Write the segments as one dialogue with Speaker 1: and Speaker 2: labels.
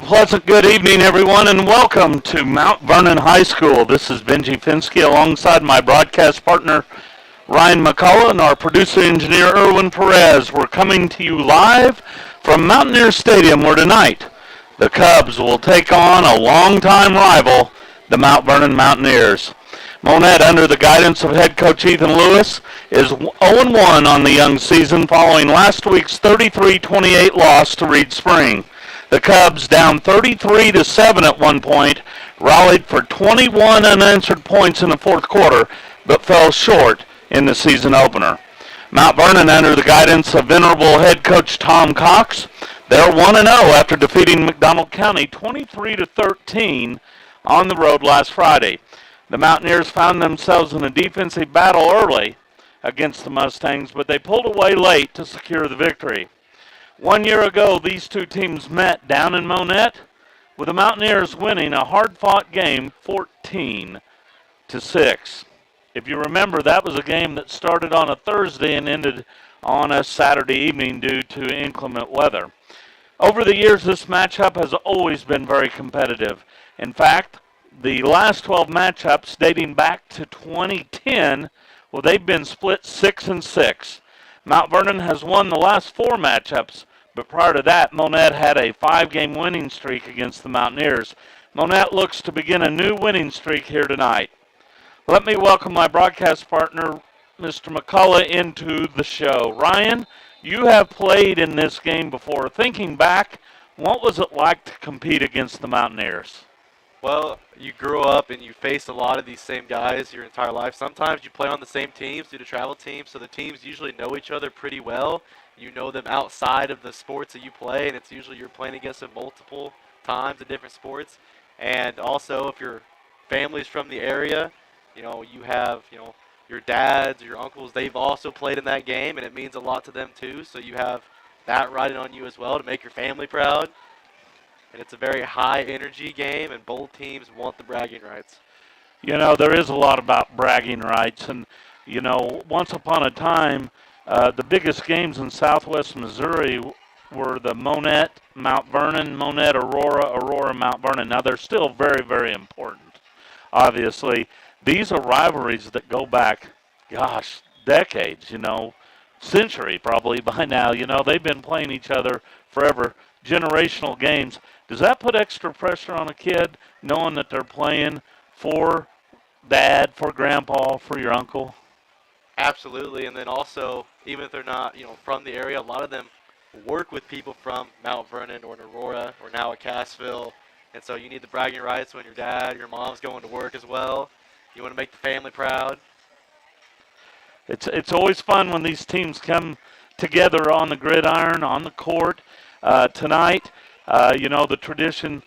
Speaker 1: pleasant good evening, everyone, and welcome to Mount Vernon High School. This is Benji Finsky alongside my broadcast partner, Ryan McCullough, and our producer engineer, Erwin Perez. We're coming to you live from Mountaineer Stadium, where tonight the Cubs will take on a longtime rival, the Mount Vernon Mountaineers. Monett, under the guidance of head coach Ethan Lewis, is 0-1 on the young season following last week's 33-28 loss to Reed Spring. The Cubs, down 33-7 at one point, rallied for 21 unanswered points in the fourth quarter, but fell short in the season opener. Mount Vernon, under the guidance of venerable head coach Tom Cox, they're 1-0 after defeating McDonald County 23-13 on the road last Friday. The Mountaineers found themselves in a defensive battle early against the Mustangs, but they pulled away late to secure the victory. 1 year ago, these two teams met down in Monett, with the Mountaineers winning a hard-fought game 14-6. If you remember, that was a game that started on a Thursday and ended on a Saturday evening due to inclement weather. Over the years, this matchup has always been very competitive. In fact, the last 12 matchups dating back to 2010, well, they've been split 6-6. Mount Vernon has won the last 4 matchups, but prior to that, Monett had a 5-game winning streak against the Mountaineers. Monett looks to begin a new winning streak here tonight. Let me welcome my broadcast partner, Mr. McCullough, into the show. Ryan, you have played in this game before. Thinking back, what was it like to compete against the Mountaineers?
Speaker 2: Well, you grew up and you faced a lot of these same guys your entire life. Sometimes you play on the same teams due to travel teams, so the teams usually know each other pretty well. You know them outside of the sports that you play, and it's usually you're playing against them multiple times in different sports. And also, if your family's from the area, you have, your dads, your uncles, they've also played in that game, and it means a lot to them too. So you have that riding on you as well to make your family proud. And it's a very high-energy game, and both teams want the bragging rights.
Speaker 1: There is a lot about bragging rights, and, once upon a time, the biggest games in southwest Missouri were the Monett Mount Vernon, Monett Aurora, Aurora Mount Vernon. Now, they're still very, very important, obviously. These are rivalries that go back, decades, century probably by now. They've been playing each other forever, generational games. Does that put extra pressure on a kid knowing that they're playing for dad, for grandpa, for your uncle?
Speaker 2: Absolutely, and then also, even if they're not, from the area, a lot of them work with people from Mount Vernon or Aurora or now at Cassville, and so you need the bragging rights when your dad, your mom's going to work as well. You want to make the family proud.
Speaker 1: It's always fun when these teams come together on the gridiron, on the court. Tonight, the tradition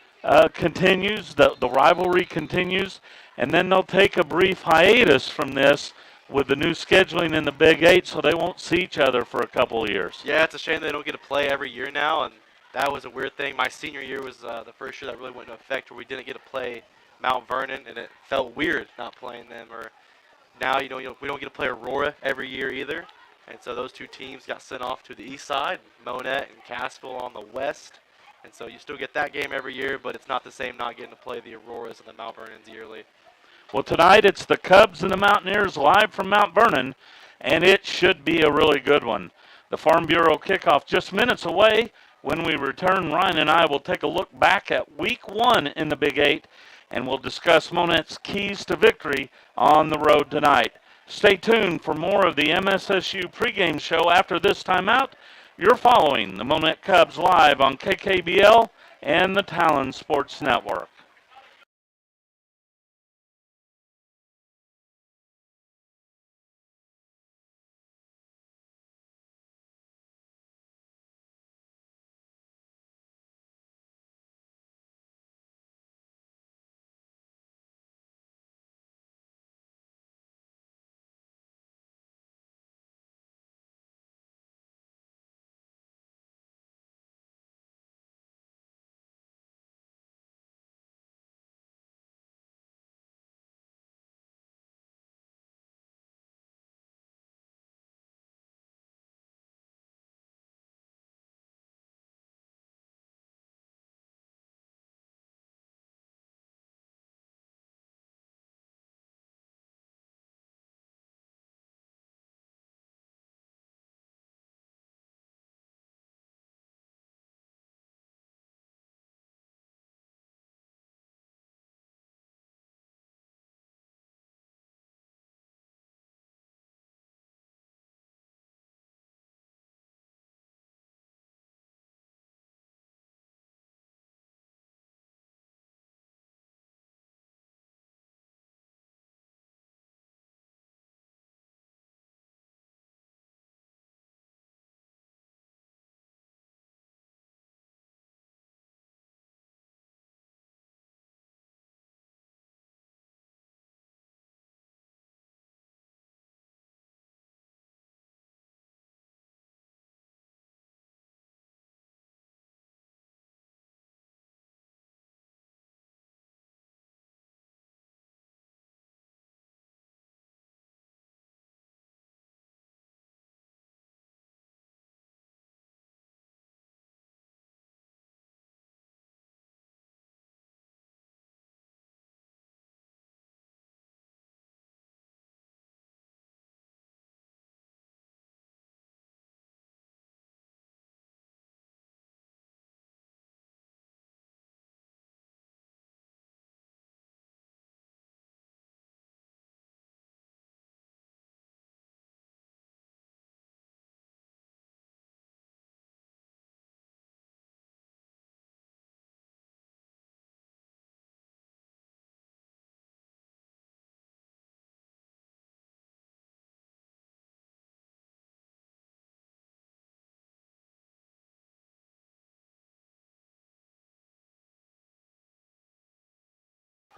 Speaker 1: continues, the rivalry continues, and then they'll take a brief hiatus from this with the new scheduling in the Big 8, so they won't see each other for a couple of years.
Speaker 2: Yeah, it's a shame they don't get to play every year now, and that was a weird thing. My senior year was the first year that really went into effect where we didn't get to play Mount Vernon, and it felt weird not playing them. Or now, we don't get to play Aurora every year either. And so those two teams got sent off to the east side, Monett and Cassville on the west. And so you still get that game every year, but it's not the same not getting to play the Auroras and the Mount Vernons yearly.
Speaker 1: Well, tonight it's the Cubs and the Mountaineers live from Mount Vernon, and it should be a really good one. The Farm Bureau kickoff just minutes away. When we return, Ryan and I will take a look back at Week 1 in the Big 8, and we'll discuss Monett's keys to victory on the road tonight. Stay tuned for more of the MSSU pregame show after this timeout. You're following the Monett Cubs live on KKBL and the Talon Sports Network.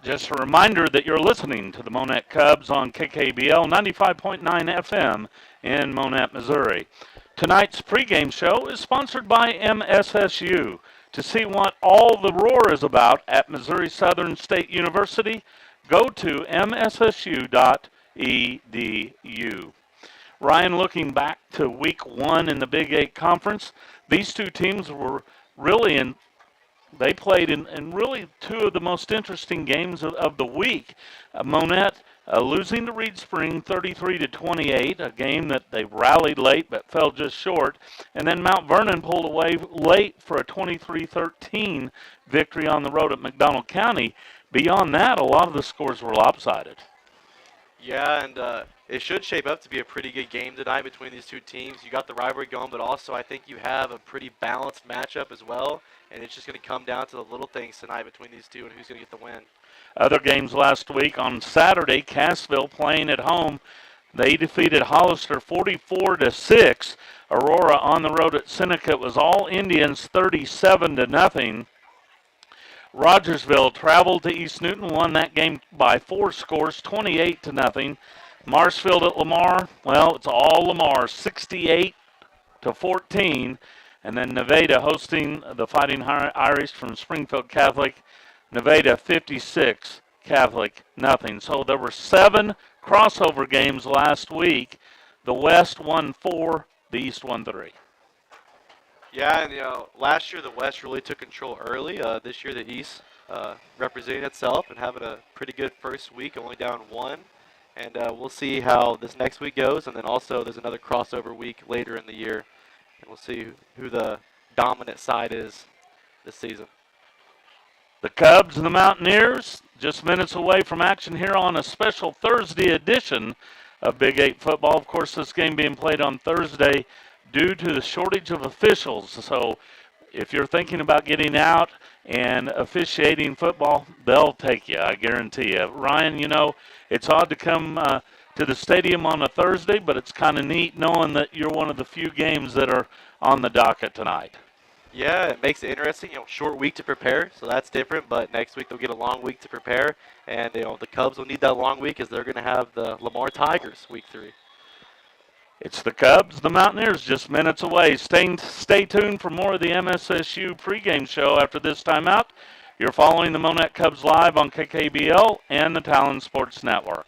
Speaker 1: Just a reminder that you're listening to the Monett Cubs on KKBL 95.9 FM in Monett, Missouri. Tonight's pregame show is sponsored by MSSU. To see what all the roar is about at Missouri Southern State University, go to mssu.edu. Ryan, looking back to week one in the Big Eight Conference, these two teams were really in they played in really two of the most interesting games of the week. Monett losing to Reed Spring 33 to 28, a game that they rallied late but fell just short. And then Mount Vernon pulled away late for a 23-13 victory on the road at McDonald County. Beyond that, a lot of the scores were lopsided.
Speaker 2: Yeah, and it should shape up to be a pretty good game tonight between these two teams. You got the rivalry going, but also I think you have a pretty balanced matchup as well, and it's just going to come down to the little things tonight between these two and who's going to get the win.
Speaker 1: Other games last week on Saturday, Cassville playing at home. They defeated Hollister 44 to 6. Aurora on the road at Seneca, it was all Indians 37 to nothing. Rogersville traveled to East Newton, won that game by 4 scores, 28 to nothing. Marshfield at Lamar, well, it's all Lamar, 68 to 14. And then Nevada hosting the Fighting Irish from Springfield Catholic. Nevada 56, Catholic nothing. So there were 7 crossover games last week. The West won 4, the East won 3.
Speaker 2: Yeah, and last year the West really took control early. This year the East representing itself and having a pretty good first week, only down 1. And we'll see how this next week goes. And then also there's another crossover week later in the year, and we'll see who the dominant side is this season.
Speaker 1: The Cubs and the Mountaineers just minutes away from action here on a special Thursday edition of Big 8 football. Of course, this game being played on Thursday due to the shortage of officials. So if you're thinking about getting out and officiating football, they'll take you, I guarantee you. Ryan, it's odd to come to the stadium on a Thursday, but it's kind of neat knowing that you're one of the few games that are on the docket tonight.
Speaker 2: Yeah, it makes it interesting. Short week to prepare, so that's different. But next week they'll get a long week to prepare, and the Cubs will need that long week as they're going to have the Lamar Tigers week 3.
Speaker 1: It's the Cubs, the Mountaineers, just minutes away. Stay tuned for more of the MSSU pregame show after this timeout. You're following the Monett Cubs live on KKBL and the Talon Sports Network.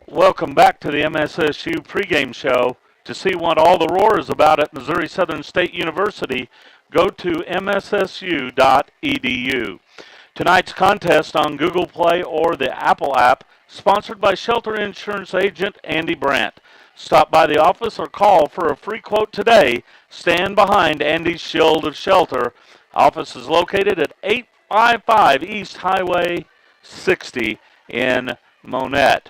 Speaker 1: Welcome back to the MSSU pregame show. To see what all the roar is about at Missouri Southern State University, go to mssu.edu. Tonight's contest on Google Play or the Apple app, sponsored by Shelter Insurance Agent Andy Brandt. Stop by the office or call for a free quote today. Stand behind Andy's Shield of Shelter. Office is located at 855 East Highway 60 in Monett.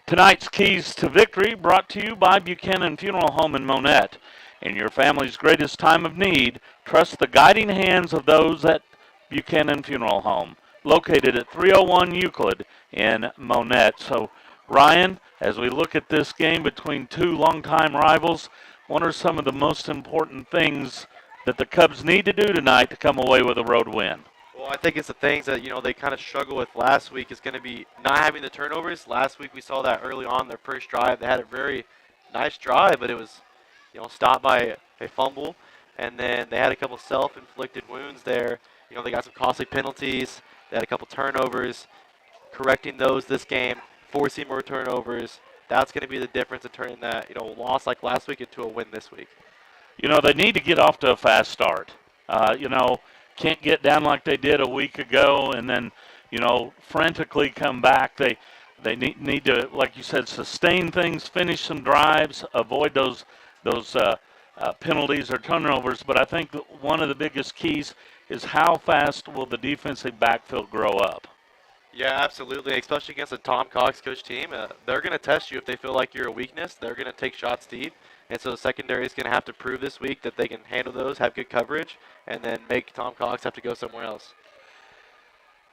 Speaker 1: Tonight's Keys to Victory brought to you by Buchanan Funeral Home in Monett. In your family's greatest time of need, trust the guiding hands of those at Buchanan Funeral Home, located at 301 Euclid in Monett. So, Ryan, as we look at this game between two longtime rivals, what are some of the most important things that the Cubs need to do tonight to come away with a road win?
Speaker 2: Well, I think it's the things that, they kind of struggled with last week is going to be not having the turnovers. Last week we saw that early on their first drive. They had a very nice drive, but it was, stopped by a fumble. And then they had a couple self-inflicted wounds there. They got some costly penalties. They had a couple turnovers. Correcting those this game, forcing more turnovers. That's going to be the difference in turning that, loss like last week into a win this week.
Speaker 1: They need to get off to a fast start. Can't get down like they did a week ago and then, frantically come back. They need to, like you said, sustain things, finish some drives, avoid those penalties or turnovers. But I think that one of the biggest keys is how fast will the defensive backfield grow up.
Speaker 2: Yeah, absolutely. Especially against a Tom Cox coach team, they're going to test you if they feel like you're a weakness. They're going to take shots deep, and so the secondary is going to have to prove this week that they can handle those, have good coverage, and then make Tom Cox have to go somewhere else.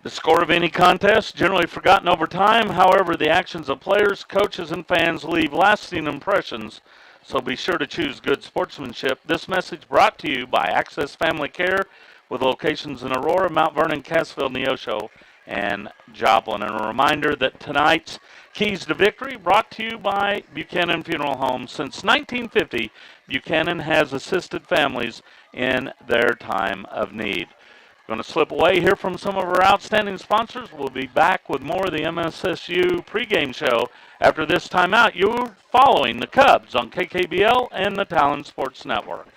Speaker 1: The score of any contest generally forgotten over time. However, the actions of players, coaches, and fans leave lasting impressions. So be sure to choose good sportsmanship. This message brought to you by Access Family Care, with locations in Aurora, Mount Vernon, Cassville, Neosho, and Joplin. And a reminder that tonight's Keys to Victory brought to you by Buchanan Funeral Home. Since 1950, Buchanan has assisted families in their time of need. Going to slip away, hear from some of our outstanding sponsors. We'll be back with more of the MSSU pregame show. After this timeout, you're following the Cubs on KKBL and the Talon Sports Network.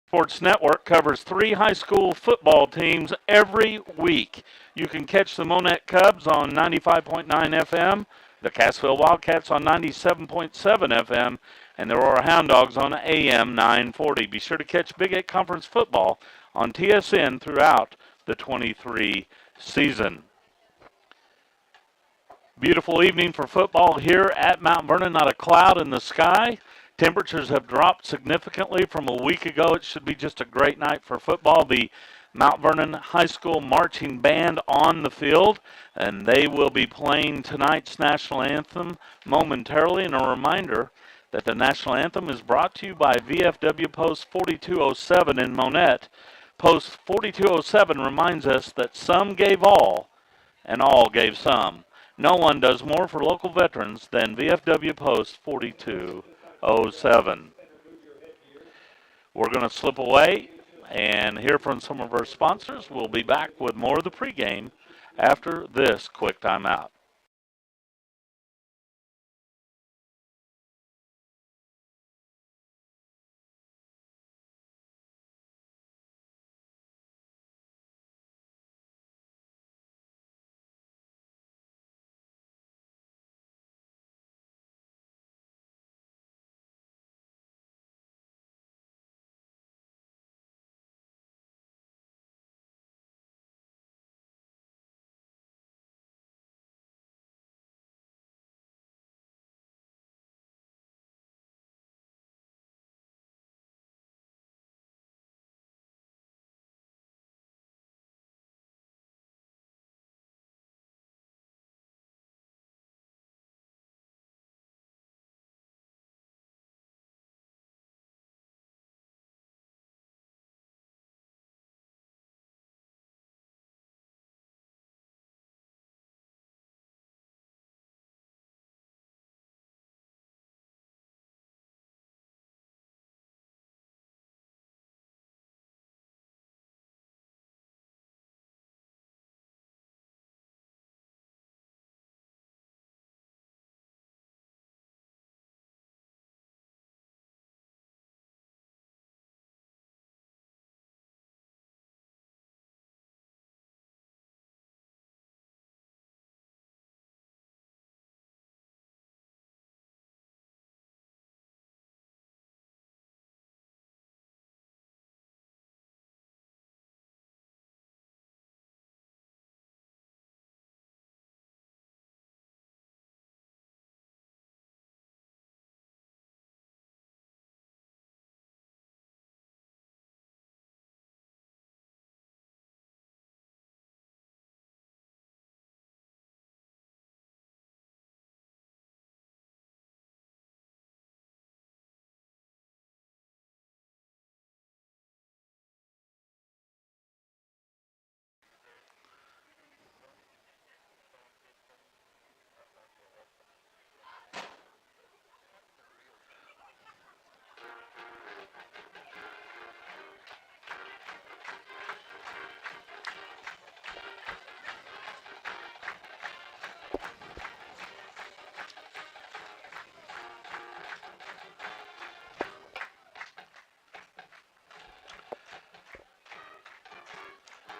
Speaker 1: Sports Network covers 3 high school football teams every week. You can catch the Monett Cubs on 95.9 FM, the Cassville Wildcats on 97.7 FM, and there are Hound Dogs on AM 940. Be sure to catch Big 8 Conference football on TSN throughout the 23 season. Beautiful evening for football here at Mount Vernon. Not a cloud in the sky. Temperatures have dropped significantly from a week ago. It should be just a great night for football. The Mount Vernon High School Marching Band on the field, and they will be playing tonight's national anthem momentarily. And a reminder that the national anthem is brought to you by VFW Post 4207 in Monett. Post 4207 reminds us that some gave all, and all gave some. No one does more for local veterans than VFW Post 4207. We're going to slip away and hear from some of our sponsors. We'll be back with more of the pregame after this quick timeout.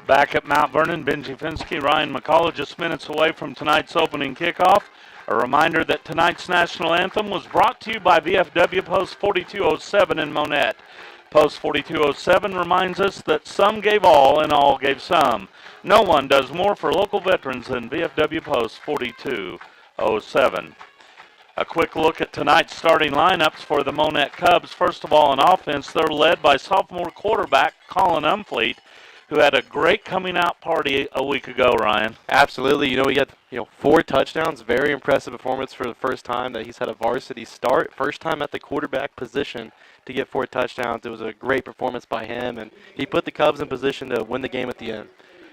Speaker 1: Back at Mount Vernon, Benji Finsky, Ryan McCullough, just minutes away from tonight's opening kickoff. A reminder that tonight's national anthem was brought to you by VFW Post 4207 in Monett. Post 4207 reminds us that some gave all and all gave some. No one does more for local veterans than VFW Post 4207. A quick look at tonight's starting lineups for the Monett Cubs. First of all, on offense, they're led by sophomore quarterback Colin Umfleet, who had a great coming out party a week ago, Ryan.
Speaker 2: Absolutely. He got 4 touchdowns. Very impressive performance for the first time that he's had a varsity start. First time at the quarterback position to get 4 touchdowns. It was a great performance by him, and he put the Cubs in position to win the game at the end.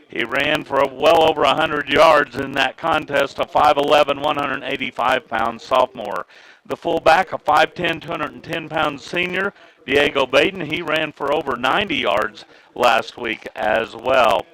Speaker 1: He ran for well over 100 yards in that contest, a 5'11", 185-pound sophomore. The fullback, a 5'10", 210-pound senior, Diego Baden, he ran for over 90 yards last week as well.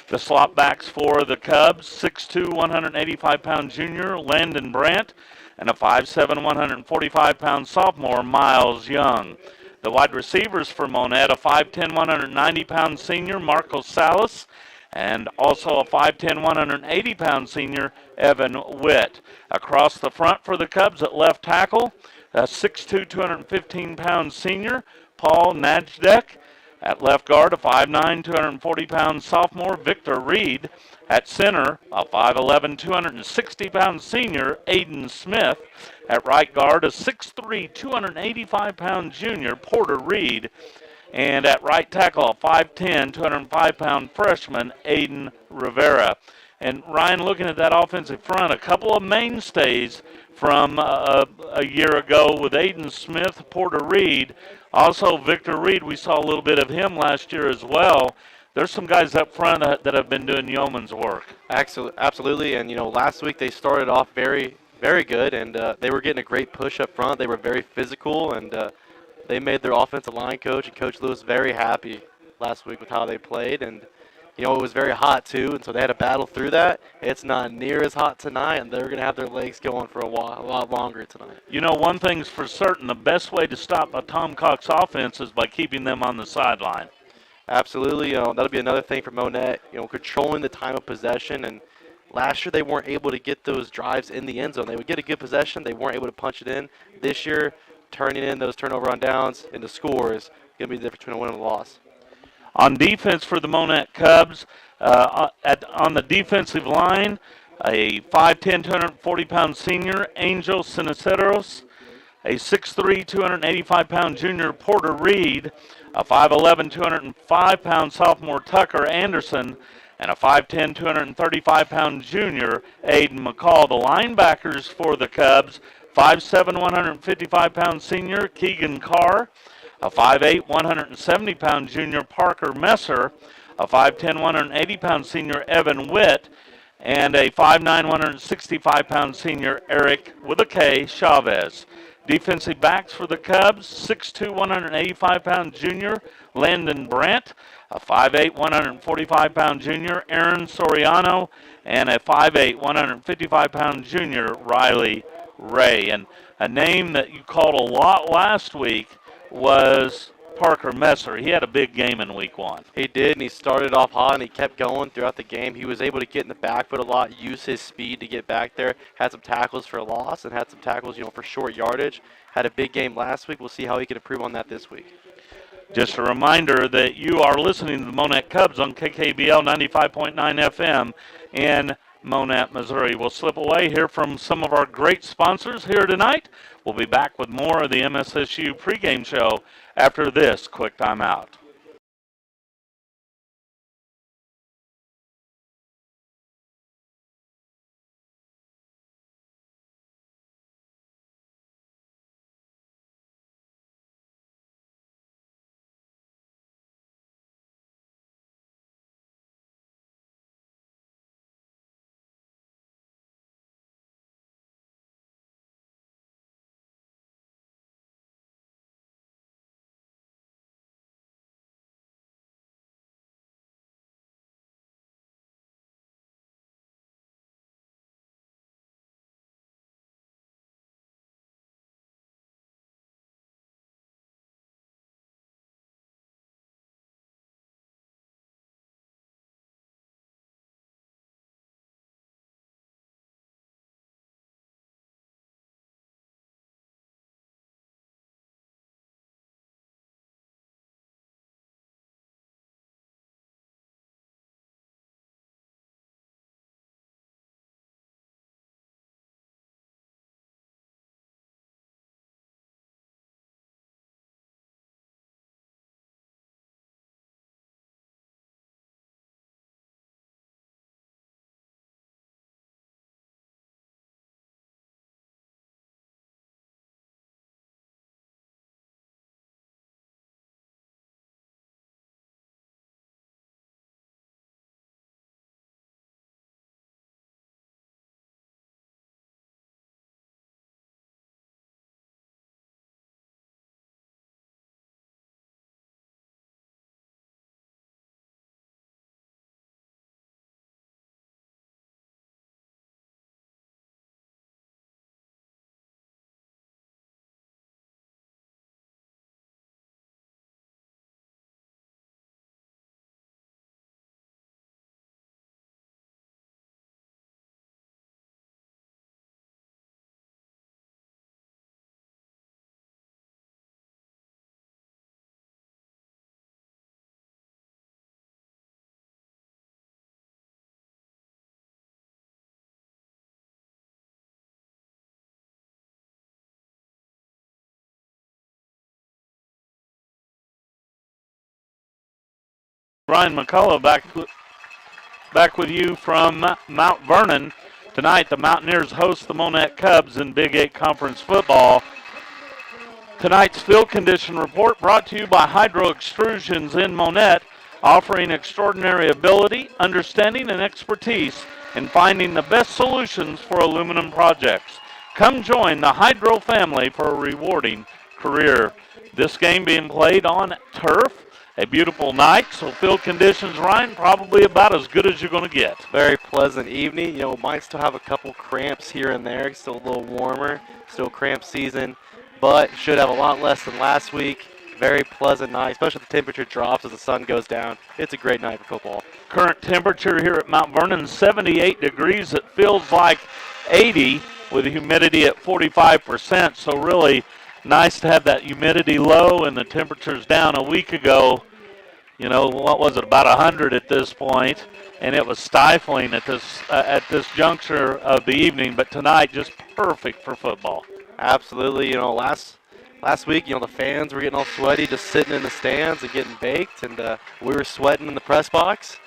Speaker 1: The slot backs for the Cubs, 6'2", 185-pound junior, Landon Brandt, and a 5'7", 145-pound sophomore, Miles Young. The wide receivers for Monett, a 5'10", 190-pound senior, Marcos Salas, and also a 5'10", 180-pound senior, Evan Witt. Across the front for the Cubs at left tackle, 6'2", 215-pound senior, Paul Najdek. At left guard, a 5'9", 240-pound sophomore, Victor Reed. At center, a 5'11", 260-pound senior, Aiden Smith. At right guard, a 6'3", 285-pound junior, Porter Reed. And at right tackle, a 5'10", 205-pound freshman, Aiden Rivera. And Ryan, looking at that offensive front, a couple of mainstays from a year ago with Aiden Smith, Porter Reed. Also, Victor Reed, we saw a little bit of him last year as well. There's some guys up front that have been doing yeoman's work.
Speaker 2: Absolutely, and last week they started off very, very good, and they were getting a great push up front. They were very physical, and they made their offensive line coach and Coach Lewis very happy last week with how they played, and it was very hot too, and so they had to battle through that. It's not near as hot tonight, and they're going to have their legs going for a lot longer tonight.
Speaker 1: One thing's for certain, the best way to stop a Tom Cox offense is by keeping them on the sideline.
Speaker 2: Absolutely, that'll be another thing for Monett, controlling the time of possession. And last year they weren't able to get those drives in the end zone. They would get a good possession, they weren't able to punch it in. This year, turning in those turnover on downs into scores going to be the difference between a win and a loss.
Speaker 1: On defense for the Monett Cubs, on the defensive line, a 5'10", 240-pound senior, Angel Siniceros, a 6'3", 285-pound junior, Porter Reed, a 5'11", 205-pound sophomore, Tucker Anderson, and a 5'10", 235-pound junior, Aiden McCall. The linebackers for the Cubs, 5'7", 155-pound senior, Keegan Carr, a 5'8", 170-pound junior, Parker Messer, a 5'10", 180-pound senior, Evan Witt, and a 5'9", 165-pound senior, Eric, with a K, Chavez. Defensive backs for the Cubs, 6'2", 185-pound junior, Landon Brandt, a 5'8", 145-pound junior, Aaron Soriano, and a 5'8", 155-pound junior, Riley Ray. And a name that you called a lot last week was Parker Messer. He had a big game in week one.
Speaker 2: He did, and he started off hot, and he kept going throughout the game. He was able to get in the back foot a lot, use his speed to get back there, had some tackles for a loss, and had some tackles, for short yardage. Had a big game last week. We'll see how he can improve on that this week.
Speaker 1: Just a reminder that you are listening to the Monett Cubs on KKBL 95.9 FM in Monett, Missouri. We'll slip away here from some of our great sponsors here tonight. We'll be back with more of the MSSU pregame show after this quick timeout. Brian McCullough back with you from Mount Vernon. Tonight, the Mountaineers host the Monett Cubs in Big 8 Conference football. Tonight's field condition report brought to you by Hydro Extrusions in Monett, offering extraordinary ability, understanding, and expertise in finding the best solutions for aluminum projects. Come join the Hydro family for a rewarding career. This game being played on turf. A beautiful night, so field conditions, Ryan, probably about as good as you're going to get.
Speaker 2: Very pleasant evening. Might still have a couple cramps here and there. Still a little warmer. Still cramp season, but should have a lot less than last week. Very pleasant night, especially if the temperature drops as the sun goes down. It's a great night for football.
Speaker 1: Current temperature here at Mount Vernon, 78 degrees. It feels like 80 with the humidity at 45%, so really nice to have that humidity low and the temperatures down. A week ago, what was it, about 100 at this point, and it was stifling at this juncture of the evening, but tonight just perfect for football.
Speaker 2: Absolutely. Last week, the fans were getting all sweaty just sitting in the stands and getting baked, and we were sweating in the press box.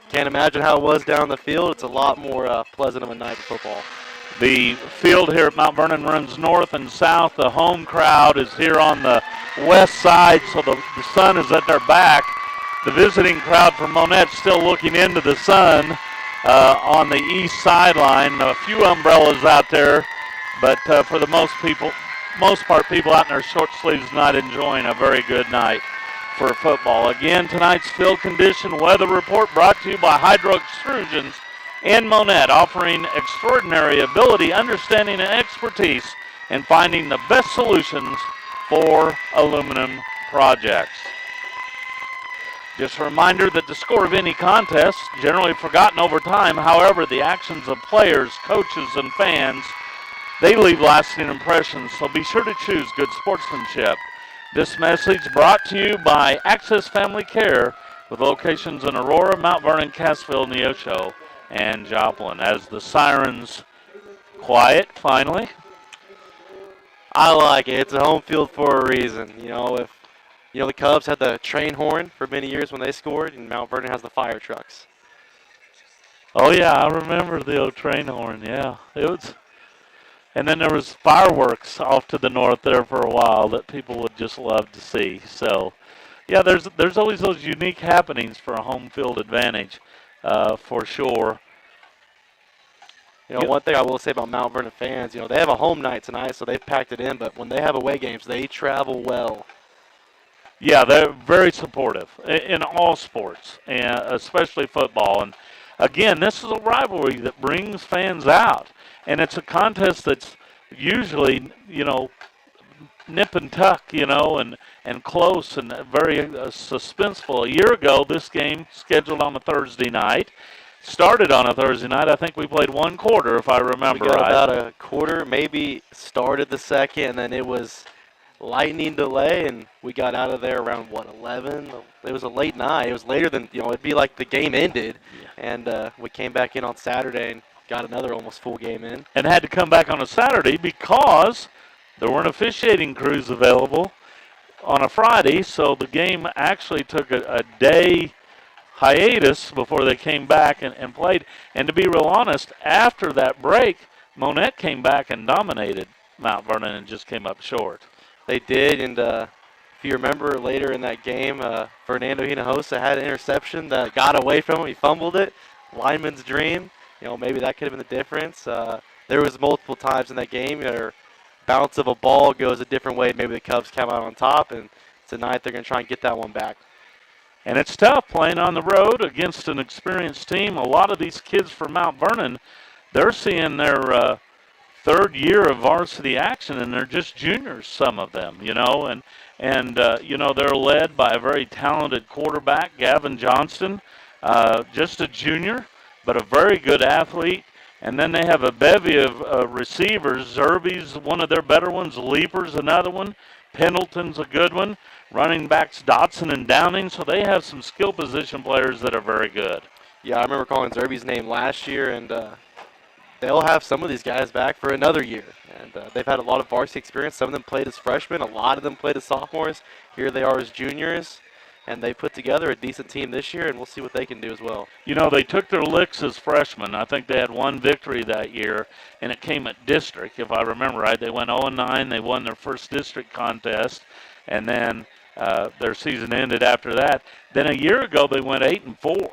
Speaker 2: Can't imagine how it was down the field. It's a lot more pleasant of a night for football.
Speaker 1: The field here at Mount Vernon runs north and south. The home crowd is here on the west side, so the sun is at their back. The visiting crowd from Monett still looking into the sun on the east sideline. A few umbrellas out there, but for the most part, people out in their short sleeves not enjoying a very good night for football. Again, tonight's field condition weather report brought to you by Hydro Extrusions in Monett, offering extraordinary ability, understanding, and expertise in finding the best solutions for aluminum projects. Just a reminder that the score of any contest is generally forgotten over time. However, the actions of players, coaches, and fans, they leave lasting impressions, so be sure to choose good sportsmanship. This message brought to you by Access Family Care with locations in Aurora, Mount Vernon, Cassville, Neosho, and Joplin. As the sirens quiet finally.
Speaker 2: I like it. It's a home field for a reason. If the Cubs had the train horn for many years when they scored, and Mount Vernon has the fire trucks.
Speaker 1: Oh yeah, I remember the old train horn. Yeah, it was. And then there was fireworks off to the north there for a while that people would just love to see. So, yeah, there's always those unique happenings for a home field advantage, for sure.
Speaker 2: One thing I will say about Mount Vernon fans, they have a home night tonight, so they've packed it in. But when they have away games, they travel well.
Speaker 1: Yeah, they're very supportive in all sports, and especially football. And again, this is a rivalry that brings fans out, and it's a contest that's usually, nip and tuck, and close and very suspenseful. A year ago, this game scheduled on a Thursday night. Started on a Thursday night. I think we played one quarter, if I remember right.
Speaker 2: We got about a quarter, maybe started the second, and then it was lightning delay, and we got out of there around, 11? It was a late night. It was later than, it'd be like the game ended, and we came back in on Saturday and got another almost full game in.
Speaker 1: And had to come back on a Saturday because there weren't officiating crews available on a Friday, so the game actually took a day hiatus before they came back and played. And to be real honest, after that break, Monett came back and dominated Mount Vernon and just came up short.
Speaker 2: They did, and if you remember later in that game, Fernando Hinojosa had an interception that got away from him. He fumbled it. Lineman's dream. Maybe that could have been the difference. There was multiple times in that game where bounce of a ball goes a different way. Maybe the Cubs come out on top, and tonight they're going to try and get that one back.
Speaker 1: And it's tough playing on the road against an experienced team. A lot of these kids from Mount Vernon, they're seeing their third year of varsity action, and they're just juniors, some of them, and they're led by a very talented quarterback, Gavin Johnston, just a junior, but a very good athlete. And then they have a bevy of receivers. Zerby's one of their better ones. Leaper's another one. Pendleton's a good one. Running backs Dotson and Downing. So they have some skill position players that are very good.
Speaker 2: Yeah, I remember calling Zerby's name last year, and they'll have some of these guys back for another year. And they've had a lot of varsity experience. Some of them played as freshmen. A lot of them played as sophomores. Here they are as juniors. and they put together a decent team this year, and we'll see what they can do as well.
Speaker 1: You know, they took their licks as freshmen. I think they had one victory that year, and it came at district, if I remember right. They went 0-9. They won their first district contest, and then their season ended after that. Then a year ago, they went 8-4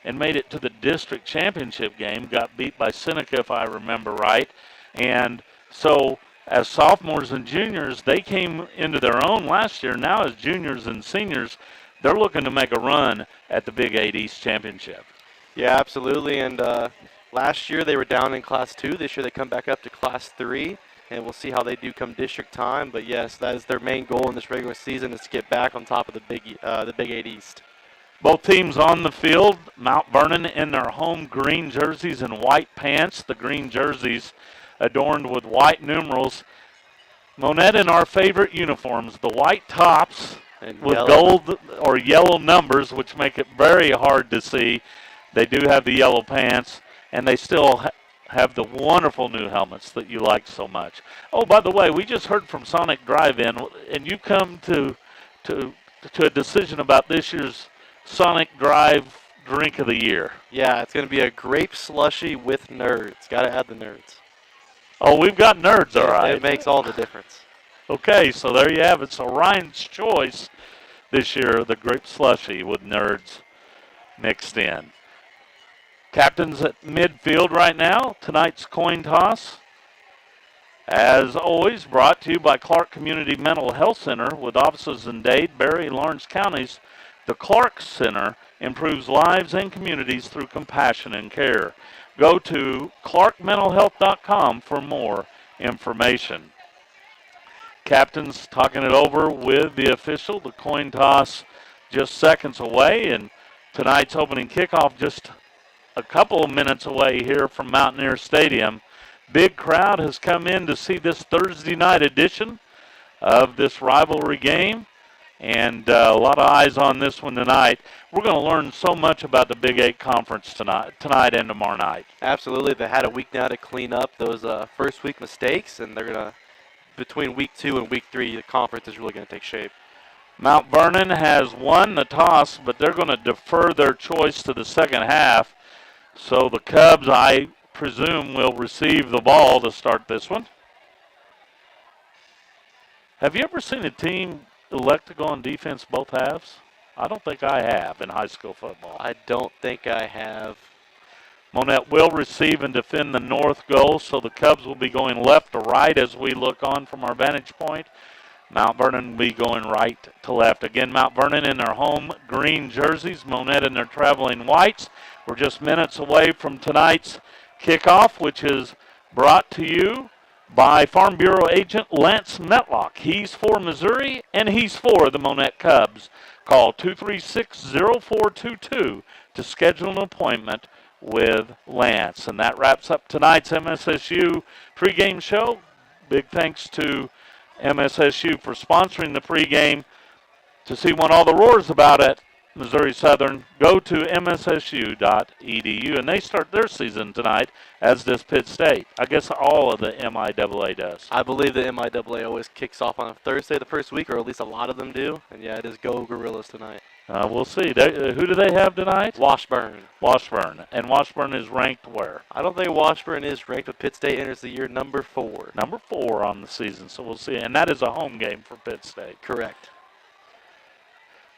Speaker 1: and made it to the district championship game, got beat by Seneca, if I remember right. And so as sophomores and juniors, they came into their own last year. Now as juniors and seniors, they're looking to make a run at the Big 8 East Championship.
Speaker 2: Yeah, absolutely. And last year they were down in Class 2. This year they come back up to Class 3, and we'll see how they do come district time. But yes, that is their main goal in this regular season, is to get back on top of the Big 8 East.
Speaker 1: Both teams on the field, Mount Vernon in their home green jerseys and white pants. The green jerseys adorned with white numerals. Monett in our favorite uniforms, the white tops
Speaker 2: And
Speaker 1: with
Speaker 2: yellow.
Speaker 1: gold or yellow numbers, which make it very hard to see. They do have the yellow pants, and they still have the wonderful new helmets that you like so much. Oh, by the way, we just heard from Sonic Drive-In, and you come to a decision about this year's Sonic Drive Drink of the Year.
Speaker 2: Yeah, it's going to be a grape slushy with nerds. Got to add the nerds.
Speaker 1: Oh, we've got nerds, all right.
Speaker 2: It makes all the difference.
Speaker 1: Okay, so there you have it. So Ryan's choice this year, the grape slushy with nerds mixed in. Captains at midfield right now. Tonight's coin toss, as always, brought to you by Clark Community Mental Health Center with offices in Dade, Berry, and Lawrence counties. The Clark Center improves lives and communities through compassion and care. Go to clarkmentalhealth.com for more information. Captains talking it over with the official. The coin toss just seconds away, and tonight's opening kickoff just a couple of minutes away here from Mountaineer Stadium. Big crowd has come in to see this Thursday night edition of this rivalry game, and a lot of eyes on this one tonight. We're going to learn so much about the Big 8 Conference tonight and tomorrow night.
Speaker 2: Absolutely. They had a week now to clean up those first week mistakes, and they're going to, between week 2 and week 3, the conference is really going to take shape.
Speaker 1: Mount Vernon has won the toss, but they're going to defer their choice to the second half. So the Cubs, I presume, will receive the ball to start this one. Have you ever seen a team elect to go on defense both halves? I don't think I have in high school football.
Speaker 2: I don't think I have.
Speaker 1: Monett will receive and defend the north goal, so the Cubs will be going left to right as we look on from our vantage point. Mount Vernon will be going right to left. Again, Mount Vernon in their home green jerseys, Monett in their traveling whites. We're just minutes away from tonight's kickoff, which is brought to you by Farm Bureau agent Lance Metlock. He's for Missouri, and he's for the Monett Cubs. Call 236-0422 to schedule an appointment with Lance. And that wraps up tonight's MSSU pregame show. Big thanks to MSSU for sponsoring the pregame. To see what all the roars about it, Missouri Southern, go to mssu.edu, and they start their season tonight, as does Pitt State. I guess all of the MIAA does.
Speaker 2: I believe the MIAA always kicks off on a Thursday the first week, or at least a lot of them do. And yeah, it is Go Gorillas tonight.
Speaker 1: We'll see. Who do they have tonight?
Speaker 2: Washburn.
Speaker 1: Washburn. And Washburn is ranked where?
Speaker 2: I don't think Washburn is ranked, but Pitt State enters the year number 4.
Speaker 1: Number 4 on the season, so we'll see. And that is a home game for Pitt State.
Speaker 2: Correct.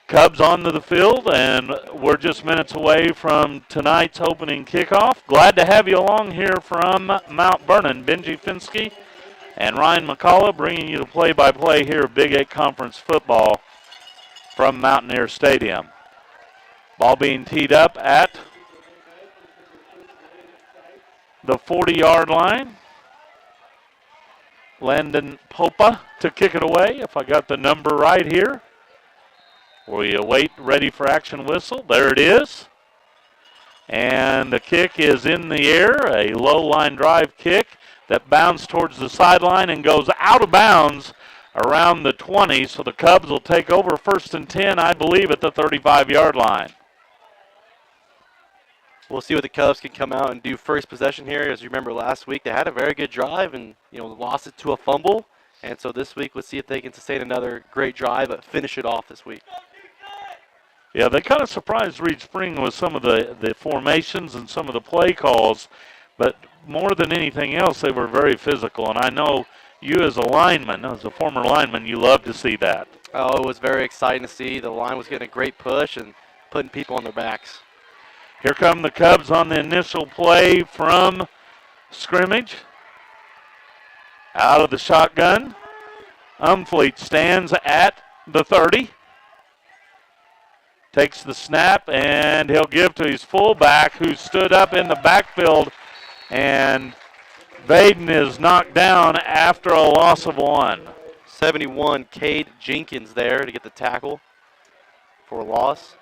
Speaker 1: Cubs onto the field, and we're just minutes away from tonight's opening kickoff. Glad to have you along here from Mount Vernon. Benji Finsky and Ryan McCullough bringing you the play-by-play here of Big 8 Conference football from Mountaineer Stadium. Ball being teed up at the 40-yard line. Landon Popa to kick it away, if I got the number right here. We await ready for action whistle. There it is. And the kick is in the air, a low line drive kick that bounds towards the sideline and goes out of bounds around the 20. So the Cubs will take over 1st and 10, I believe, at the 35-yard line.
Speaker 2: We'll see what the Cubs can come out and do first possession here. As you remember last week, they had a very good drive and lost it to a fumble. And so this week, let's see if they can sustain another great drive, but finish it off this week.
Speaker 1: Yeah, they kind of surprised Reed Spring with some of the formations and some of the play calls, but more than anything else, they were very physical. And I know you as a lineman, as a former lineman, you love to see that.
Speaker 2: Oh, it was very exciting to see. The line was getting a great push and putting people on their backs.
Speaker 1: Here come the Cubs on the initial play from scrimmage. Out of the shotgun. Umfleet stands at the 30. Takes the snap, and he'll give to his fullback, who stood up in the backfield, and Baden is knocked down after a loss of 1.
Speaker 2: 71, Cade Jenkins there to get the tackle for a loss.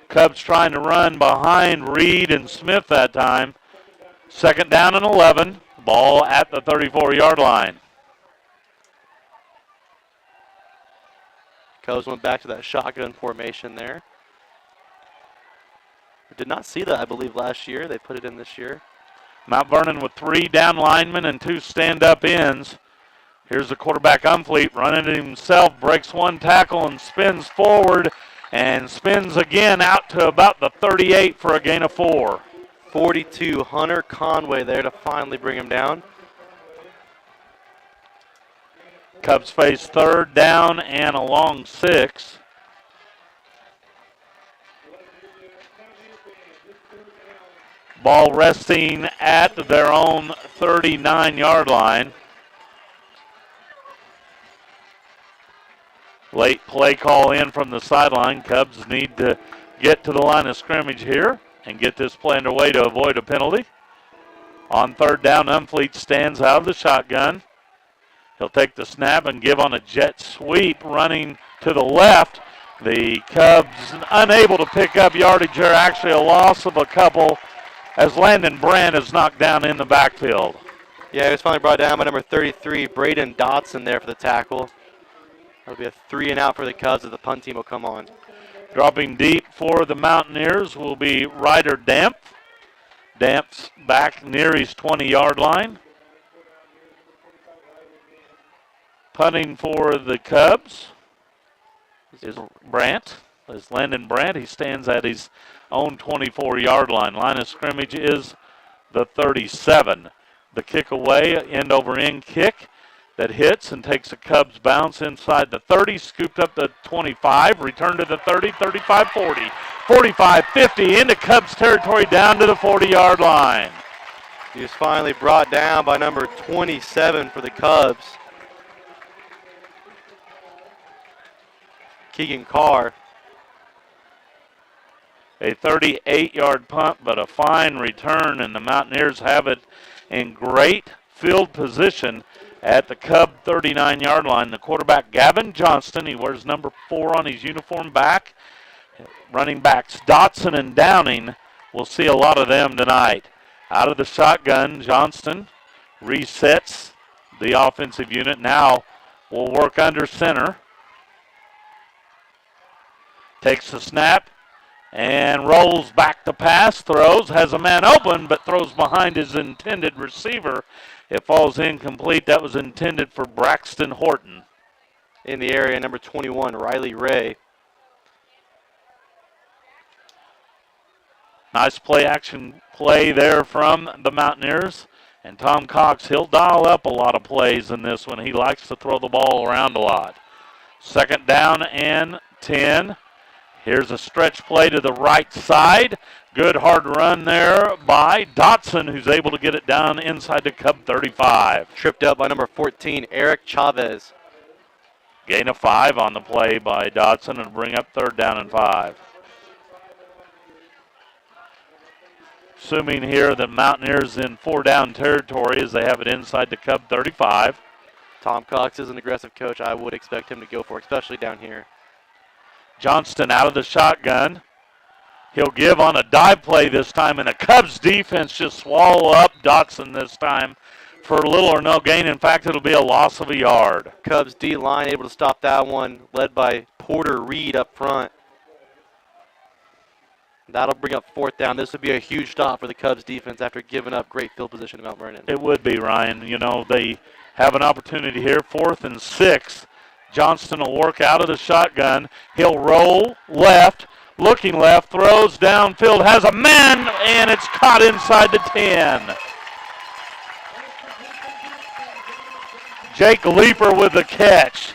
Speaker 1: Cubs trying to run behind Reed and Smith that time. 2nd down and 11. Ball at the 34-yard line.
Speaker 2: Cubs went back to that shotgun formation there. We did not see that, I believe, last year. They put it in this year.
Speaker 1: Mount Vernon with 3 down linemen and 2 stand-up ends. Here's the quarterback Umfleet running it himself, breaks 1 tackle and spins forward and spins again out to about the 38 for a gain of 4.
Speaker 2: 42, Hunter Conway there to finally bring him down.
Speaker 1: Cubs face 3rd down and a long 6. Ball resting at their own 39-yard line. Late play call in from the sideline. Cubs need to get to the line of scrimmage here and get this play underway to avoid a penalty. On 3rd down, Umfleet stands out of the shotgun. He'll take the snap and give on a jet sweep running to the left. The Cubs unable to pick up yardage here, actually a loss of a couple as Landon Brand is knocked down in the backfield.
Speaker 2: Yeah, he was finally brought down by number 33, Braden Dotson there for the tackle. That'll be a 3 and out for the Cubs as the punt team will come on.
Speaker 1: Dropping deep for the Mountaineers will be Ryder Damp. Damp's back near his 20-yard line. Punting for the Cubs is Brandt. Is Landon Brandt. He stands at his own 24-yard line. Line of scrimmage is the 37. The kick away, end-over-end kick that hits and takes a Cubs bounce inside the 30, scooped up the 25, returned to the 30, 35, 40, 45, 50, into Cubs territory down to the 40-yard line.
Speaker 2: He was finally brought down by number 27 for the Cubs. Keegan Carr.
Speaker 1: A 38-yard punt, but a fine return, and the Mountaineers have it in great field position at the Cub 39-yard line. The quarterback, Gavin Johnston, he wears number 4 on his uniform back. Running backs Dotson and Downing, we'll see a lot of them tonight. Out of the shotgun, Johnston resets the offensive unit. Now will work under center. Takes the snap and rolls back to pass, throws, has a man open, but throws behind his intended receiver. It falls incomplete. That was intended for Braxton Horton.
Speaker 2: In the area, number 21, Riley Ray.
Speaker 1: Nice play-action play there from the Mountaineers. And Tom Cox, he'll dial up a lot of plays in this one. He likes to throw the ball around a lot. 2nd down and 10. Here's a stretch play to the right side. Good hard run there by Dotson, who's able to get it down inside the Cub 35.
Speaker 2: Tripped up by number 14, Eric Chavez.
Speaker 1: Gain of 5 on the play by Dotson and bring up 3rd down and 5. Assuming here the Mountaineers in 4-down territory as they have it inside the Cub 35.
Speaker 2: Tom Cox is an aggressive coach. I would expect him to go for it, especially down here.
Speaker 1: Johnston out of the shotgun. He'll give on a dive play this time, and the Cubs defense just swallow up Dotson this time for little or no gain. In fact, it'll be a loss of a yard.
Speaker 2: Cubs D-line able to stop that one, led by Porter Reed up front. That'll bring up 4th down. This would be a huge stop for the Cubs defense after giving up great field position to Mount Vernon.
Speaker 1: It would be, Ryan. You know, they have an opportunity here, 4th and 6. Johnston will work out of the shotgun. He'll roll left, looking left, throws downfield, has a man, and it's caught inside the 10. Jake Leeper with the catch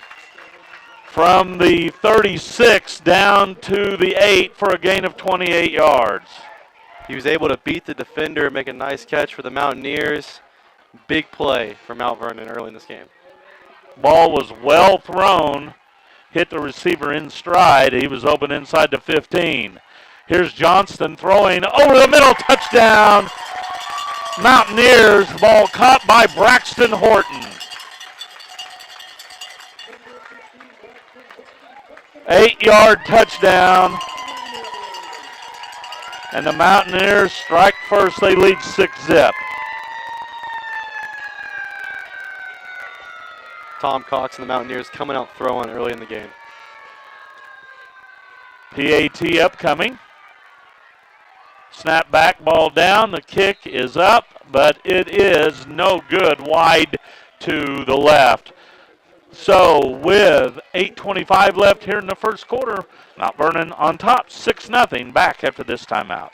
Speaker 1: from the 36 down to the 8 for a gain of 28 yards.
Speaker 2: He was able to beat the defender, make a nice catch for the Mountaineers. Big play for Mount Vernon early in this game.
Speaker 1: Ball was well thrown, hit the receiver in stride. He was open inside the 15. Here's Johnston throwing over the middle, touchdown. Mountaineers, ball caught by Braxton Horton. 8-yard touchdown. And the Mountaineers strike first. They lead 6-zip.
Speaker 2: Tom Cox and the Mountaineers coming out throwing early in the game.
Speaker 1: PAT upcoming. Snap back, ball down. The kick is up, but it is no good, wide to the left. So with 8:25 left here in the first quarter, Mount Vernon on top, 6-0, back after this timeout.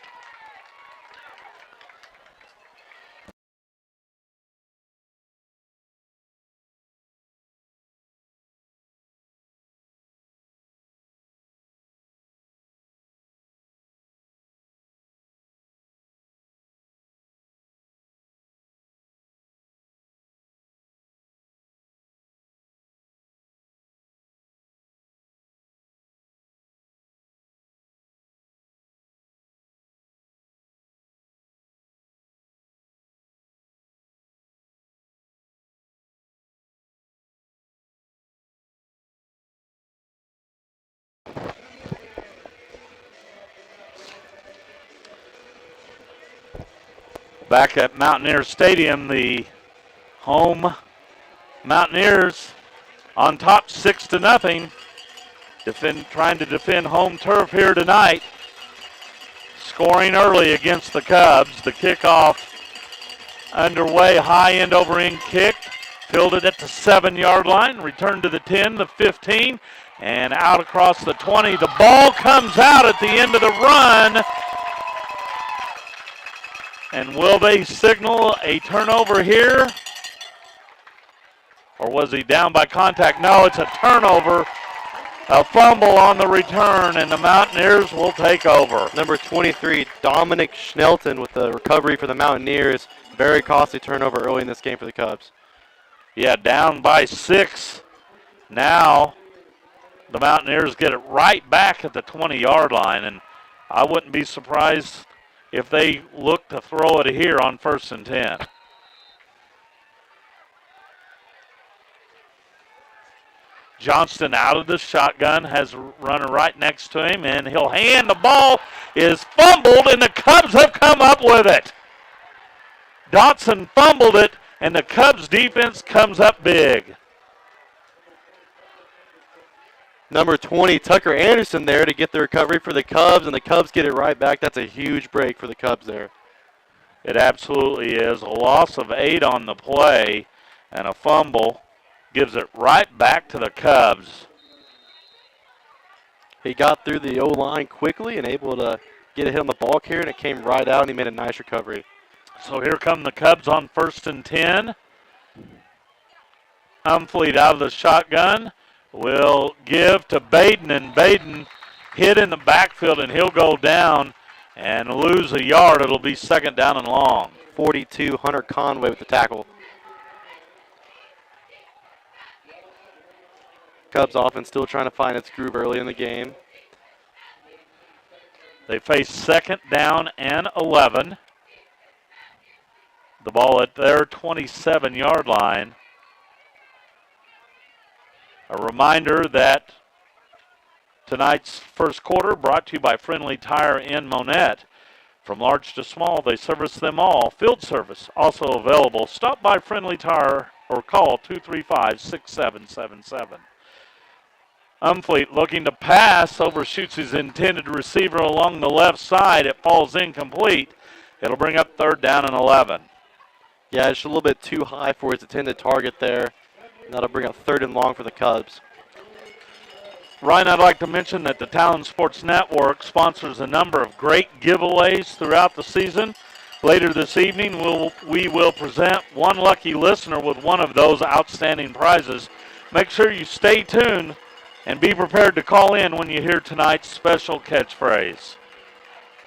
Speaker 1: Back at Mountaineer Stadium, the home Mountaineers on top 6-0. Trying to defend home turf here tonight. Scoring early against the Cubs. The kickoff underway, high end over end kick. Fielded at the 7-yard line. Returned to the 10, the 15, and out across the 20. The ball comes out at the end of the run. And will they signal a turnover here? Or was he down by contact? No, it's a turnover. A fumble on the return, and the Mountaineers will take over.
Speaker 2: Number 23, Dominic Schnelton with the recovery for the Mountaineers. Very costly turnover early in this game for the Cubs.
Speaker 1: Yeah, down by 6. Now the Mountaineers get it right back at the 20-yard line, and I wouldn't be surprised if they look to throw it here on 1st and 10. Johnston out of the shotgun, has a runner right next to him, and he'll hand. The ball is fumbled, and the Cubs have come up with it. Dotson fumbled it, and the Cubs defense comes up big.
Speaker 2: Number 20, Tucker Anderson there to get the recovery for the Cubs, and the Cubs get it right back. That's a huge break for the Cubs there.
Speaker 1: It absolutely is. A loss of 8 on the play, and a fumble gives it right back to the Cubs.
Speaker 2: He got through the O-line quickly and able to get a hit on the ball carrier, and it came right out, and he made a nice recovery.
Speaker 1: So here come the Cubs on 1st and 10. Umfleet out of the shotgun. Will give to Baden, and Baden hit in the backfield, and he'll go down and lose a yard. It'll be 2nd down and long.
Speaker 2: 42, Hunter Conway with the tackle. Cubs offense still trying to find its groove early in the game.
Speaker 1: They face 2nd down and 11. The ball at their 27-yard line. A reminder that tonight's first quarter brought to you by Friendly Tire in Monett. From large to small, they service them all. Field service also available. Stop by Friendly Tire or call 235-6777. Umfleet looking to pass, overshoots his intended receiver along the left side. It falls incomplete. It'll bring up 3rd down and 11.
Speaker 2: Yeah, it's a little bit too high for his intended target there. And that'll bring up 3rd and long for the Cubs.
Speaker 1: Ryan, I'd like to mention that the Talon Sports Network sponsors a number of great giveaways throughout the season. Later this evening, we will present one lucky listener with one of those outstanding prizes. Make sure you stay tuned and be prepared to call in when you hear tonight's special catchphrase.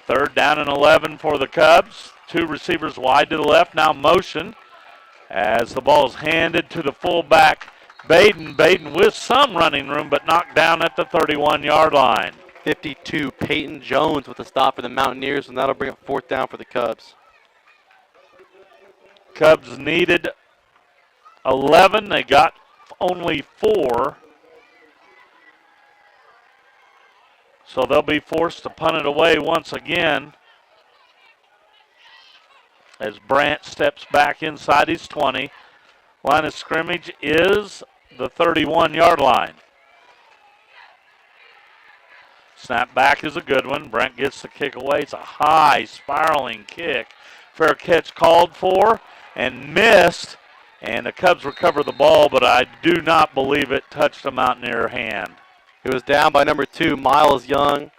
Speaker 1: Third down and 11 for the Cubs. Two receivers wide to the left, now motion as the ball is handed to the fullback, Baden. Baden with some running room, but knocked down at the 31-yard line.
Speaker 2: 52, Peyton Jones with a stop for the Mountaineers, and that'll bring up fourth down for the Cubs.
Speaker 1: Cubs needed 11. They got only 4. So they'll be forced to punt it away once again as Brandt steps back inside his 20. Line of scrimmage is the 31-yard line. Snap back is a good one. Brent gets the kick away. It's a high spiraling kick. Fair catch called for and missed. And the Cubs recover the ball, but I do not believe it touched a Mountaineer hand.
Speaker 2: It was down by number 2, Miles Young.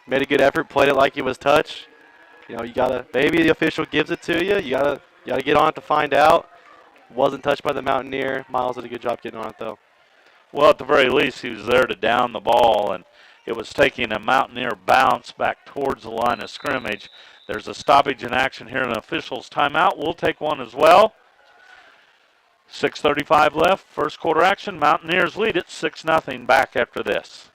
Speaker 2: Made a good effort, played it like it was touched. You know, you gotta, maybe the official gives it to you. You gotta get on it to find out. Wasn't touched by the Mountaineer. Miles did a good job getting on it, though.
Speaker 1: Well, at the very least, he was there to down the ball, and it was taking a Mountaineer bounce back towards the line of scrimmage. There's a stoppage in action here, an official's timeout. We'll take one as well. 6:35 left, first quarter action. Mountaineers lead it 6-0 back after this.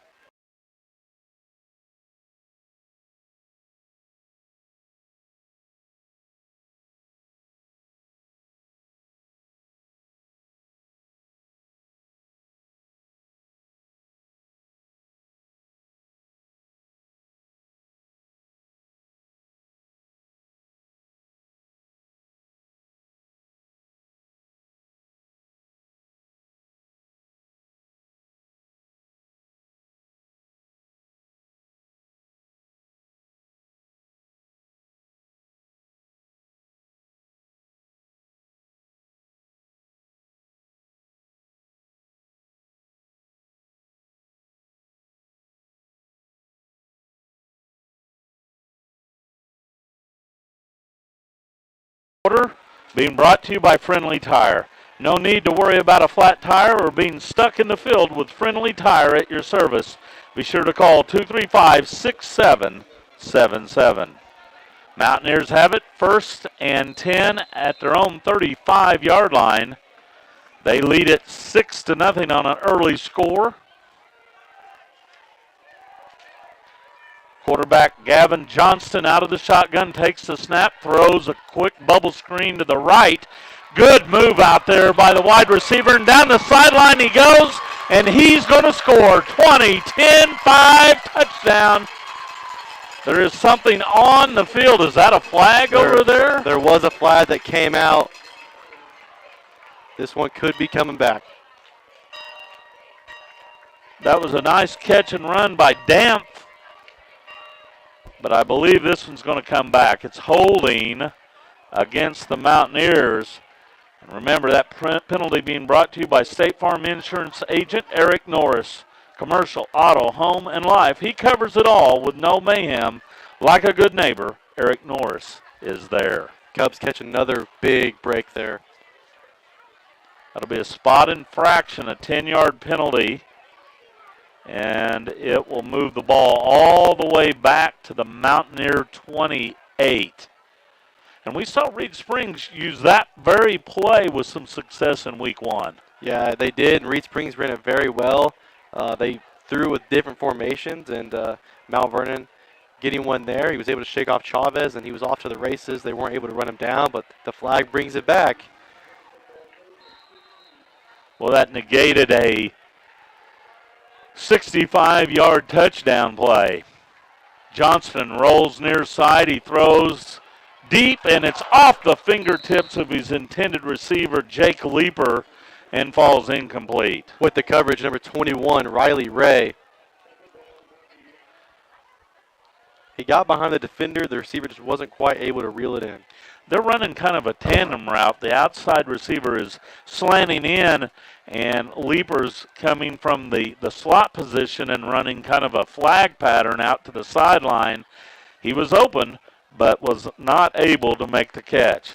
Speaker 1: Being brought to you by Friendly Tire. No need to worry about a flat tire or being stuck in the field with Friendly Tire at your service. Be sure to call 235-6777. Mountaineers have it, 1st and 10 at their own 35-yard line. They lead it 6-0 on an early score. Quarterback Gavin Johnston out of the shotgun, takes the snap, throws a quick bubble screen to the right. Good move out there by the wide receiver, and down the sideline he goes, and he's going to score. 20, 10, 5, touchdown. There is something on the field. Is that a flag over there?
Speaker 2: There was a flag that came out. This one could be coming back.
Speaker 1: That was a nice catch and run by Dampf. But I believe this one's going to come back. It's holding against the Mountaineers. And remember, that penalty being brought to you by State Farm Insurance agent Eric Norris. Commercial, auto, home, and life. He covers it all with no mayhem. Like a good neighbor, Eric Norris is there.
Speaker 2: Cubs catch another big break there.
Speaker 1: That'll be a spot infraction, a 10-yard penalty. And it will move the ball all the way back to the Mountaineer 28. And we saw Reed Springs use that very play with some success in week 1.
Speaker 2: Yeah, they did. Reed Springs ran it very well. They threw with different formations, and Mount Vernon getting one there. He was able to shake off Chavez, and he was off to the races. They weren't able to run him down, but the flag brings it back.
Speaker 1: Well, that negated a 65-yard touchdown play. Johnston rolls near side. He throws deep, and it's off the fingertips of his intended receiver, Jake Leeper, and falls incomplete.
Speaker 2: With the coverage, number 21, Riley Ray. He got behind the defender. The receiver just wasn't quite able to reel it in.
Speaker 1: they're running kind of a tandem route. The outside receiver is slanting in, and Leaper's coming from the slot position and running kind of a flag pattern out to the sideline. He was open, but was not able to make the catch.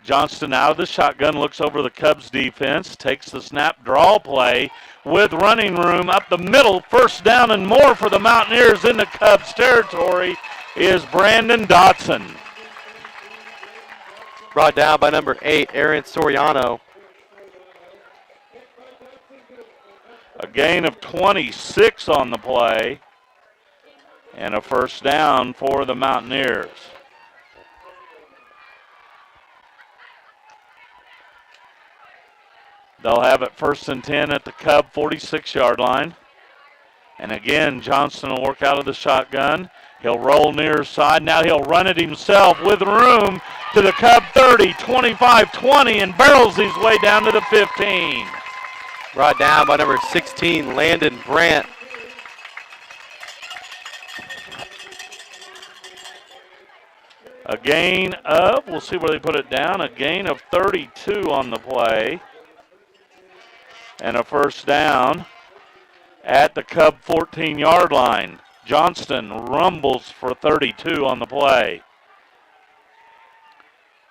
Speaker 1: Johnston out of the shotgun, looks over the Cubs defense, takes the snap draw play with running room up the middle. First down and more for the Mountaineers in the Cubs territory is Brandon Dotson.
Speaker 2: Brought down by number 8, Aaron Soriano.
Speaker 1: A gain of 26 on the play and a first down for the Mountaineers. They'll have it 1st and 10 at the Cub 46-yard line. And again, Johnston will work out of the shotgun. He'll roll near side. Now he'll run it himself with room to the Cub 30, 25, 20, and barrels his way down to the 15.
Speaker 2: Brought down by number 16, Landon Brandt.
Speaker 1: A gain of, we'll see where they put it down, a gain of 32 on the play. And a first down at the Cub 14-yard line. Johnston rumbles for 32 on the play.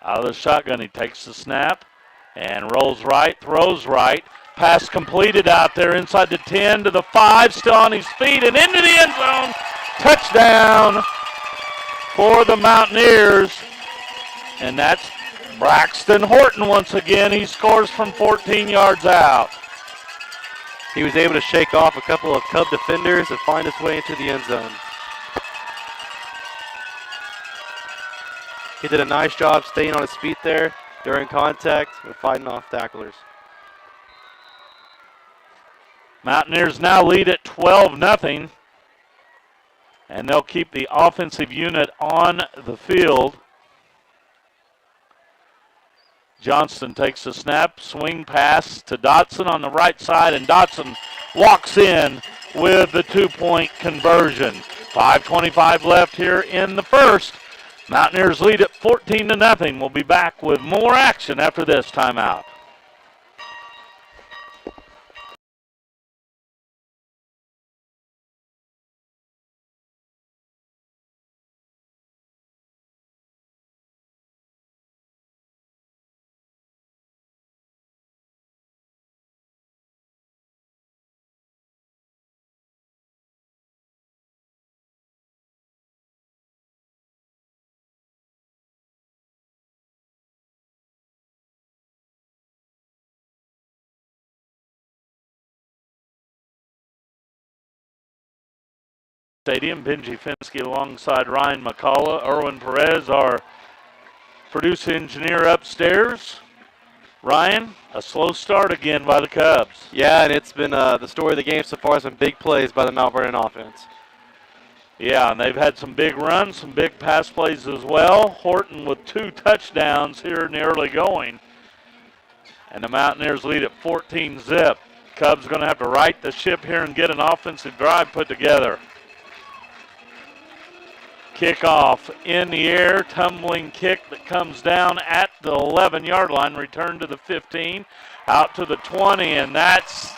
Speaker 1: Out of the shotgun, he takes the snap and rolls right, throws right. Pass completed out there inside the 10 to the 5, still on his feet and into the end zone. Touchdown for the Mountaineers. And that's Braxton Horton once again. He scores from 14 yards out.
Speaker 2: He was able to shake off a couple of Cub defenders and find his way into the end zone. He did a nice job staying on his feet there during contact and fighting off tacklers.
Speaker 1: Mountaineers now lead at 12-0, and they'll keep the offensive unit on the field. Johnston takes the snap, swing pass to Dotson on the right side, and Dotson walks in with the 2-point conversion. 5:25 left here in the first. Mountaineers lead at 14-0. We'll be back with more action after this timeout. Stadium, Benji Finsky alongside Ryan McCullough. Erwin Perez, our producer engineer upstairs. Ryan, a slow start again by the Cubs.
Speaker 2: Yeah, and it's been the story of the game so far has been big plays by the Mount Vernon offense.
Speaker 1: Yeah, and they've had some big runs, some big pass plays as well. Horton with 2 touchdowns here in the early going. And the Mountaineers lead at 14-0. Cubs going to have to right the ship here and get an offensive drive put together. Kickoff in the air, tumbling kick that comes down at the 11-yard line, return to the 15, out to the 20, and that's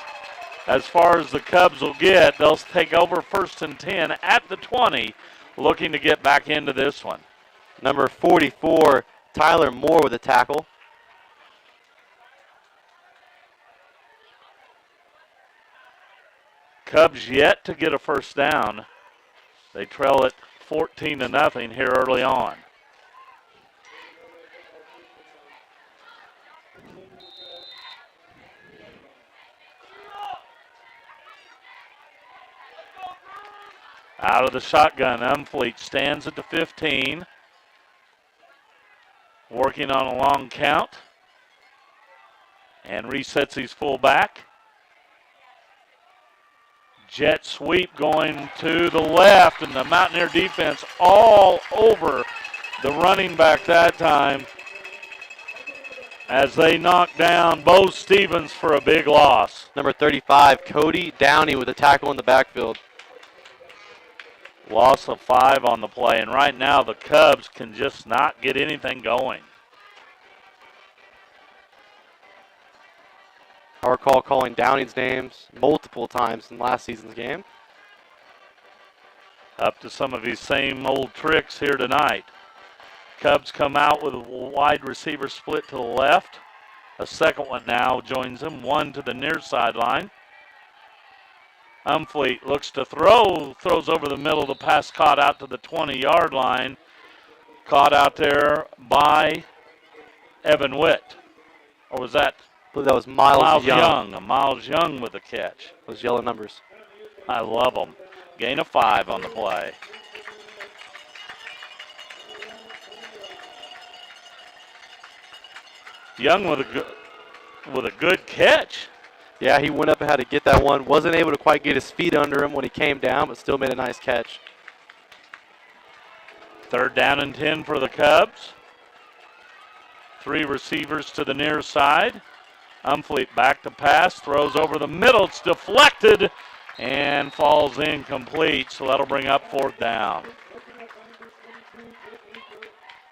Speaker 1: as far as the Cubs will get. They'll take over 1st and 10 at the 20, looking to get back into this one.
Speaker 2: Number 44, Tyler Moore with a tackle.
Speaker 1: Cubs yet to get a first down. They trail it 14-0 here early on. Out of the shotgun, Umfleet stands at the 15, working on a long count, and resets his fullback. Jet sweep going to the left, and the Mountaineer defense all over the running back that time as they knock down Bo Stevens for a big loss.
Speaker 2: Number 35, Cody Downey with a tackle in the backfield.
Speaker 1: Loss of 5 on the play, and right now the Cubs can just not get anything going.
Speaker 2: I recall calling Downing's names multiple times in last season's game.
Speaker 1: Up to some of his same old tricks here tonight. Cubs come out with a wide receiver split to the left. A second one now joins him, one to the near sideline. Umfleet looks to throw, throws over the middle. The pass caught out to the 20-yard line. Caught out there by Evan Witt. Or was that?
Speaker 2: I believe that was Miles Young.
Speaker 1: Miles Young with the catch.
Speaker 2: Those yellow numbers.
Speaker 1: I love them. Gain of 5 on the play. Young with a good catch.
Speaker 2: Yeah, he went up and had to get that one. Wasn't able to quite get his feet under him when he came down, but still made a nice catch.
Speaker 1: 3rd down and 10 for the Cubs. 3 receivers to the near side. Umfleet back to pass, throws over the middle. It's deflected and falls incomplete, so that'll bring up 4th down.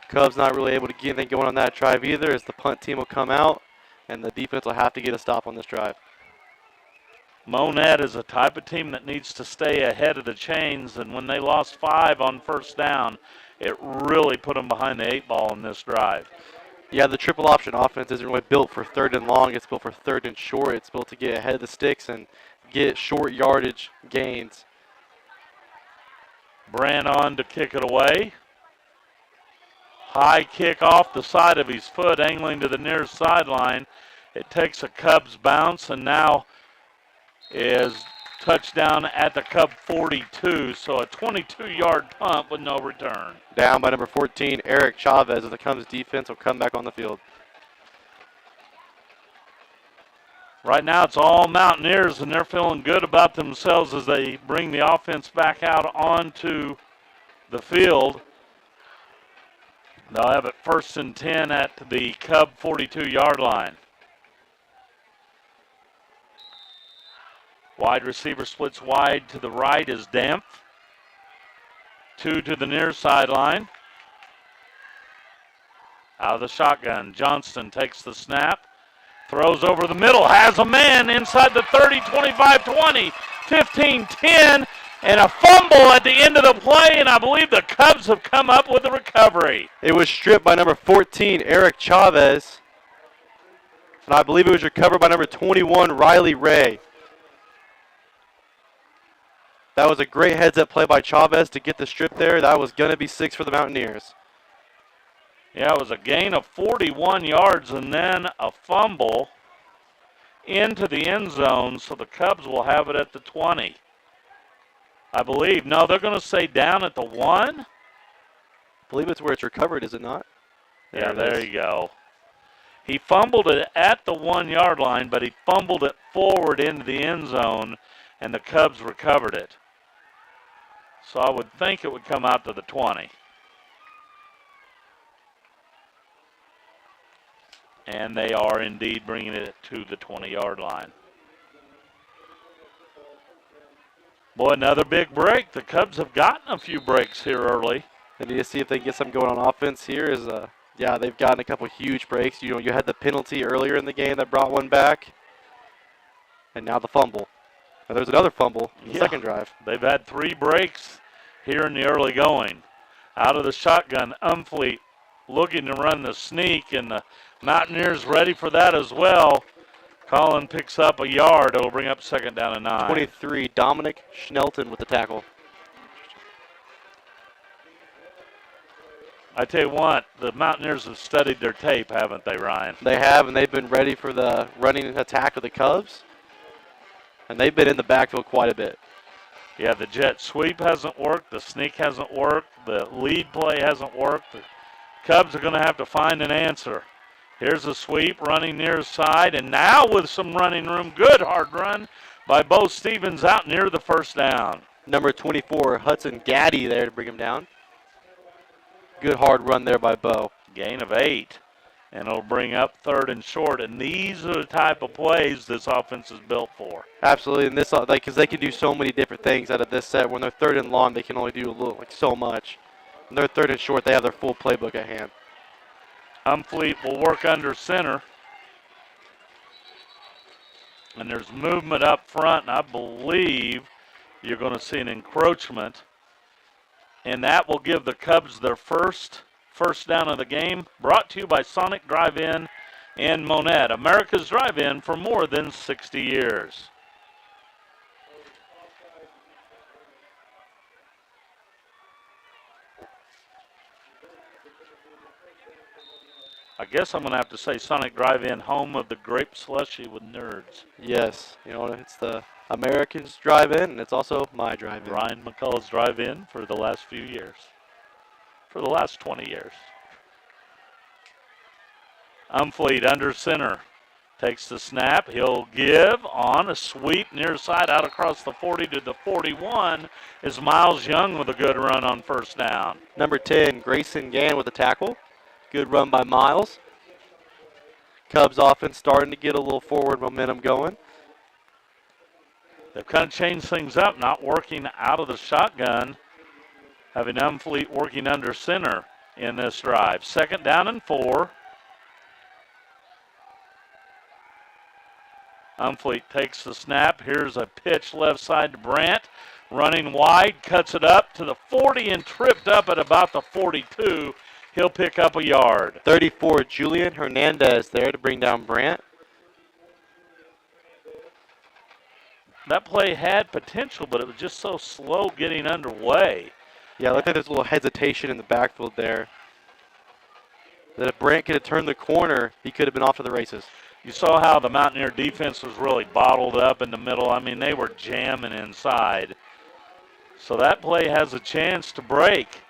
Speaker 2: Cubs not really able to get anything going on that drive either, as the punt team will come out, and the defense will have to get a stop on this drive.
Speaker 1: Monett is a type of team that needs to stay ahead of the chains, and when they lost 5 on 1st down, it really put them behind the 8 ball in this drive.
Speaker 2: Yeah, the triple option offense isn't really built for 3rd and long. It's built for 3rd and short. It's built to get ahead of the sticks and get short yardage gains.
Speaker 1: Brand on to kick it away. High kick off the side of his foot, angling to the near sideline. It takes a Cubs bounce and now is touchdown at the Cub 42. So a 22-yard punt with no return.
Speaker 2: Down by number 14, Eric Chavez, as the Cubs defense will come back on the field.
Speaker 1: Right now it's all Mountaineers, and they're feeling good about themselves as they bring the offense back out onto the field. They'll have it 1st and 10 at the Cub 42-yard line. Wide receiver splits wide to the right is Dempf. 2 to the near sideline. Out of the shotgun, Johnston takes the snap. Throws over the middle, has a man inside the 30, 25, 20, 15, 10, and a fumble at the end of the play, and I believe the Cubs have come up with a recovery.
Speaker 2: It was stripped by number 14, Eric Chavez, and I believe it was recovered by number 21, Riley Ray. That was a great heads-up play by Chavez to get the strip there. That was going to be 6 for the Mountaineers.
Speaker 1: Yeah, it was a gain of 41 yards and then a fumble into the end zone, so the Cubs will have it at the 20. I believe. No, they're going to say down at the 1.
Speaker 2: I believe it's where it's recovered, is it not?
Speaker 1: Yeah, there you go. He fumbled it at the 1-yard line, but he fumbled it forward into the end zone, and the Cubs recovered it. So I would think it would come out to the 20. And they are indeed bringing it to the 20-yard line. Boy, another big break. The Cubs have gotten a few breaks here early.
Speaker 2: They need to see if they can get something going on offense here. Yeah, they've gotten a couple huge breaks. You had the penalty earlier in the game that brought one back. And now the fumble. Now there's another fumble in the second drive.
Speaker 1: They've had 3 breaks here in the early going. Out of the shotgun, Umfleet looking to run the sneak, and the Mountaineers ready for that as well. Collin picks up a yard. It'll bring up 2nd down and 9.
Speaker 2: 23, Dominic Schnelton with the tackle.
Speaker 1: I tell you what, the Mountaineers have studied their tape, haven't they, Ryan?
Speaker 2: They have, and they've been ready for the running attack of the Cubs. And they've been in the backfield quite a bit.
Speaker 1: Yeah, the jet sweep hasn't worked. The sneak hasn't worked. The lead play hasn't worked. The Cubs are going to have to find an answer. Here's a sweep running near side, and now with some running room, good hard run by Bo Stevens out near the 1st down.
Speaker 2: Number 24, Hudson Gaddy there to bring him down. Good hard run there by Bo.
Speaker 1: Gain of 8. and it'll bring up 3rd and short. And these are the type of plays this offense is built for.
Speaker 2: Absolutely, and this because they can do so many different things out of this set. When they're 3rd and long, they can only do a little, so much. When they're 3rd and short, they have their full playbook at hand.
Speaker 1: Umfleet will work under center. And there's movement up front, and I believe you're going to see an encroachment. And that will give the Cubs their first down of the game. Brought to you by Sonic Drive-In and Monett, America's drive-in for more than 60 years. I guess I'm going to have to say Sonic Drive-In, home of the grape slushy with nerds.
Speaker 2: Yes, it's the Americans drive-in, and it's also my drive-in.
Speaker 1: Ryan McCullough's drive-in for the last few years. For the last 20 years. Umfleet under center. Takes the snap. He'll give on a sweep near side out across the 40 to the 41 is Miles Young with a good run on first down.
Speaker 2: Number 10, Grayson Gann with a tackle. Good run by Miles. Cubs offense starting to get a little forward momentum going.
Speaker 1: They've kind of changed things up, not working out of the shotgun, having Umfleet working under center in this drive. 2nd down and 4. Umfleet takes the snap. Here's a pitch left side to Brandt. Running wide, cuts it up to the 40 and tripped up at about the 42. He'll pick up a yard.
Speaker 2: 34, Julian Hernandez there to bring down Brandt.
Speaker 1: That play had potential, but it was just so slow getting underway.
Speaker 2: Yeah, it looked like there's a little hesitation in the backfield there. That if Brandt could have turned the corner, he could have been off to the races.
Speaker 1: You saw how the Mountaineer defense was really bottled up in the middle. I mean, they were jamming inside. So that play has a chance to break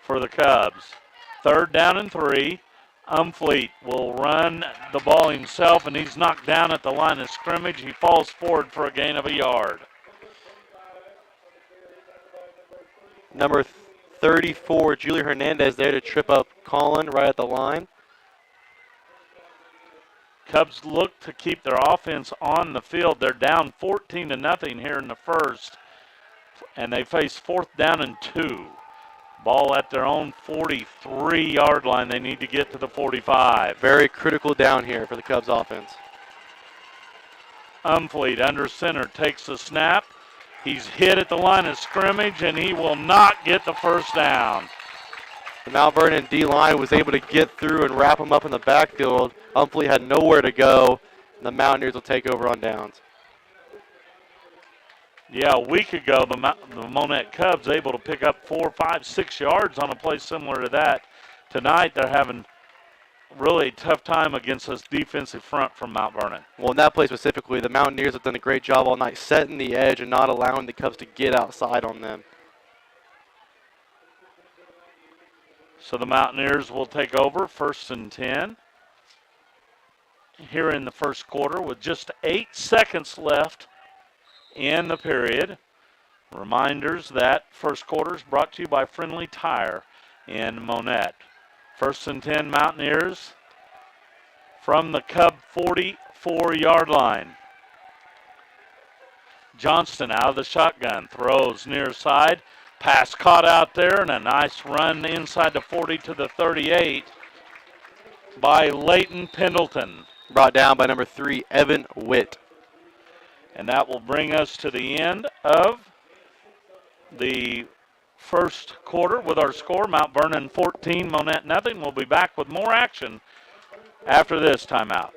Speaker 1: for the Cubs. 3rd down and 3. Umfleet will run the ball himself, and he's knocked down at the line of scrimmage. He falls forward for a gain of a yard.
Speaker 2: Number 34, Julian Hernandez there to trip up Colin right at the line.
Speaker 1: Cubs look to keep their offense on the field. They're down 14-0 here in the first, and they face 4th down and 2. Ball at their own 43-yard line. They need to get to the 45.
Speaker 2: Very critical down here for the Cubs offense.
Speaker 1: Umfleet under center takes the snap. He's hit at the line of scrimmage, and he will not get the first down.
Speaker 2: The Mount Vernon D-line was able to get through and wrap him up in the backfield. Umfleet had nowhere to go, and the Mountaineers will take over on downs.
Speaker 1: Yeah, a week ago, the Monett Cubs able to pick up 4, 5, 6 yards on a play similar to that. Tonight, they're having really tough time against this defensive front from Mount Vernon.
Speaker 2: Well, in that play specifically, the Mountaineers have done a great job all night setting the edge and not allowing the Cubs to get outside on them.
Speaker 1: So the Mountaineers will take over 1st and 10 here in the first quarter with just 8 seconds left in the period. Reminders that first quarter is brought to you by Friendly Tire in Monett. 1st and 10 Mountaineers from the Cub 44-yard line. Johnston out of the shotgun, throws near side. Pass caught out there, and a nice run inside the 40 to the 38 by Leighton Pendleton.
Speaker 2: Brought down by number 3, Evan Witt.
Speaker 1: And that will bring us to the end of the first quarter with our score. Mount Vernon 14, Monett nothing. We'll be back with more action after this timeout.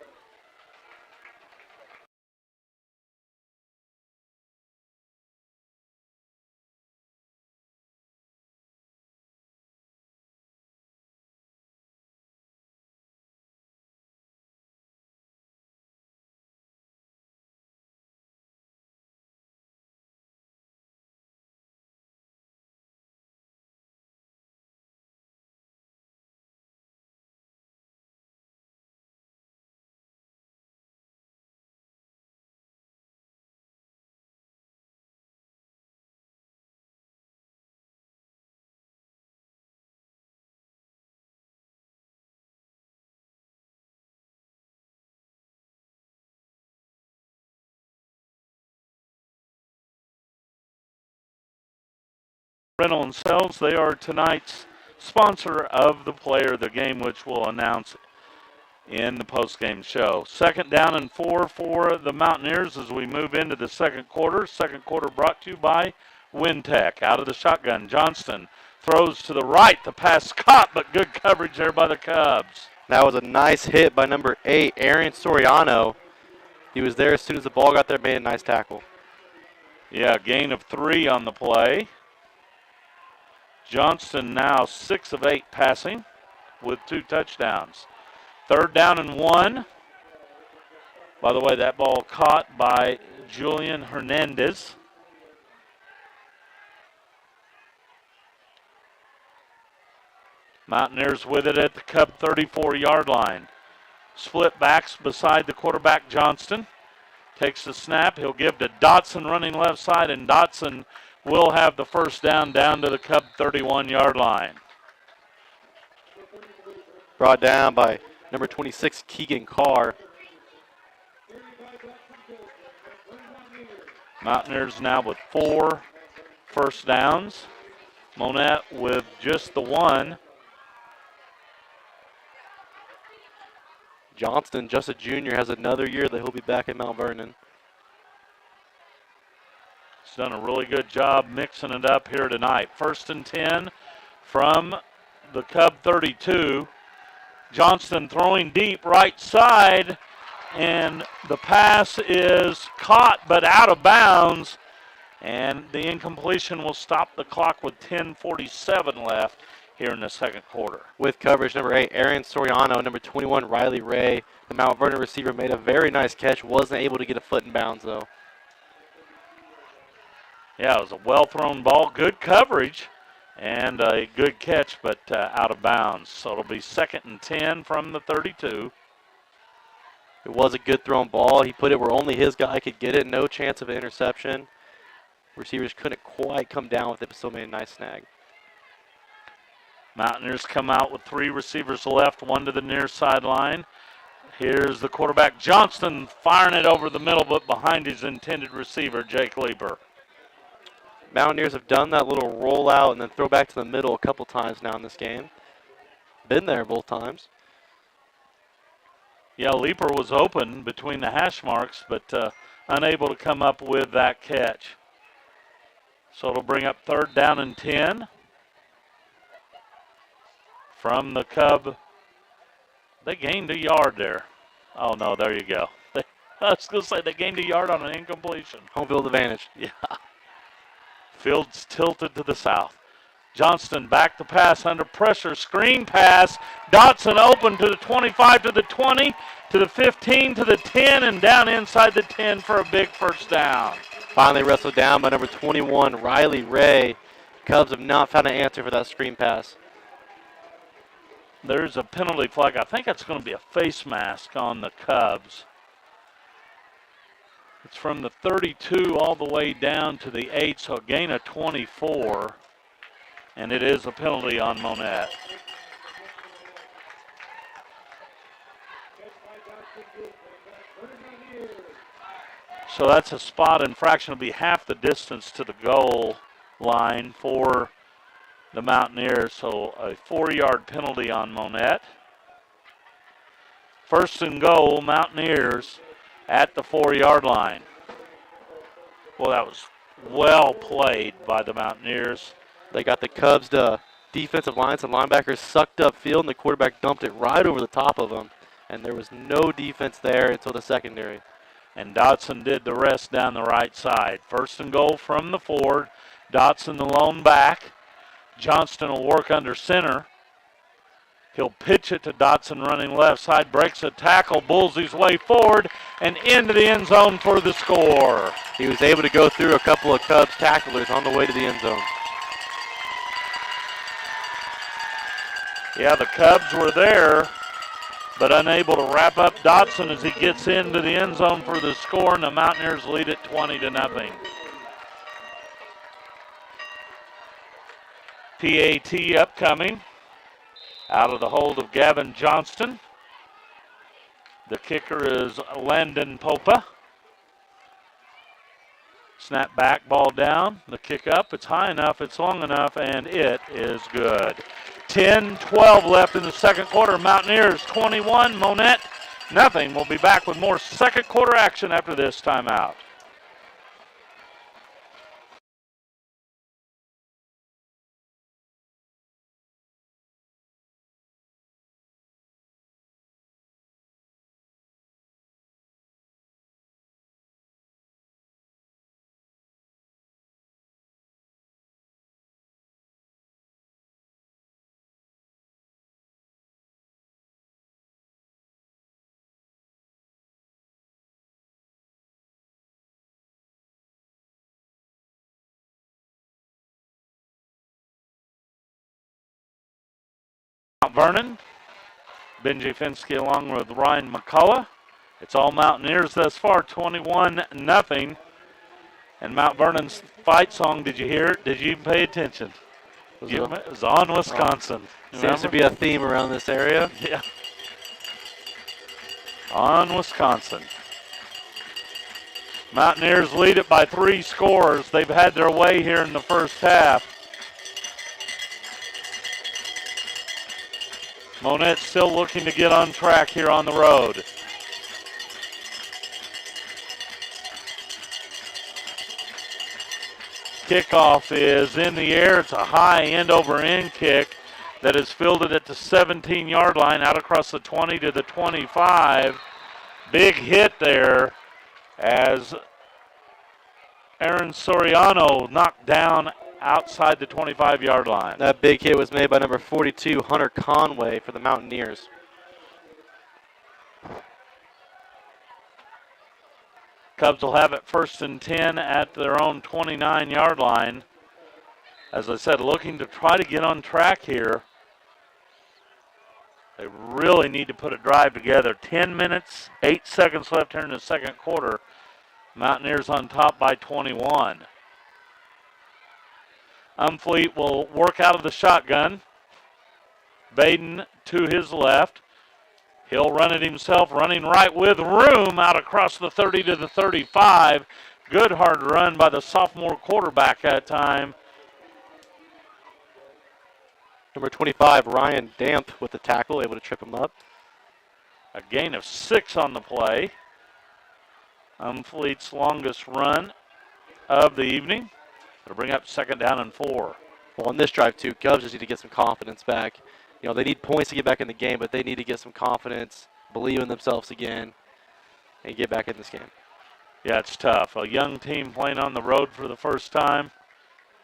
Speaker 1: Rental and Sales, they are tonight's sponsor of the player of the game, which we'll announce in the post-game show. 2nd down and 4 for the Mountaineers as we move into the second quarter. Second quarter brought to you by Wintech. Out of the shotgun, Johnston throws to the right. The pass caught, but good coverage there by the Cubs.
Speaker 2: That was a nice hit by number 8, Aaron Soriano. He was there as soon as the ball got there, made a nice tackle.
Speaker 1: Yeah, gain of 3 on the play. Johnston now 6 of 8 passing with 2 touchdowns. 3rd down and 1. By the way, that ball caught by Julian Hernandez. Mountaineers with it at the Cub 34-yard line. Split backs beside the quarterback, Johnston. Takes the snap. He'll give to Dotson running left side, and Dotson will have the first down to the Cub 31-yard line.
Speaker 2: Brought down by number 26, Keegan Carr.
Speaker 1: Mountaineers now with 4 first downs. Monett with just the 1.
Speaker 2: Johnston, just a junior, has another year that he'll be back at Mount Vernon.
Speaker 1: He's done a really good job mixing it up here tonight. 1st and 10 from the Cub 32. Johnston throwing deep right side, and the pass is caught but out of bounds, and the incompletion will stop the clock with 10:47 left here in the second quarter.
Speaker 2: With coverage, number 8, Aaron Soriano, number 21, Riley Ray. The Mount Vernon receiver made a very nice catch, wasn't able to get a foot in bounds, though.
Speaker 1: Yeah, it was a well-thrown ball, good coverage, and a good catch, but out of bounds. So it'll be 2nd and 10 from the 32.
Speaker 2: It was a good thrown ball. He put it where only his guy could get it. No chance of an interception. Receivers couldn't quite come down with it, but still made a nice snag.
Speaker 1: Mountaineers come out with 3 receivers left, 1 to the near sideline. Here's the quarterback, Johnston, firing it over the middle, but behind his intended receiver, Jake Leeper.
Speaker 2: Mountaineers have done that little rollout and then throw back to the middle a couple times now in this game. Been there both times.
Speaker 1: Yeah, Leeper was open between the hash marks, but unable to come up with that catch. So it'll bring up 3rd down and 10 from the Cub. They gained a yard there. Oh, no, there you go. I was going to say they gained a yard on an incompletion.
Speaker 2: Home field advantage.
Speaker 1: Yeah. Field's tilted to the south. Johnston back to pass under pressure. Screen pass. Dotson open to the 25, to the 20, to the 15, to the 10, and down inside the 10 for a big first down.
Speaker 2: Finally wrestled down by number 21, Riley Ray. Cubs have not found an answer for that screen pass.
Speaker 1: There's a penalty flag. I think it's going to be a face mask on the Cubs. It's from the 32 all the way down to the 8, so a gain of 24. And it is a penalty on Monett. So that's a spot infraction. It'll be half the distance to the goal line for the Mountaineers. So a 4-yard penalty on Monett. 1st and goal, Mountaineers at the 4-yard line. Well, that was well played by the Mountaineers.
Speaker 2: They got the Cubs to defensive lines and linebackers sucked up field, and the quarterback dumped it right over the top of them. And there was no defense there until the secondary.
Speaker 1: And Dotson did the rest down the right side. 1st and goal from the forward. Dotson the lone back. Johnston will work under center. He'll pitch it to Dotson running left side, breaks a tackle, bulls his way forward, and into the end zone for the score.
Speaker 2: He was able to go through a couple of Cubs tacklers on the way to the end zone.
Speaker 1: Yeah, the Cubs were there, but unable to wrap up Dotson as he gets into the end zone for the score, and the Mountaineers lead it 20-0. PAT upcoming. Out of the hold of Gavin Johnston. The kicker is Landon Popa. Snap back, ball down. The kick up, it's high enough, it's long enough, and it is good. 10-12 left in the second quarter. Mountaineers 21, Monett nothing. We'll be back with more second quarter action after this timeout. Mount Vernon, Benji Finsky along with Ryan McCullough. It's all Mountaineers thus far, 21-0. And Mount Vernon's fight song, did you hear it? Did you even pay attention? It was on Wisconsin.
Speaker 2: Seems to be a theme around this area.
Speaker 1: Yeah. On Wisconsin. Mountaineers lead it by 3 scores. They've had their way here in the first half. Monett still looking to get on track here on the road. Kickoff is in the air. It's a high end-over-end kick that is fielded at the 17-yard line out across the 20 to the 25. Big hit there as Aaron Soriano knocked down outside the 25-yard line.
Speaker 2: That big hit was made by number 42, Hunter Conway, for the Mountaineers.
Speaker 1: Cubs will have it 1st and 10 at their own 29-yard line. As I said, looking to try to get on track here. They really need to put a drive together. 10 minutes, 8 seconds left here in the second quarter. Mountaineers on top by 21. Umfleet will work out of the shotgun. Baden to his left. He'll run it himself, running right with room out across the 30 to the 35. Good hard run by the sophomore quarterback that time.
Speaker 2: Number 25, Ryan Damp with the tackle, able to trip him up.
Speaker 1: A gain of 6 on the play. Umfleet's longest run of the evening. It'll bring up 2nd down and 4.
Speaker 2: Well, on this drive, too, Cubs just need to get some confidence back. You know, they need points to get back in the game, but they need to get some confidence, believe in themselves again, and get back in this game.
Speaker 1: Yeah, it's tough. A young team playing on the road for the first time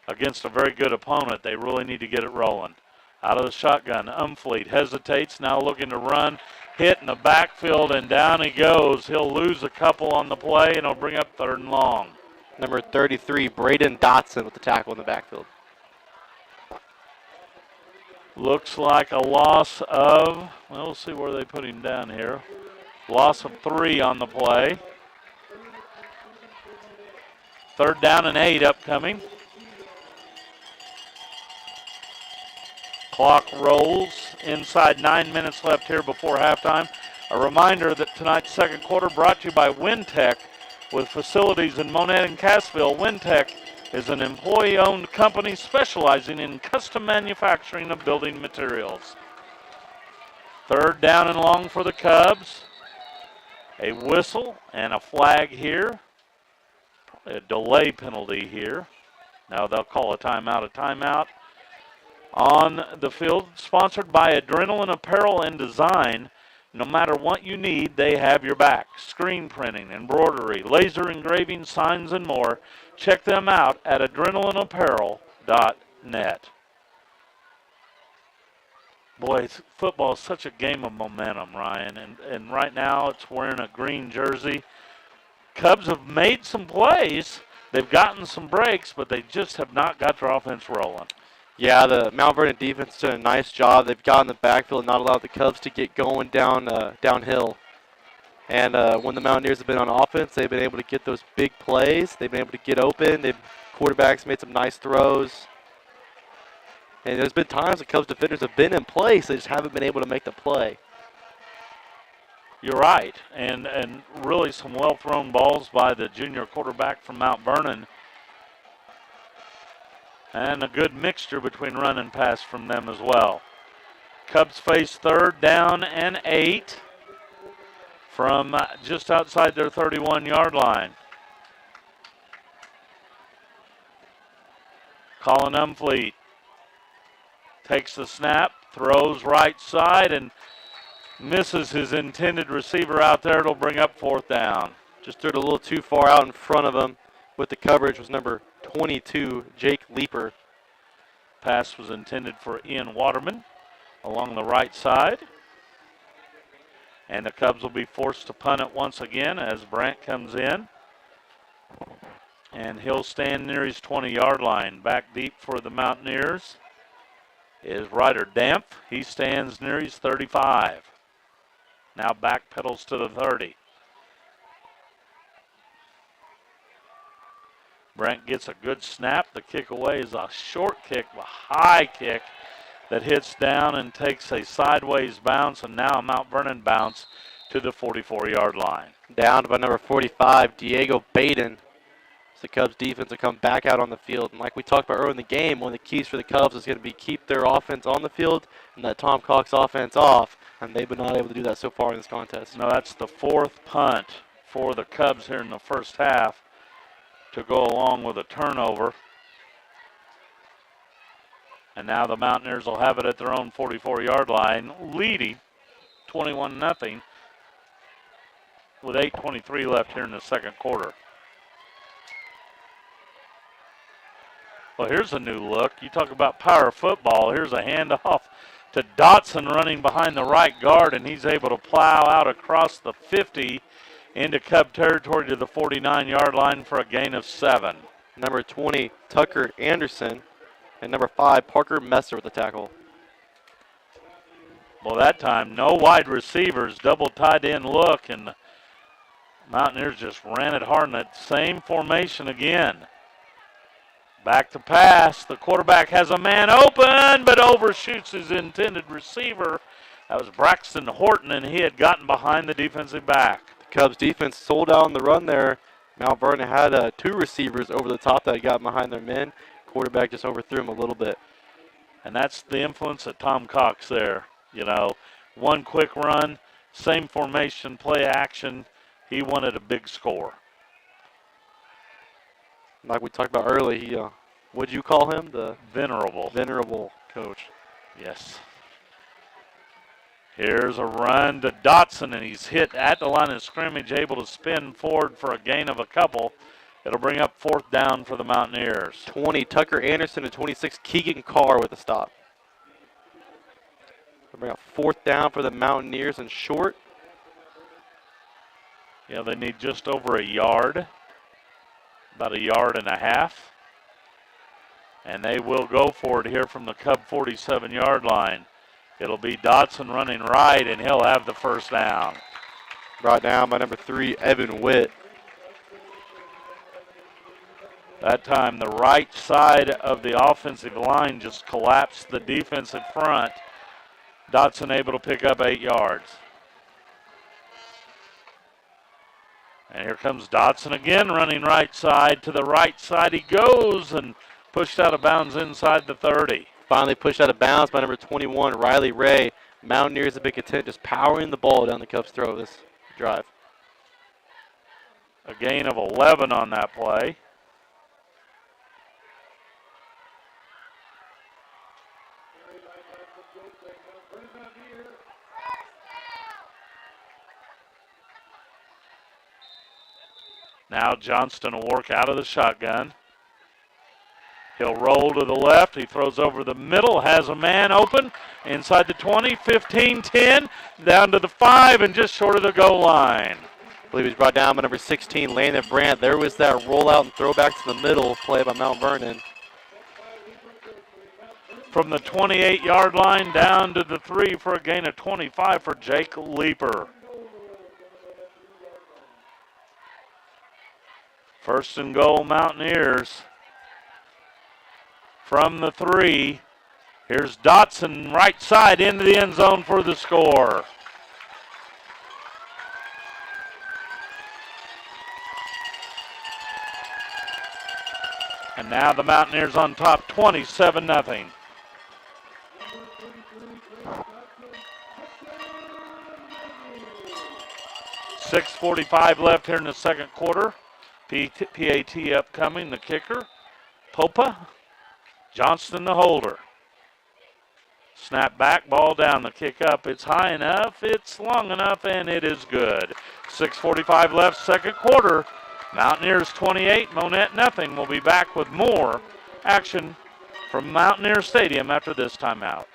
Speaker 1: against a very good opponent. They really need to get it rolling. Out of the shotgun, Umfleet hesitates, now looking to run. Hit in the backfield, and down he goes. He'll lose a couple on the play, and he'll bring up 3rd and long.
Speaker 2: Number 33, Braden Dotson with the tackle in the backfield.
Speaker 1: Looks like a loss of, well, we'll see where they put him down here. Loss of 3 on the play. 3rd down and 8 upcoming. Clock rolls inside 9 minutes left here before halftime. A reminder that tonight's second quarter brought to you by Wintech with facilities in Monett and Cassville. Wintech is an employee-owned company specializing in custom manufacturing of building materials. 3rd down and long for the Cubs. A whistle and a flag here. Probably a delay penalty here. Now they'll call a timeout. A timeout on the field, sponsored by Adrenaline Apparel and Design. No matter what you need, they have your back. Screen printing, embroidery, laser engraving, signs, and more. Check them out at adrenalineapparel.net. Boy, football is such a game of momentum, Ryan. And right now it's wearing a green jersey. Cubs have made some plays. They've gotten some breaks, but they just have not got their offense rolling.
Speaker 2: Yeah, the Mount Vernon defense did a nice job. They've gotten the backfield and not allowed the Cubs to get going downhill. And when the Mountaineers have been on offense, they've been able to get those big plays. They've been able to get open. Quarterbacks made some nice throws. And there's been times the Cubs defenders have been in place. They just haven't been able to make the play.
Speaker 1: You're right, and really some well-thrown balls by the junior quarterback from Mount Vernon, and a good mixture between run and pass from them as well. Cubs face 3rd down and 8 from just outside their 31-yard line. Colin Umfleet takes the snap, throws right side, and misses his intended receiver out there. It'll bring up 4th down.
Speaker 2: Just threw it a little too far out in front of him with the coverage was number 22, Jake Leeper.
Speaker 1: Pass was intended for Ian Waterman along the right side. And the Cubs will be forced to punt it once again as Brandt comes in. And he'll stand near his 20-yard line. Back deep for the Mountaineers is Ryder Dempf. He stands near his 35. Now back pedals to the 30. Brent gets a good snap. The kick away is a short kick, a high kick that hits down and takes a sideways bounce, and now a Mount Vernon bounce to the 44-yard line.
Speaker 2: Down by number 45, Diego Baden. The Cubs defense will come back out on the field. And like we talked about earlier in the game, one of the keys for the Cubs is going to be keep their offense on the field and let Tom Cox offense off. And they've been not able to do that so far in this contest.
Speaker 1: No, that's the 4th punt for the Cubs here in the first half to go along with a turnover. And now the Mountaineers will have it at their own 44-yard line, leading 21-0 with 8:23 left here in the second quarter. Well, here's a new look. You talk about power football. Here's a handoff to Dotson running behind the right guard, and he's able to plow out across the 50 into Cub territory to the 49-yard line for a gain of 7.
Speaker 2: Number 20, Tucker Anderson, and number 5, Parker Messer with the tackle.
Speaker 1: Well, that time, no wide receivers, double tight end look, and the Mountaineers just ran it hard in that same formation again. Back to pass. The quarterback has a man open, but overshoots his intended receiver. That was Braxton Horton, and he had gotten behind the defensive back.
Speaker 2: The Cubs defense sold out on the run there. Mount Vernon had 2 receivers over the top that had gotten behind their men. Quarterback just overthrew him a little bit.
Speaker 1: And that's the influence of Tom Cox there. You know, one quick run, same formation, play action. He wanted a big score.
Speaker 2: Like we talked about earlier, what'd you call him? The
Speaker 1: venerable
Speaker 2: coach.
Speaker 1: Yes. Here's a run to Dotson, and he's hit at the line of scrimmage, able to spin forward for a gain of a couple. It'll bring up 4th down for the Mountaineers.
Speaker 2: 20, Tucker Anderson, and 26, Keegan Carr with a stop. It'll bring up 4th down for the Mountaineers and short.
Speaker 1: Yeah, they need just over a yard. About 1.5 yards. And they will go for it here from the Cub 47-yard line. It'll be Dotson running right, and he'll have the first down.
Speaker 2: Brought down by number 3, Evan Witt.
Speaker 1: That time the right side of the offensive line just collapsed the defensive front. Dotson able to pick up 8 yards. And here comes Dotson again, running right side. To the right side he goes, and pushed out of bounds inside the 30.
Speaker 2: Finally pushed out of bounds by number 21, Riley Ray. Mountaineers a big content, just powering the ball down the Cubs' throat this drive.
Speaker 1: A gain of 11 on that play. Now Johnston will work out of the shotgun. He'll roll to the left. He throws over the middle, has a man open inside the 20, 15, 10, down to the 5, and just short of the goal line.
Speaker 2: I believe he's brought down by number 16, Landon Brandt. There was that rollout and throwback to the middle play by Mount Vernon.
Speaker 1: From the 28-yard line down to the 3 for a gain of 25 for Jake Leeper. First and goal, Mountaineers. From the 3, here's Dotson right side into the end zone for the score. And now the Mountaineers on top, 27-0. 6:45 left here in the second quarter. PAT upcoming, the kicker. Popa, Johnston the holder. Snap back, ball down, the kick up. It's high enough, it's long enough, and it is good. 6:45 left, second quarter. Mountaineers 28, Monett nothing. We'll be back with more action from Mountaineer Stadium after this timeout.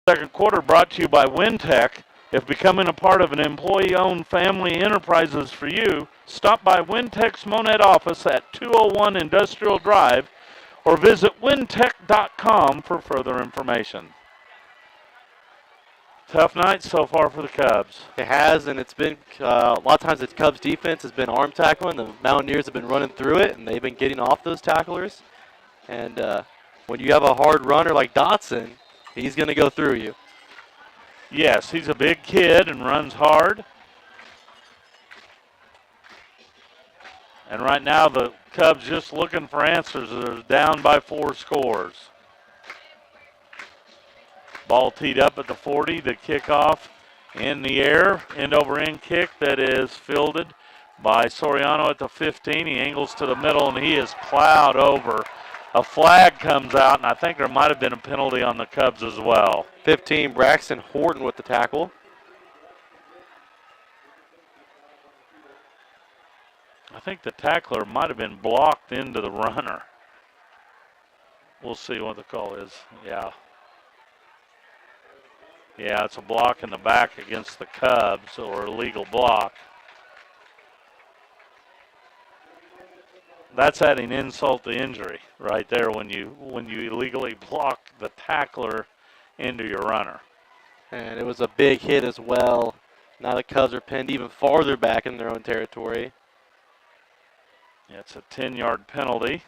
Speaker 1: Second quarter brought to you by Wintech. If becoming a part of an employee-owned family enterprise is for you, stop by Wintech's Monett office at 201 Industrial Drive or visit wintech.com for further information. Tough night so far for the Cubs.
Speaker 2: It has, and it's been a lot of times the Cubs defense has been arm tackling. The Mountaineers have been running through it, and they've been getting off those tacklers. And when you have a hard runner like Dotson, he's going to go through you.
Speaker 1: Yes, he's a big kid and runs hard. And right now the Cubs just looking for answers. They're down by 4 scores. Ball teed up at the 40. The kickoff in the air. End over end kick that is fielded by Soriano at the 15. He angles to the middle and he is plowed over. A flag comes out, and I think there might have been a penalty on the Cubs as well.
Speaker 2: 15, Braxton Horton with the tackle.
Speaker 1: I think the tackler might have been blocked into the runner. We'll see what the call is. Yeah. Yeah, it's a block in the back against the Cubs, or a legal block. That's adding insult to injury right there when you illegally block the tackler into your runner.
Speaker 2: And it was a big hit as well. Now the Cubs are pinned even farther back in their own territory.
Speaker 1: Yeah, it's a 10-yard penalty.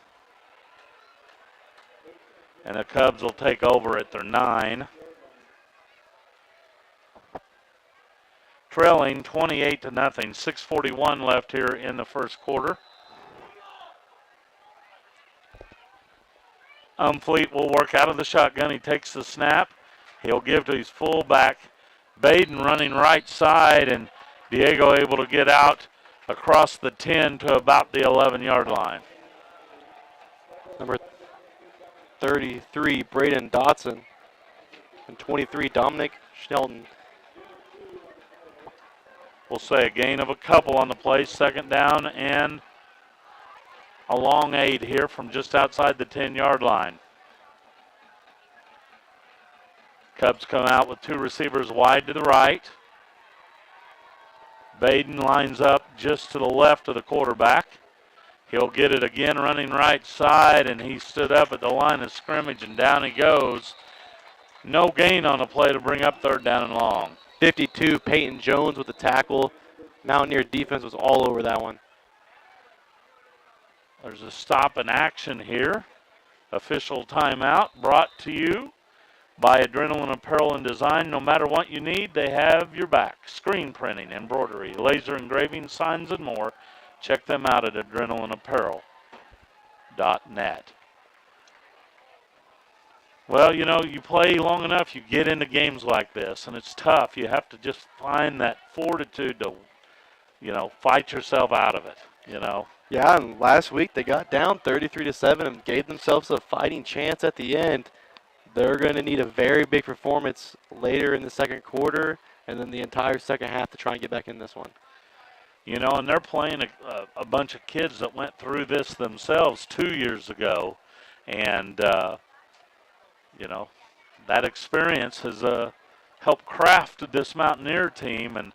Speaker 1: And the Cubs will take over at their 9. Trailing 28-0. 6:41 left here in the first quarter. Umfleet will work out of the shotgun. He takes the snap. He'll give to his fullback, Baden, running right side, and Diego able to get out across the 10 to about the 11-yard line.
Speaker 2: Number 33, Braden Dotson, and 23, Dominic Shelton.
Speaker 1: We'll say a gain of a couple on the play. Second down and a long 8 here from just outside the 10-yard line. Cubs come out with 2 receivers wide to the right. Baden lines up just to the left of the quarterback. He'll get it again running right side, and he stood up at the line of scrimmage, and down he goes. No gain on the play to bring up third down and long.
Speaker 2: 52, Peyton Jones with the tackle. Mountaineer defense was all over that one.
Speaker 1: There's a stop in action here. Official timeout brought to you by Adrenaline Apparel and Design. No matter what you need, they have your back. Screen printing, embroidery, laser engraving, signs, and more. Check them out at adrenalineapparel.net. Well, you know, you play long enough, you get into games like this, and it's tough. You have to just find that fortitude to, fight yourself out of it,
Speaker 2: Yeah, and last week they got down 33-7 and gave themselves a fighting chance at the end. They're going to need a very big performance later in the second quarter and then the entire second half to try and get back in this one.
Speaker 1: And they're playing a bunch of kids that went through this themselves 2 years ago. And, that experience has helped craft this Mountaineer team. And,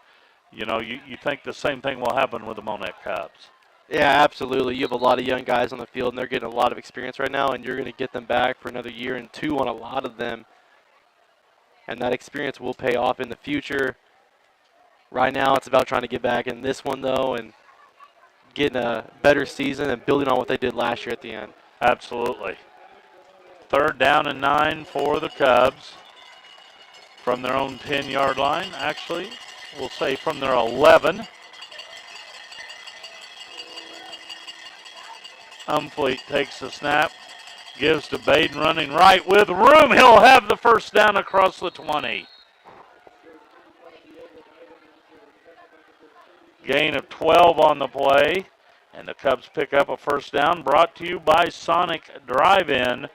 Speaker 1: you think the same thing will happen with the Monett Cubs.
Speaker 2: Yeah, absolutely. You have a lot of young guys on the field, and they're getting a lot of experience right now, and you're going to get them back for another year and 2 on a lot of them. and that experience will pay off in the future. Right now, it's about trying to get back in this one, though, and getting a better season and building on what they did last year at the end.
Speaker 1: Absolutely. 3rd down and 9 for the Cubs from their own 10-yard line. Actually, we'll say from their 11. Umfleet takes the snap, gives to Baden running right with room. He'll have the first down across the 20. Gain of 12 on the play, and the Cubs pick up a first down, brought to you by Sonic Drive-In,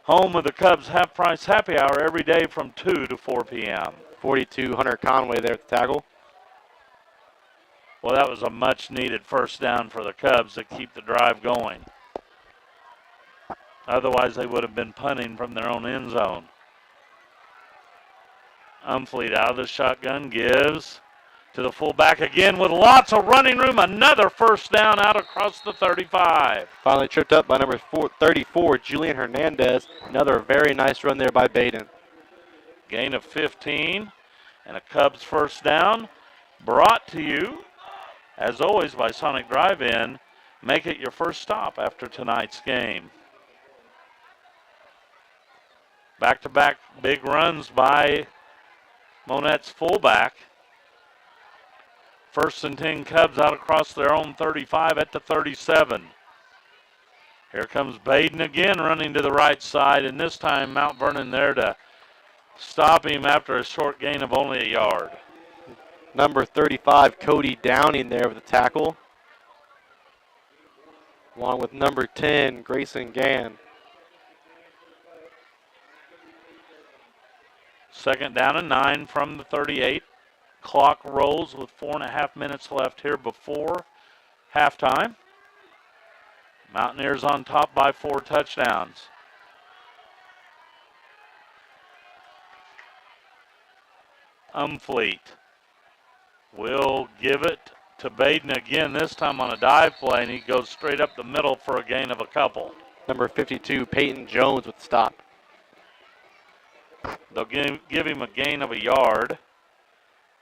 Speaker 1: home of the Cubs half-price happy hour every day from 2 to 4 p.m.
Speaker 2: 42, Hunter Conway there at the tackle.
Speaker 1: Well, that was a much-needed first down for the Cubs to keep the drive going. Otherwise, they would have been punting from their own end zone. Umfleet out of the shotgun, gives to the fullback again with lots of running room. Another first down out across the 35.
Speaker 2: Finally tripped up by number 34, Julian Hernandez. Another very nice run there by Baden.
Speaker 1: Gain of 15 and a Cubs first down, brought to you, as always, by Sonic Drive-In. Make it your first stop after tonight's game. Back-to-back big runs by Monett's fullback. 1st and 10 Cubs out across their own 35 at the 37. Here comes Baden again running to the right side, and this time Mount Vernon there to stop him after a short gain of only a yard.
Speaker 2: Number 35, Cody Downing there with the tackle, along with number 10, Grayson Gann.
Speaker 1: 2nd down and 9 from the 38. Clock rolls with 4.5 minutes left here before halftime. Mountaineers on top by 4 touchdowns. Umfleet will give it to Baden again, this time on a dive play, and he goes straight up the middle for a gain of a couple.
Speaker 2: Number 52, Peyton Jones with the stop.
Speaker 1: They'll give him a gain of a yard.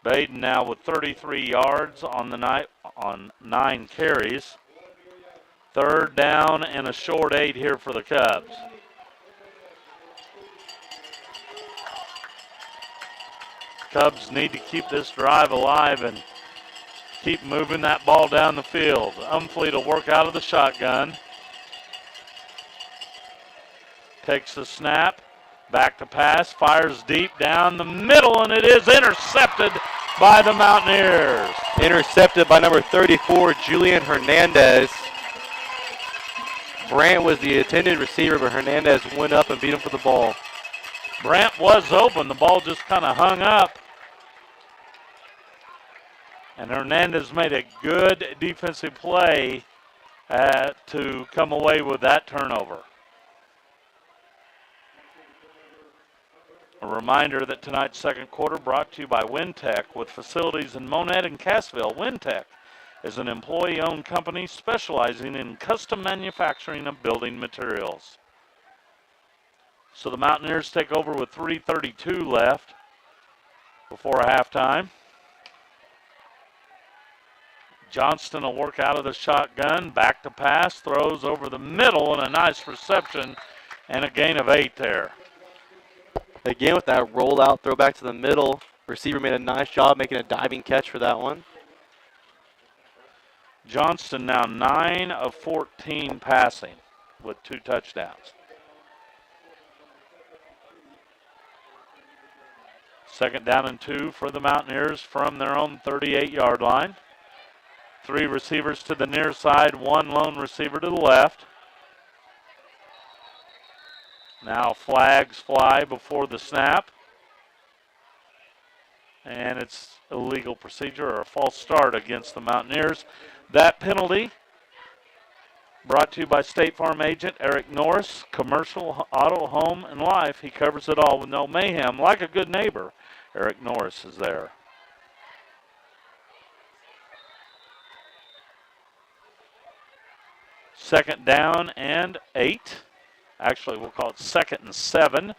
Speaker 1: Baden now with 33 yards on the night on 9 carries. 3rd down and a short 8 here for the Cubs. Cubs need to keep this drive alive and keep moving that ball down the field. Umfleet will work out of the shotgun. Takes the snap. Back to pass, fires deep down the middle, and it is intercepted by the Mountaineers.
Speaker 2: Intercepted by number 34, Julian Hernandez. Brant was the intended receiver, but Hernandez went up and beat him for the ball.
Speaker 1: Brant was open. The ball just kind of hung up. And Hernandez made a good defensive play to come away with that turnover. A reminder that tonight's second quarter brought to you by Wintech with facilities in Monett and Cassville. Wintech is an employee-owned company specializing in custom manufacturing of building materials. So the Mountaineers take over with 3:32 left before halftime. Johnston will work out of the shotgun, back to pass, throws over the middle, and a nice reception and a gain of 8 there.
Speaker 2: Again, with that rollout, throw back to the middle. Receiver made a nice job making a diving catch for that one.
Speaker 1: Johnston now 9 of 14 passing with 2 touchdowns. 2nd down and 2 for the Mountaineers from their own 38-yard line. 3 receivers to the near side, 1 lone receiver to the left. Now flags fly before the snap. And it's illegal procedure or a false start against the Mountaineers. That penalty brought to you by State Farm agent Eric Norris, commercial, auto, home, and life. He covers it all with no mayhem. Like a good neighbor, Eric Norris is there. Second down and 8. Actually, we'll call it 2nd and 7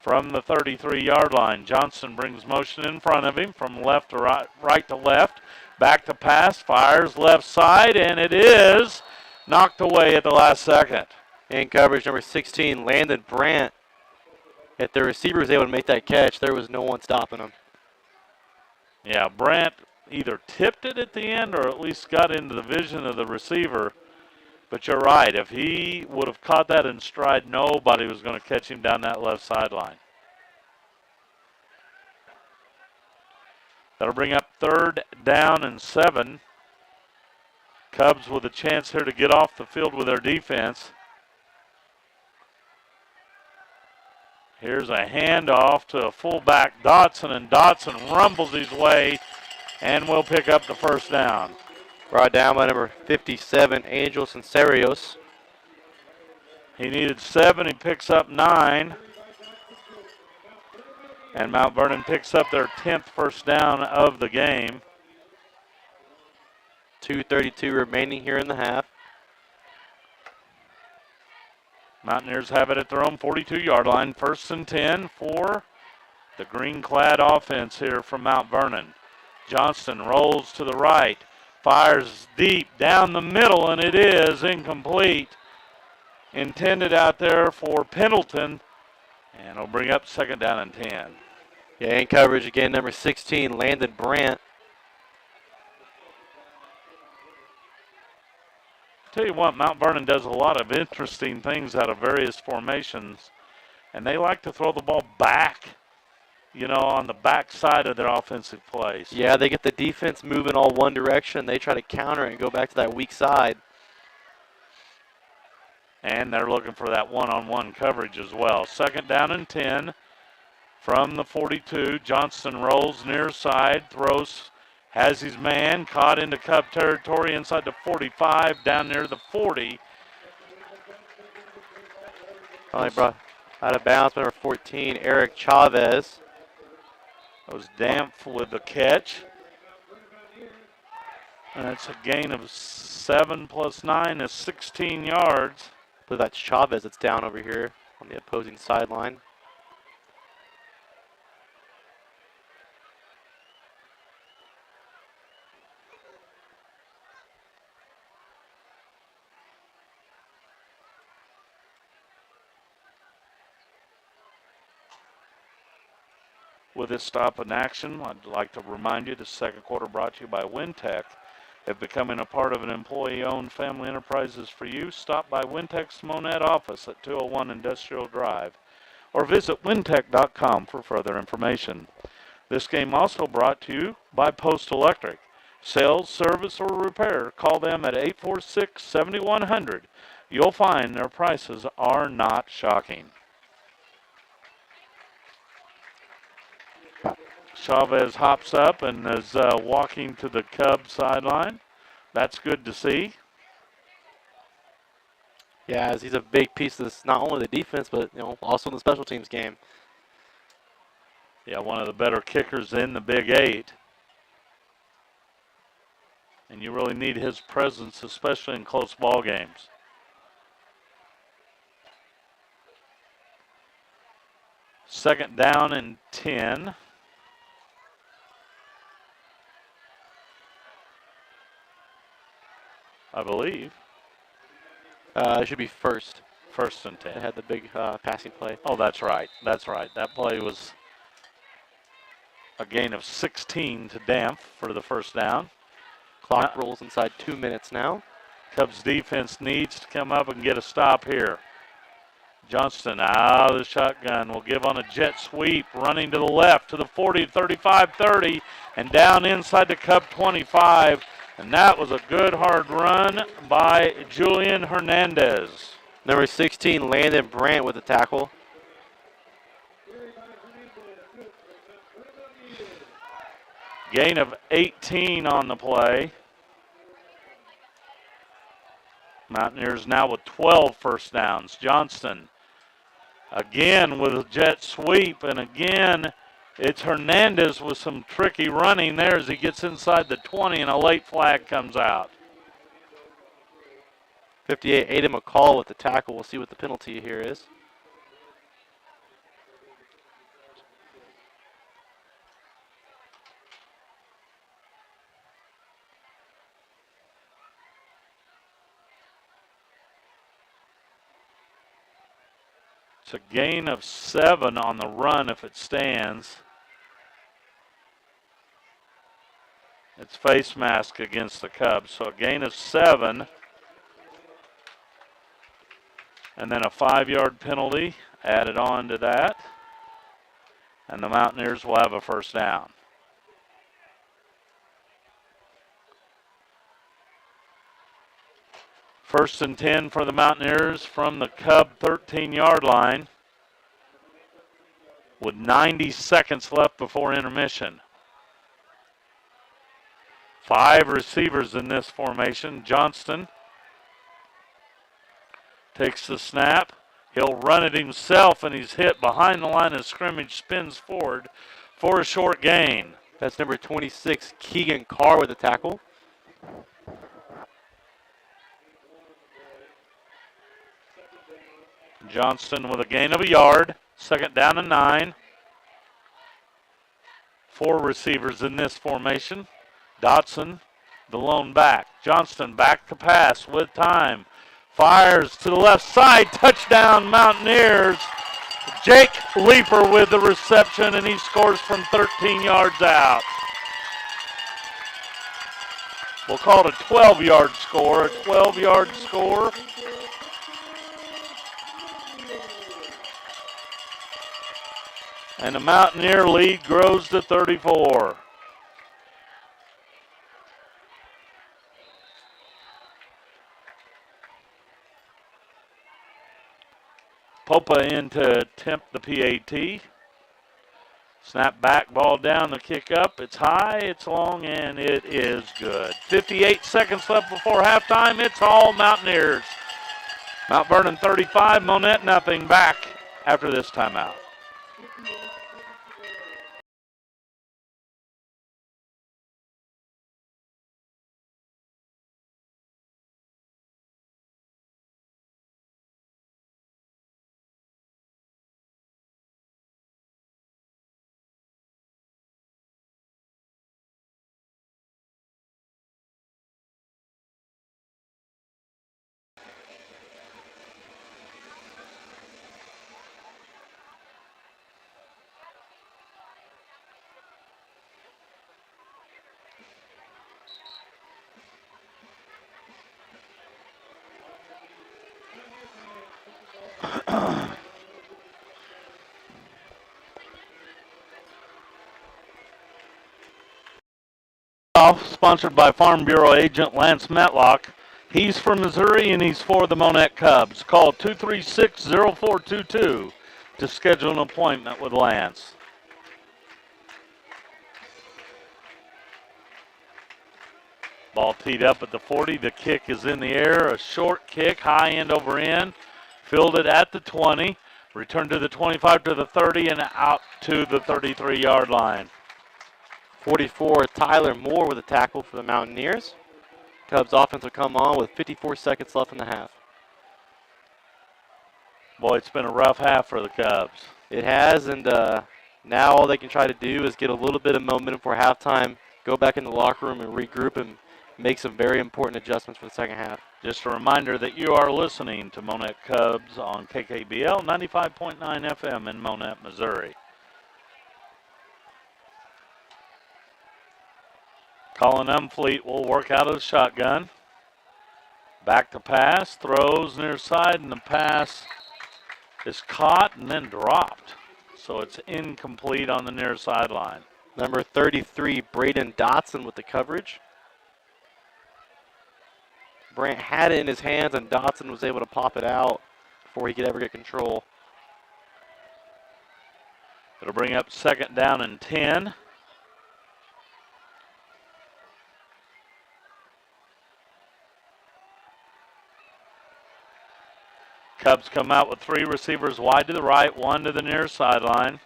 Speaker 1: from the 33-yard line. Johnson brings motion in front of him from left to right to left. Back to pass, fires left side, and it is knocked away at the last second.
Speaker 2: In coverage, number 16, Landon Brandt. If the receiver was able to make that catch, there was no one stopping him.
Speaker 1: Yeah, Brandt either tipped it at the end or at least got into the vision of the receiver. But you're right. If he would have caught that in stride, nobody was going to catch him down that left sideline. That'll bring up 3rd down and 7. Cubs with a chance here to get off the field with their defense. Here's a handoff to a fullback, Dotson, and Dotson rumbles his way and will pick up the first down.
Speaker 2: Brought down by number 57, Angel Sincerios.
Speaker 1: He needed 7. He picks up 9. And Mount Vernon picks up their 10th first down of the game.
Speaker 2: 2:32 remaining here in the half.
Speaker 1: Mountaineers have it at their own 42-yard line. 1st and 10 for the green-clad offense here from Mount Vernon. Johnston rolls to the right, fires deep down the middle, and it is incomplete. Intended out there for Pendleton, and it'll bring up 2nd down and 10.
Speaker 2: Yeah, in coverage again, number 16, Landon Brandt.
Speaker 1: Tell you what, Mount Vernon does a lot of interesting things out of various formations, and they like to throw the ball back, on the back side of their offensive plays.
Speaker 2: Yeah, they get the defense moving all one direction. They try to counter it and go back to that weak side.
Speaker 1: And they're looking for that one-on-one coverage as well. 2nd down and 10 from the 42. Johnston rolls near side, throws, has his man caught into Cub territory inside the 45, down near the 40.
Speaker 2: Finally brought out of bounds, number 14, Eric Chavez.
Speaker 1: That was Dampf with the catch. And it's a gain of 7 plus 9 is 16 yards.
Speaker 2: I believe that's Chavez that's down over here on the opposing sideline.
Speaker 1: With this stop in action, I'd like to remind you the second quarter brought to you by Wintech. If becoming a part of an employee-owned family enterprise is for you, stop by Wintech's Monett office at 201 Industrial Drive or visit wintech.com for further information. This game also brought to you by Post Electric. Sales, service, or repair, call them at 846-7100. You'll find their prices are not shocking. Chavez hops up and is walking to the Cubs sideline. That's good to see.
Speaker 2: Yeah, as he's a big piece of this, not only the defense, but also in the special teams game.
Speaker 1: Yeah, one of the better kickers in the Big 8. And you really need his presence, especially in close ball games. Second down and 10. I believe.
Speaker 2: It should be first.
Speaker 1: 1st and 10.
Speaker 2: They had the big passing play.
Speaker 1: Oh, that's right. That's right. That play was a gain of 16 to Dampf for the first down.
Speaker 2: Clock rolls inside 2 minutes now.
Speaker 1: Cubs defense needs to come up and get a stop here. Johnston out of the shotgun will give on a jet sweep, running to the left to the 40, 35, 30, and down inside the Cub 25. And that was a good hard run by Julian Hernandez.
Speaker 2: Number 16, Landon Brandt with the tackle.
Speaker 1: Gain of 18 on the play. Mountaineers now with 12 first downs. Johnston again with a jet sweep, and again it's Hernandez with some tricky running there as he gets inside the 20 and a late flag comes out.
Speaker 2: 58, Aiden McCall with the tackle. We'll see what the penalty here is.
Speaker 1: It's a gain of 7 on the run if it stands. It's face mask against the Cubs, so a gain of 7. And then a 5-yard penalty added on to that. And the Mountaineers will have a first down. First and 10 for the Mountaineers from the Cub 13-yard line with 90 seconds left before intermission. 5 receivers in this formation. Johnston takes the snap. He'll run it himself, and he's hit behind the line of scrimmage, spins forward for a short gain.
Speaker 2: That's number 26, Keegan Carr with the tackle.
Speaker 1: Johnston with a gain of a yard. Second down and 9. 4 receivers in this formation. Dotson, the lone back. Johnston back to pass with time. Fires to the left side. Touchdown, Mountaineers. Jake Leeper with the reception, and he scores from 13 yards out. We'll call it a 12-yard score. A 12-yard score. And the Mountaineer lead grows to 34. Popa in to attempt the PAT. Snap back, ball down, the kick up. It's high, it's long, and it is good. 58 seconds left before halftime. It's all Mountaineers. Mount Vernon 35, Monett nothing. Back after this timeout. Sponsored by Farm Bureau agent Lance Metlock. He's from Missouri and he's for the Monett Cubs. Call 236-0422 to schedule an appointment with Lance. Ball teed up at the 40. The kick is in the air. A short kick, high end over end. Fielded at the 20. Returned to the 25 to the 30 and out to the 33-yard line.
Speaker 2: 44, Tyler Moore with a tackle for the Mountaineers. Cubs offense will come on with 54 seconds left in the half.
Speaker 1: Boy, it's been a rough half for the Cubs.
Speaker 2: It has, and now all they can try to do is get a little bit of momentum for halftime, go back in the locker room and regroup and make some very important adjustments for the second half.
Speaker 1: Just a reminder that you are listening to Monett Cubs on KKBL 95.9 FM in Monett, Missouri. Colin Umfleet will work out of the shotgun. Back to pass, throws near side, and the pass is caught and then dropped. So it's incomplete on the near sideline.
Speaker 2: Number 33, Braden Dotson with the coverage. Brant had it in his hands, and Dotson was able to pop it out before he could ever get control.
Speaker 1: It'll bring up second down and 10. Cubs come out with 3 receivers wide to the right, 1 to the near sideline.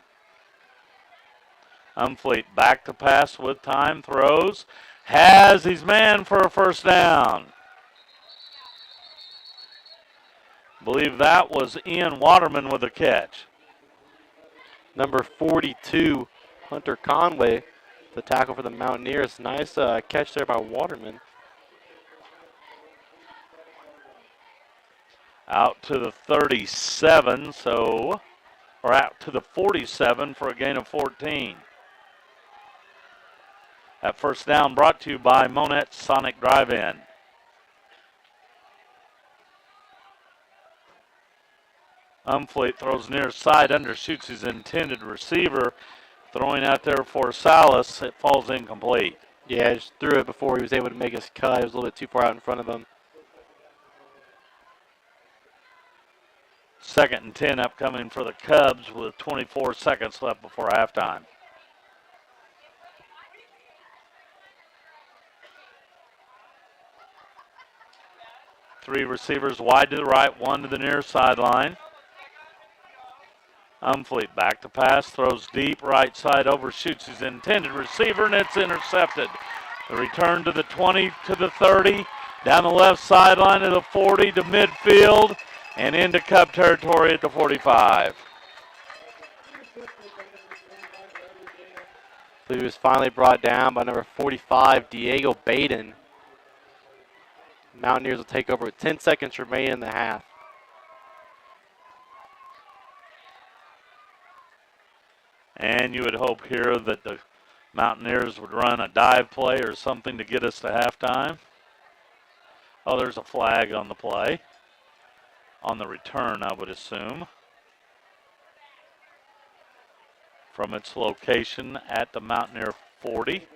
Speaker 1: Umfleet back to pass with time, throws, has his man for a first down. Believe that was Ian Waterman with a catch.
Speaker 2: Number 42, Hunter Conway, the tackle for the Mountaineers. Nice catch there by Waterman.
Speaker 1: Out to the 37, or out to the 47 for a gain of 14. That first down brought to you by Monett Sonic Drive-In. Umfleet throws near side, undershoots his intended receiver. Throwing out there for Salas, it falls incomplete.
Speaker 2: Yeah, just threw it before he was able to make his cut. It was a little bit too far out in front of him.
Speaker 1: 2nd and 10 upcoming for the Cubs with 24 seconds left before halftime. Three receivers wide to the right, one to the near sideline. Umfleet back to pass, throws deep, right side, overshoots his intended receiver, and it's intercepted. The return to the 20, to the 30, down the left sideline to the 40, to midfield, and into Cub territory at the 45.
Speaker 2: He was finally brought down by number 45, Diego Baden. Mountaineers will take over with 10 seconds remaining in the half.
Speaker 1: And you would hope here that the Mountaineers would run a dive play or something to get us to halftime. Oh, there's a flag on the play. On the return, I would assume. From its location at the Mountaineer 40.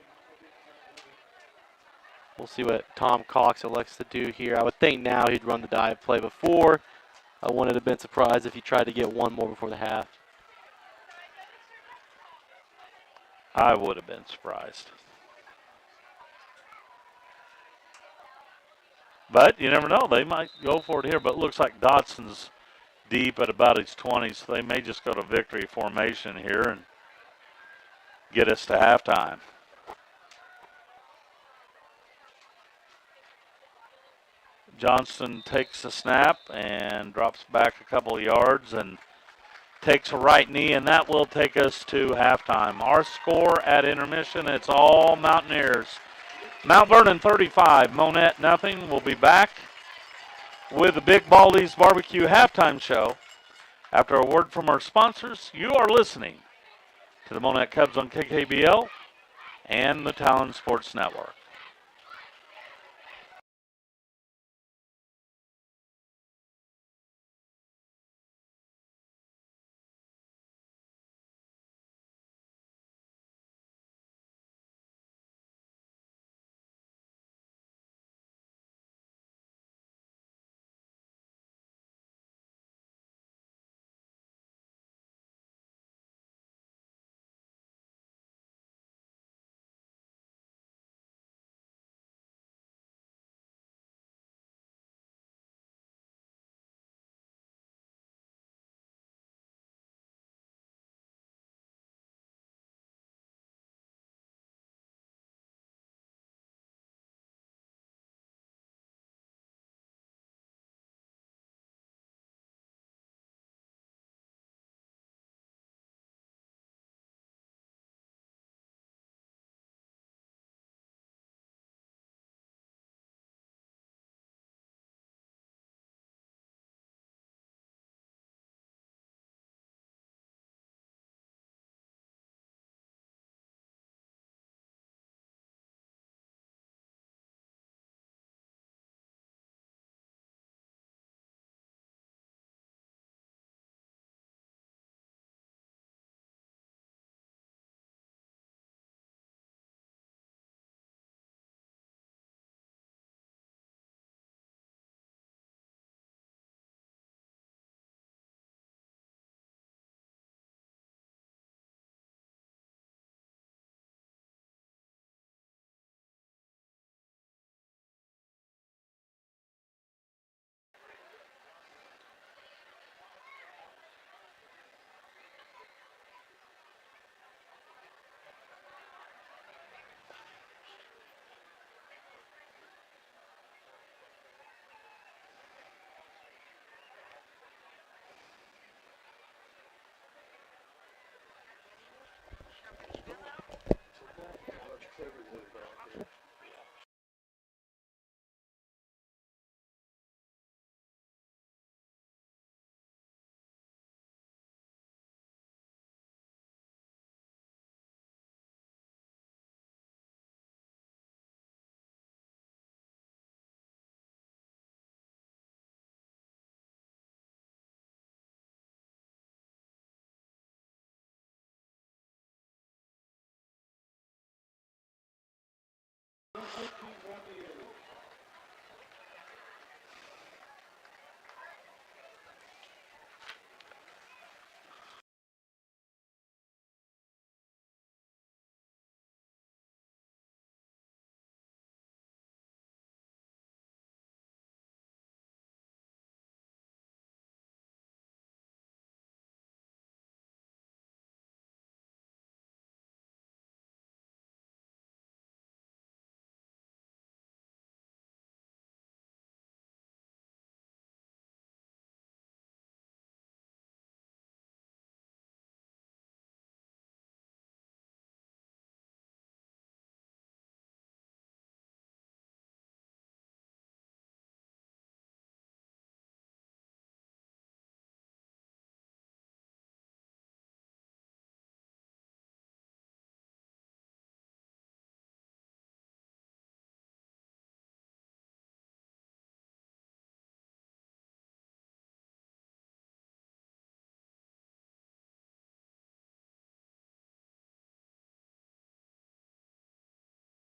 Speaker 2: We'll see what Tom Cox elects to do here. I would think now he'd run the dive play before. I wouldn't have been surprised if he tried to get one more before the half.
Speaker 1: I would have been surprised. But you never know. They might go for it here. But it looks like Dotson's deep at about his 20s. So they may just go to victory formation here and get us to halftime. Johnston takes the snap and drops back a couple of yards and takes a right knee, and that will take us to halftime. Our score at intermission, it's all Mountaineers. Mount Vernon 35, Monett nothing. We'll be back with the Big Baldy's Barbecue halftime show. After a word from our sponsors, you are listening to the Monett Cubs on KKBL and the Talon Sports Network.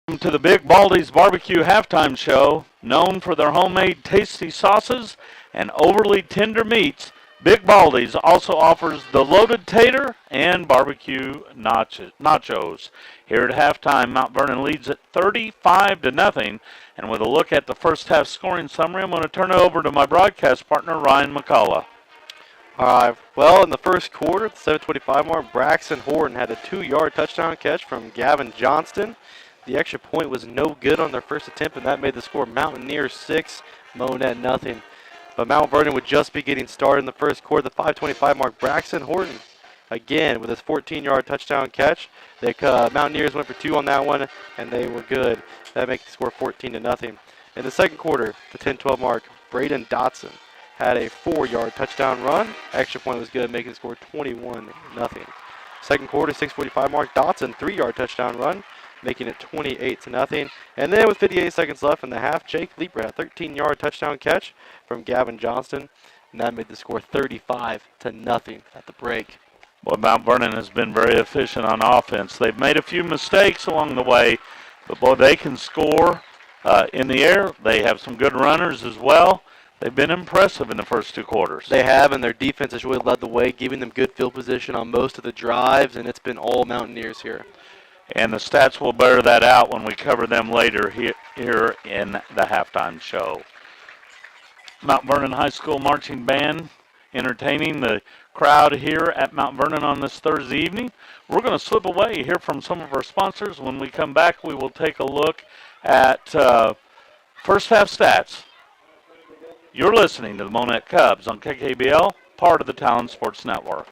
Speaker 1: Welcome to the Big Baldy's Barbecue Halftime Show. Known for their homemade tasty sauces and overly tender meats, Big Baldy's also offers the loaded tater and barbecue nachos. Here at halftime, Mount Vernon leads at 35-0. And with a look at the first half scoring summary, I'm going to turn it over to my broadcast partner, Ryan McCullough.
Speaker 2: All right. Well, in the first quarter, at the 7:25 mark, Braxton Horton had a 2-yard touchdown catch from Gavin Johnston. The extra point was no good on their first attempt, and that made the score Mountaineers 6, Monett nothing. But Mount Vernon would just be getting started in the first quarter. The 5:25 mark, Braxton Horton, again with his 14-yard touchdown catch. The Mountaineers went for 2 on that one, and they were good. That makes the score 14-0. In the second quarter, the 10:12 mark, Braden Dotson had a 4-yard touchdown run. Extra point was good, making the score 21-0. Second quarter, 6:45 mark, Dotson 3-yard touchdown run, making it 28-0. And then with 58 seconds left in the half, Jake Leeper had a 13-yard touchdown catch from Gavin Johnston, and that made the score 35-0 at the break.
Speaker 1: Well, Mount Vernon has been very efficient on offense. They've made a few mistakes along the way, but boy, they can score in the air. They have some good runners as well. They've been impressive in the first 2 quarters.
Speaker 2: They have, and their defense has really led the way, giving them good field position on most of the drives, and it's been all Mountaineers here.
Speaker 1: And the stats will bear that out when we cover them later here in the halftime show. Mount Vernon High School Marching Band entertaining the crowd here at Mount Vernon on this Thursday evening. We're going to slip away, hear from some of our sponsors. When we come back, we will take a look at first half stats. You're listening to the Monett Cubs on KKBL, part of the Talon Sports Network.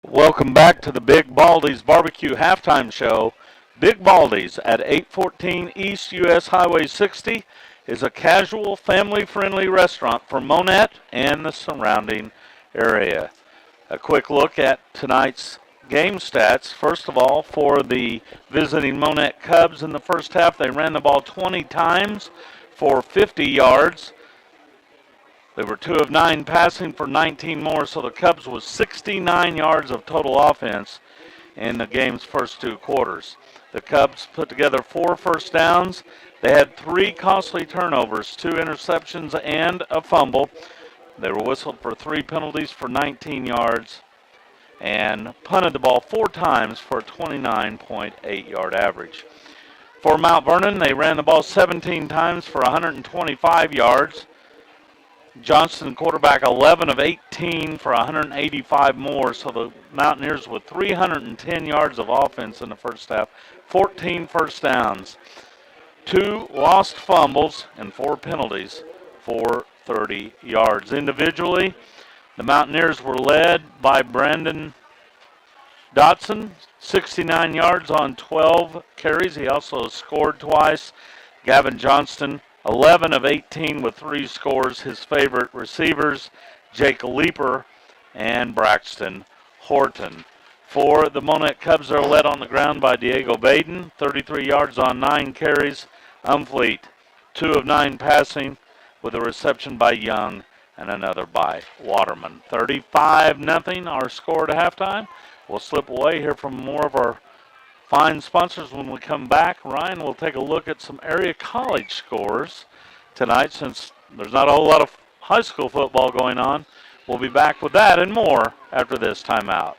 Speaker 1: Welcome back to the Big Baldy's Barbecue Halftime Show. Big Baldy's at 814 East US Highway 60 is a casual, family-friendly restaurant for Monett and the surrounding area. A quick look at tonight's game stats. First of all, for the visiting Monett Cubs in the first half, they ran the ball 20 times for 50 yards. They were 2 of 9 passing for 19 more, so the Cubs was 69 yards of total offense in the game's first 2 quarters. The Cubs put together 4 first downs. They had 3 costly turnovers, 2 interceptions, and a fumble. They were whistled for 3 penalties for 19 yards and punted the ball 4 times for a 29.8-yard average. For Mount Vernon, they ran the ball 17 times for 125 yards. Johnston, quarterback, 11 of 18 for 185 more, so the Mountaineers with 310 yards of offense in the first half, 14 first downs, 2 lost fumbles, and 4 penalties for 30 yards. Individually, the Mountaineers were led by Brandon Dotson, 69 yards on 12 carries. He also scored twice. Gavin Johnston, 11 of 18 with 3 scores. His favorite receivers, Jake Leeper and Braxton Horton. For the Monett Cubs, they're led on the ground by Diego Baden, 33 yards on 9 carries. Umfleet, 2 of 9 passing with a reception by Young and another by Waterman. 35-0, our score at halftime. We'll slip away, hear from more of our fine sponsors when we come back. Ryan will take a look at some area college scores tonight since there's not a whole lot of high school football going on. We'll be back with that and more after this timeout.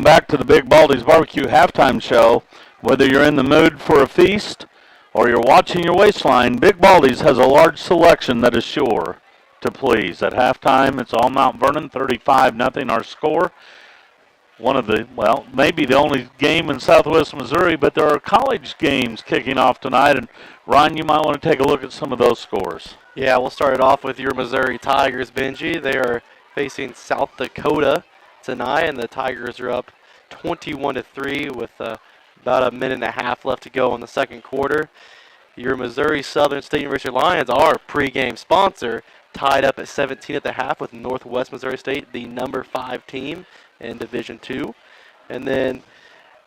Speaker 1: Back to the Big Baldy's Barbecue Halftime Show. Whether you're in the mood for a feast or you're watching your waistline, Big Baldy's has a large selection that is sure to please. At halftime, it's all Mount Vernon, 35-0 our score. one of the, well, maybe the only game in Southwest Missouri, but there are college games kicking off tonight. And, Ryan, you might want to take a look at some of those scores.
Speaker 2: Yeah, we'll start it off with your Missouri Tigers, Benji. They are facing South Dakota tonight, and the Tigers are up 21-3 with about a minute and a half left to go in the second quarter. Your Missouri Southern State University Lions, our pregame sponsor, tied up at 17 at the half with Northwest Missouri State, the number 5 team in Division II. And then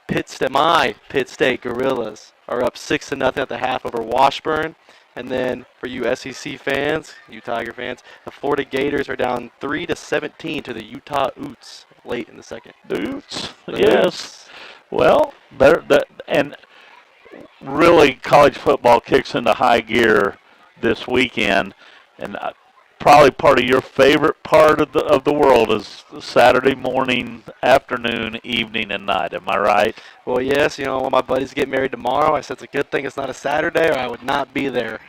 Speaker 2: Pitt State Gorillas are up 6-0 at the half over Washburn. And then for you SEC fans, you Tiger fans, the Florida Gators are down 3-17 to the Utah Utes late in the second.
Speaker 1: Utes, yes. Well, and really college football kicks into high gear this weekend, and probably part of your favorite part of the world is Saturday morning, afternoon, evening, and night. Am I right?
Speaker 2: Well, yes. You know, when my buddies get married tomorrow, I said it's a good thing it's not a Saturday, or I would not be there.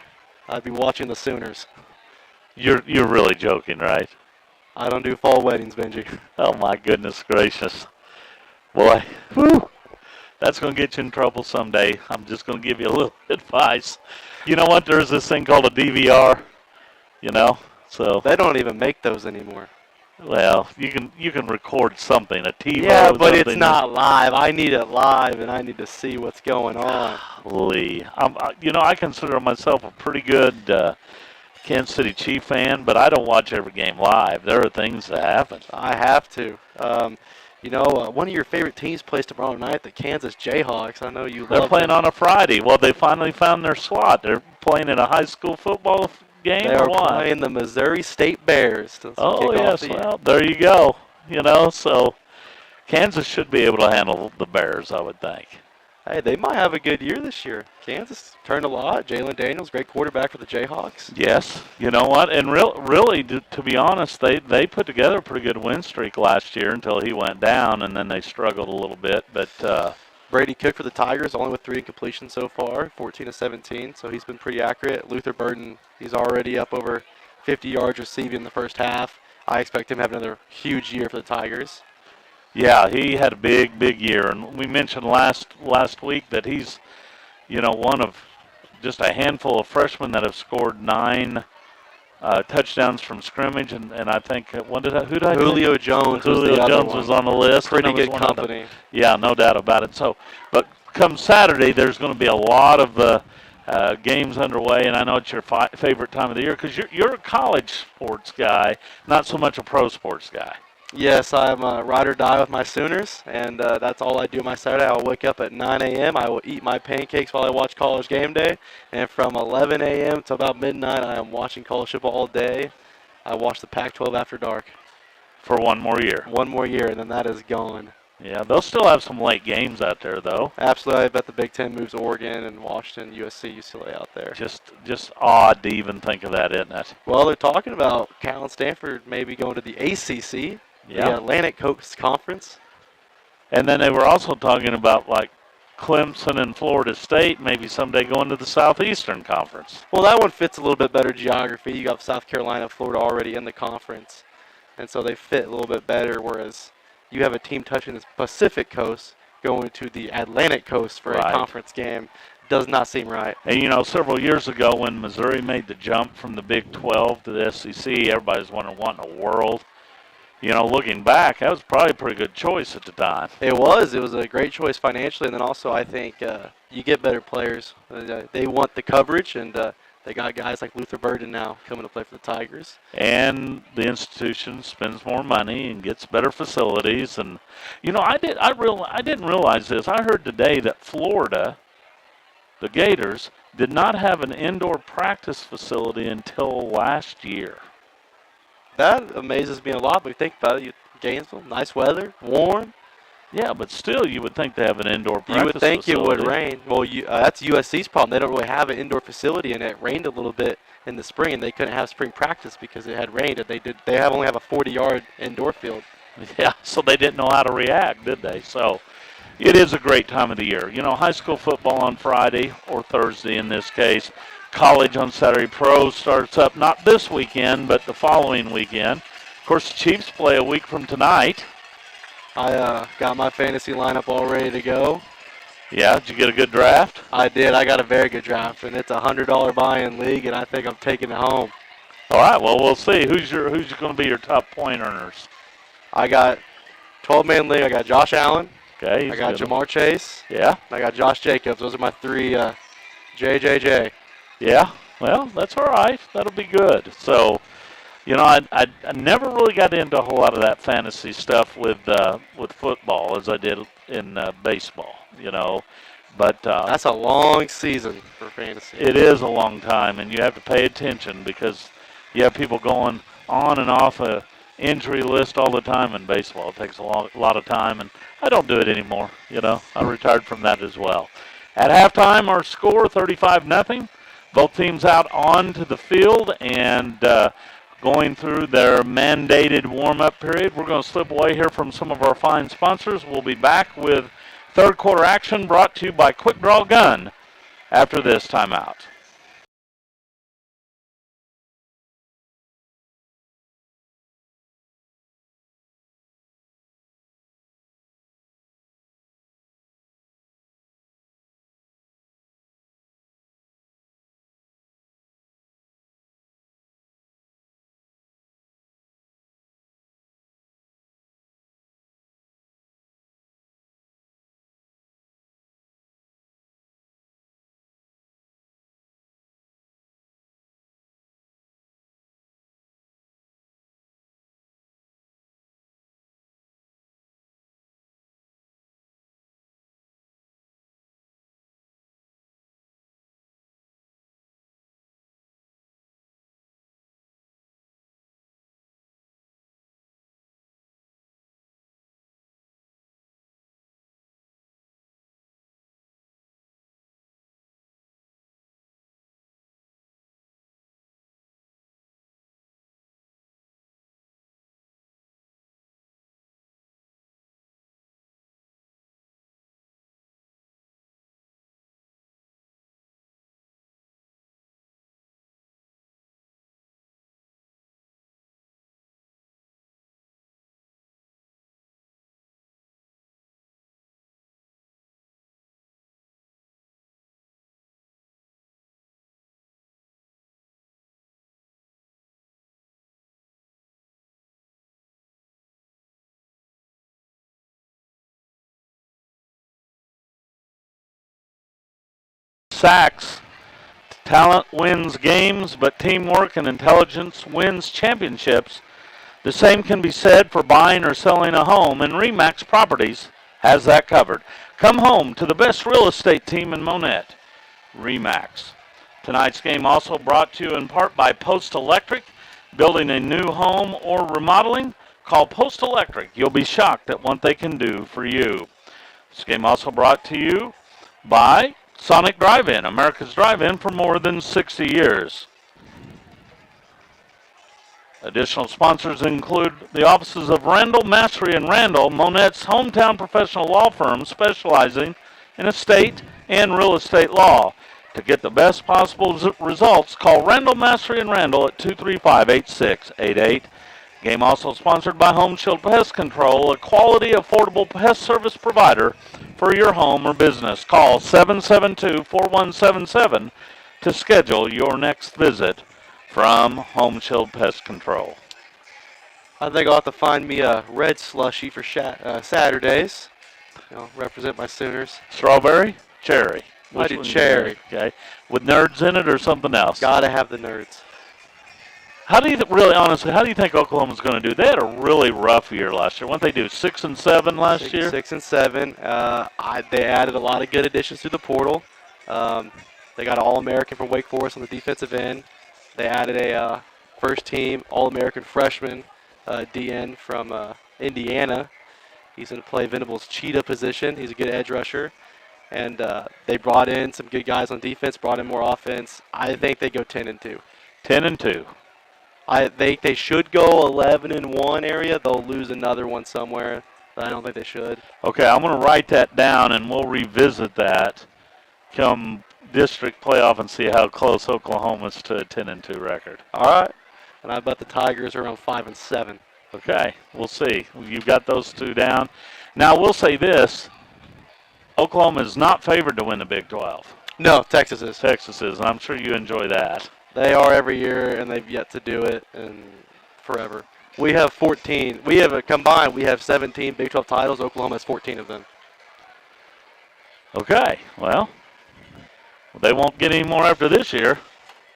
Speaker 2: I'd be watching the Sooners.
Speaker 1: You're really joking, right?
Speaker 2: I don't do fall weddings, Benji.
Speaker 1: Oh my goodness gracious, boy, whew, that's going to get you in trouble someday. I'm just going to give you a little advice. You know what? There's this thing called a DVR. You know. So
Speaker 2: they don't even make those anymore.
Speaker 1: Well, you can record something, a TV.
Speaker 2: Yeah, but it's not live. I need it live, and I need to see what's going on.
Speaker 1: Golly. I consider myself a pretty good Kansas City Chief fan, but I don't watch every game live. There are things that happen.
Speaker 2: I have to. One of your favorite teams plays tomorrow night, the Kansas Jayhawks. I know you love them.
Speaker 1: They're playing on a Friday. Well, they finally found their slot. They're playing in a high school football game
Speaker 2: they
Speaker 1: or
Speaker 2: are
Speaker 1: what?
Speaker 2: playing the Missouri State Bears.
Speaker 1: Oh, yes. Well, there you go. So Kansas should be able to handle the Bears, I would think.
Speaker 2: Hey, they might have a good year this year. Kansas turned a lot. Jalen Daniels, great quarterback for the Jayhawks.
Speaker 1: Yes. You know what? And really, to be honest, they put together a pretty good win streak last year until he went down, and then they struggled a little bit. But
Speaker 2: Brady Cook for the Tigers, only with 3 incompletions so far, 14-17, so he's been pretty accurate. Luther Burden, he's already up over 50 yards receiving in the first half. I expect him to have another huge year for the Tigers.
Speaker 1: Yeah, he had a big year, and we mentioned last week that he's, one of just a handful of freshmen that have scored 9 touchdowns from scrimmage, and I think
Speaker 2: Julio Jones.
Speaker 1: Julio Jones was on the list.
Speaker 2: Pretty good company.
Speaker 1: Yeah, no doubt about it. So, but come Saturday, there's going to be a lot of games underway, and I know it's your favorite time of the year because you're a college sports guy, not so much a pro sports guy.
Speaker 2: Yes, I'm a ride or die with my Sooners, and that's all I do on my Saturday. I'll wake up at 9 a.m. I will eat my pancakes while I watch College Game Day, and from 11 a.m. to about midnight, I am watching college football all day. I watch the Pac-12 after dark.
Speaker 1: For one more year.
Speaker 2: One more year, and then that is gone.
Speaker 1: Yeah, they'll still have some late games out there, though.
Speaker 2: Absolutely. I bet the Big Ten moves Oregon and Washington, USC, UCLA out there.
Speaker 1: Just odd to even think of that, isn't it?
Speaker 2: Well, they're talking about Cal and Stanford maybe going to the ACC.
Speaker 1: Yeah.
Speaker 2: The Atlantic Coast Conference.
Speaker 1: And then they were also talking about, like, Clemson and Florida State maybe someday going to the Southeastern Conference.
Speaker 2: Well, that one fits a little bit better geography. You got South Carolina, Florida already in the conference. And so they fit a little bit better, whereas you have a team touching the Pacific Coast going to the Atlantic Coast for a conference game. Does not seem right.
Speaker 1: And, several years ago when Missouri made the jump from the Big 12 to the SEC, everybody was wondering what in the world. Looking back, that was probably a pretty good choice at the time.
Speaker 2: It was. It was a great choice financially, and then also I think you get better players. They want the coverage, and they got guys like Luther Burden now coming to play for the Tigers.
Speaker 1: And the institution spends more money and gets better facilities. And I didn't realize this. I heard today that Florida, the Gators, did not have an indoor practice facility until last year.
Speaker 2: That amazes me a lot, but you think about it, Gainesville, nice weather, warm.
Speaker 1: Yeah, but still you would think they have an indoor practice
Speaker 2: You would think
Speaker 1: facility.
Speaker 2: It would rain. Well, that's USC's problem. They don't really have an indoor facility, and it rained a little bit in the spring, and they couldn't have spring practice because it had rained, and they only have a 40-yard indoor field.
Speaker 1: Yeah, so they didn't know how to react, did they? So it is a great time of the year. High school football on Friday, or Thursday in this case. College on Saturday. Pro starts up not this weekend, but the following weekend. Of course, the Chiefs play a week from tonight.
Speaker 2: I got my fantasy lineup all ready to go.
Speaker 1: Yeah, did you get a good draft?
Speaker 2: I did. I got a very good draft, and it's a $100 buy-in league, and I think I'm taking it home.
Speaker 1: All right, well, we'll see. Who's going to be your top point earners?
Speaker 2: I got 12-man league. I got Josh Allen.
Speaker 1: Okay,
Speaker 2: I got Jamar Chase.
Speaker 1: Yeah.
Speaker 2: And I got Josh Jacobs. Those are my three JJJ.
Speaker 1: Yeah, well, that's all right. That'll be good. So, I never really got into a whole lot of that fantasy stuff with football as I did in baseball, But
Speaker 2: That's a long season for fantasy.
Speaker 1: it is a long time, and you have to pay attention because you have people going on and off a injury list all the time in baseball. It takes a lot of time, and I don't do it anymore. I retired from that as well. At halftime, our score 35-0. Both teams out onto the field and going through their mandated warm-up period. We're going to slip away here from some of our fine sponsors. We'll be back with third quarter action brought to you by Quick Draw Gun after this timeout. Sacks. Talent wins games, but teamwork and intelligence wins championships. The same can be said for buying or selling a home, and RE/MAX Properties has that covered. Come home to the best real estate team in Monett, RE/MAX. Tonight's game also brought to you in part by Post Electric. Building a new home or remodeling? Call Post Electric. You'll be shocked at what they can do for you. This game also brought to you by Sonic Drive-In, America's drive-in for more than 60 years. Additional sponsors include the offices of Randall, Mastery, and Randall, Monett's hometown professional law firm specializing in estate and real estate law. To get the best possible results, call Randall, Mastery, and Randall at 235-8688. Game also sponsored by Home Shield Pest Control, a quality, affordable pest service provider for your home or business. Call 772-4177 to schedule your next visit from Home Shield Pest Control.
Speaker 2: I think I'll have to find me a red slushy for Saturdays. Represent my Sooners.
Speaker 1: Strawberry? Cherry?
Speaker 2: I do cherry.
Speaker 1: Okay. With nerds in it or something else?
Speaker 2: Gotta have the nerds.
Speaker 1: How do you really, honestly, how do you think Oklahoma's going to do? They had a really rough year last year. What did they do, 6-7 last year?
Speaker 2: 6-7. They added a lot of good additions to the portal. They got an All-American from Wake Forest on the defensive end. They added a first-team All-American freshman DN from Indiana. He's going to play Venable's cheetah position. He's a good edge rusher. And they brought in some good guys on defense, brought in more offense. I think they go 10-2.
Speaker 1: 10-2.
Speaker 2: I think they should go 11-1 area. They'll lose another one somewhere, but I don't think they should.
Speaker 1: Okay, I'm going to write that down, and we'll revisit that come district playoff and see how close Oklahoma's to a 10-2 record.
Speaker 2: All right. And I bet the Tigers are around 5-7.
Speaker 1: Okay, we'll see. You've got those two down. Now, we'll say this. Oklahoma is not favored to win the Big 12.
Speaker 2: No, Texas is.
Speaker 1: Texas is, and I'm sure you enjoy that.
Speaker 2: They are every year, and they've yet to do it in forever. We have 14. We have combined. We have 17 Big 12 titles. Oklahoma has 14 of them.
Speaker 1: Okay, well, they won't get any more after this year.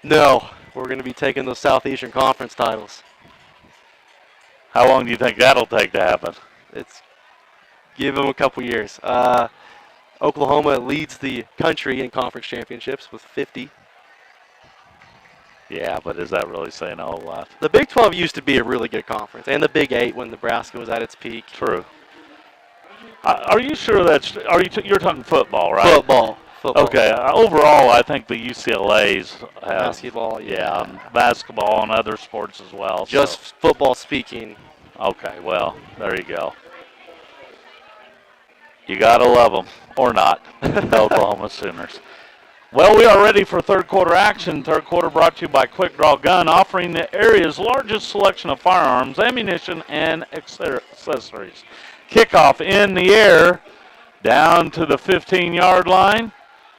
Speaker 2: No, we're going to be taking those Southeastern Conference titles.
Speaker 1: How long do you think that'll take to happen?
Speaker 2: Give them a couple years. Oklahoma leads the country in conference championships with 50.
Speaker 1: Yeah, but is that really saying a whole lot?
Speaker 2: The Big 12 used to be a really good conference, and the Big 8 when Nebraska was at its peak.
Speaker 1: True. Are you sure you're talking football, right?
Speaker 2: Football.
Speaker 1: Okay. Overall, I think the UCLA's have
Speaker 2: basketball. Yeah.
Speaker 1: Basketball and other sports as well.
Speaker 2: Just football speaking.
Speaker 1: Okay. Well, there you go. You gotta love them or not, the Oklahoma Sooners. Well, we are ready for third quarter action. Third quarter brought to you by Quick Draw Gun, offering the area's largest selection of firearms, ammunition, and accessories. Kickoff in the air, down to the 15-yard line,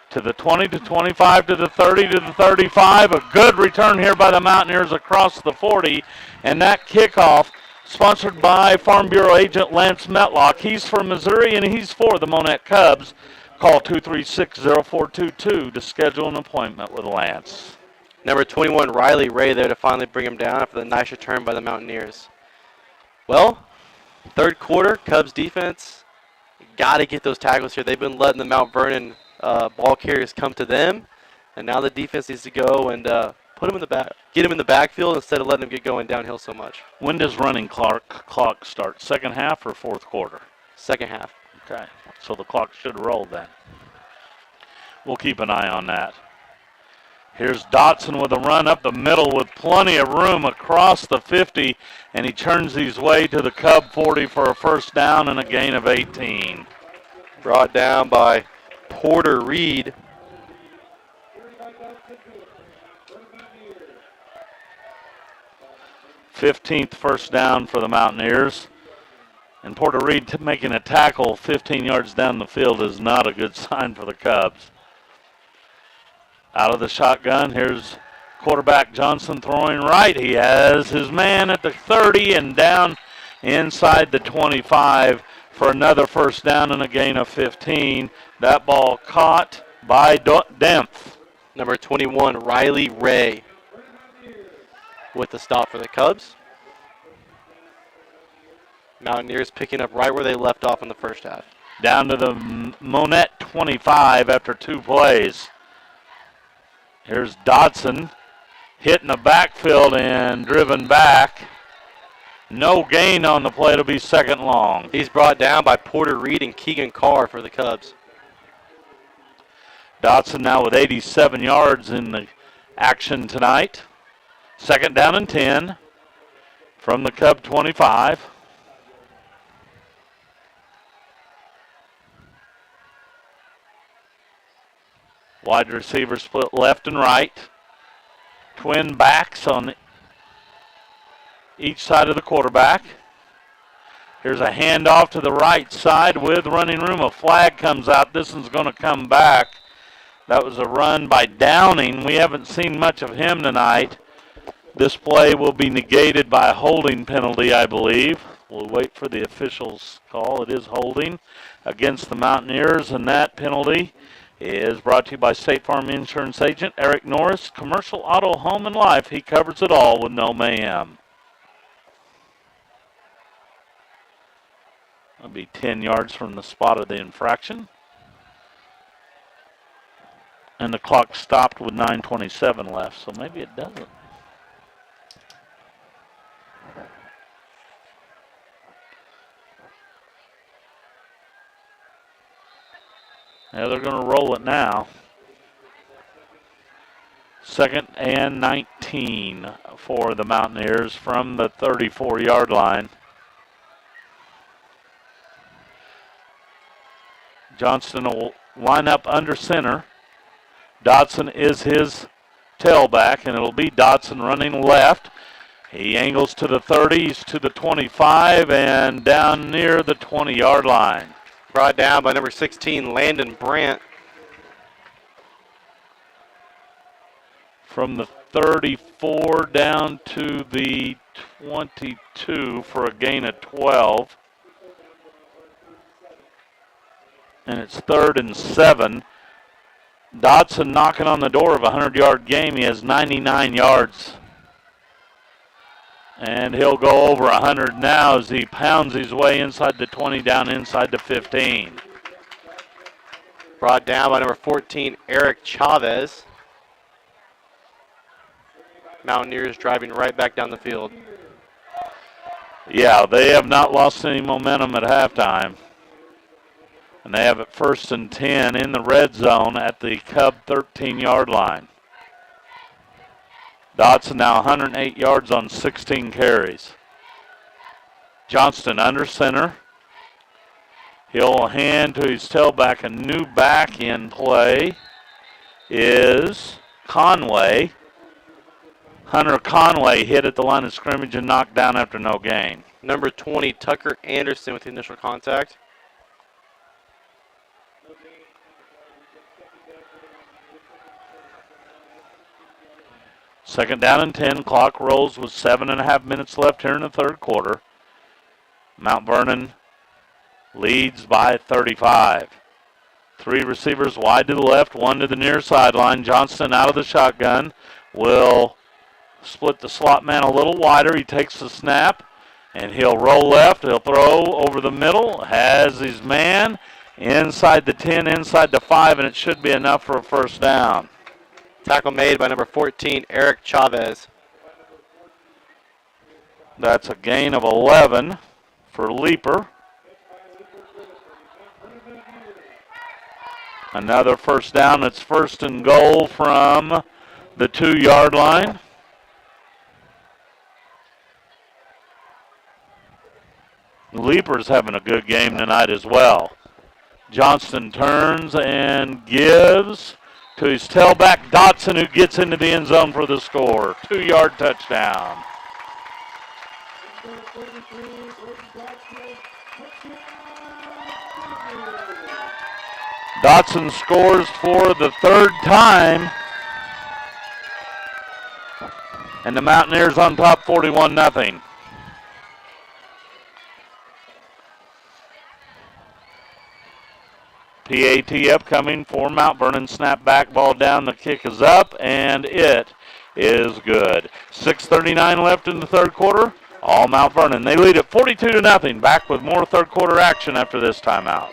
Speaker 1: to the 20, to 25, to the 30, to the 35. A good return here by the Mountaineers across the 40, and that kickoff sponsored by Farm Bureau agent Lance Metlock. He's from Missouri, and he's for the Monett Cubs. Call 236-0422 to schedule an appointment with Lance.
Speaker 2: Number 21, Riley Ray, there to finally bring him down after the nice return by the Mountaineers. Well, third quarter, Cubs defense, got to get those tackles here. They've been letting the Mount Vernon ball carriers come to them, and now the defense needs to go and put them in the back, get them in the backfield instead of letting them get going downhill so much.
Speaker 1: When does running clock start? Second half or fourth quarter?
Speaker 2: Second half.
Speaker 1: Okay, so the clock should roll then. We'll keep an eye on that. Here's Dotson with a run up the middle with plenty of room across the 50, and he turns his way to the Cub 40 for a first down and a gain of 18.
Speaker 2: Brought down by Porter Reed.
Speaker 1: '15th first down for the Mountaineers. And Porter Reed making a tackle 15 yards down the field is not a good sign for the Cubs. Out of the shotgun, here's quarterback Johnson throwing right. He has his man at the 30 and down inside the 25 for another first down and a gain of 15. That ball caught by Dempf.
Speaker 2: Number 21, Riley Ray with the stop for the Cubs. Mountaineers picking up right where they left off in the first half.
Speaker 1: Down to the Monett 25 after 2 plays. Here's Dotson hitting the backfield and driven back. No gain on the play. It'll be second long.
Speaker 2: He's brought down by Porter Reed and Keegan Carr for the Cubs.
Speaker 1: Dotson now with 87 yards in the action tonight. Second down and 10 from the Cub 25. Wide receiver split left and right. Twin backs on each side of the quarterback. Here's a handoff to the right side with running room. A flag comes out. This one's going to come back. That was a run by Downing. We haven't seen much of him tonight. This play will be negated by a holding penalty, I believe. We'll wait for the officials' call. It is holding against the Mountaineers, and that penalty is brought to you by State Farm Insurance Agent Eric Norris, Commercial Auto, Home, and Life. He covers it all with no mayhem. That'll be 10 yards from the spot of the infraction. And the clock stopped with 9:27 left, so maybe it doesn't. Yeah, they're going to roll it now. Second and 19 for the Mountaineers from the 34-yard line. Johnston will line up under center. Dotson is his tailback, and it'll be Dotson running left. He angles to the 30, he's to the 25, and down near the 20-yard line.
Speaker 2: Brought down by number 16, Landon Brandt.
Speaker 1: From the 34 down to the 22 for a gain of 12. And it's 3rd and 7. Dotson knocking on the door of a 100-yard game. He has 99 yards. And he'll go over 100 now as he pounds his way inside the 20, down inside the 15.
Speaker 2: Brought down by number 14, Eric Chavez. Mountaineers driving right back down the field.
Speaker 1: Yeah, they have not lost any momentum at halftime. And they have it 1st and 10 in the red zone at the Cub 13-yard line. Dotson now 108 yards on 16 carries. Johnston under center. He'll hand to his tailback. A new back in play is Conway. Hunter Conway hit at the line of scrimmage and knocked down after no gain.
Speaker 2: Number 20, Tucker Anderson with the initial contact.
Speaker 1: Second down and 10. Clock rolls with 7.5 minutes left here in the third quarter. Mount Vernon leads by 35. 3 receivers wide to the left, 1 to the near sideline. Johnston out of the shotgun will split the slot man a little wider. He takes the snap, and he'll roll left. He'll throw over the middle. Has his man inside the 10, inside the 5, and it should be enough for a first down.
Speaker 2: Tackle made by number 14, Eric Chavez.
Speaker 1: That's a gain of 11 for Leaper. Another first down. It's 1st and goal from the 2-yard line. Leaper's having a good game tonight as well. Johnston turns and gives to his tailback, Dotson, who gets into the end zone for the score. 2-yard touchdown. Dotson scores for the 3rd time. And the Mountaineers on top 41-0. PAT upcoming for Mount Vernon. Snap back, ball down. The kick is up, and it is good. 6:39 left in the third quarter. All Mount Vernon. They lead at 42-0. Back with more third quarter action after this timeout.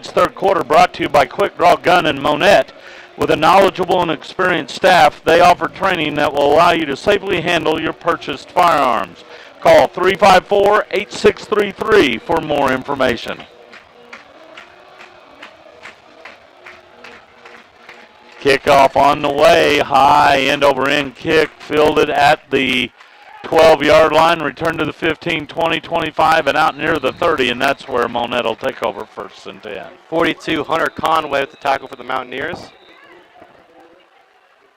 Speaker 1: Third quarter brought to you by Quick Draw Gun and Monett. With a knowledgeable and experienced staff, they offer training that will allow you to safely handle your purchased firearms. Call 354-8633 for more information. Kickoff on the way, high end over end kick, fielded at the 12-yard line, return to the 15, 20, 25, and out near the 30, and that's where Monett will take over 1st and 10.
Speaker 2: 42, Hunter Conway with the tackle for the Mountaineers.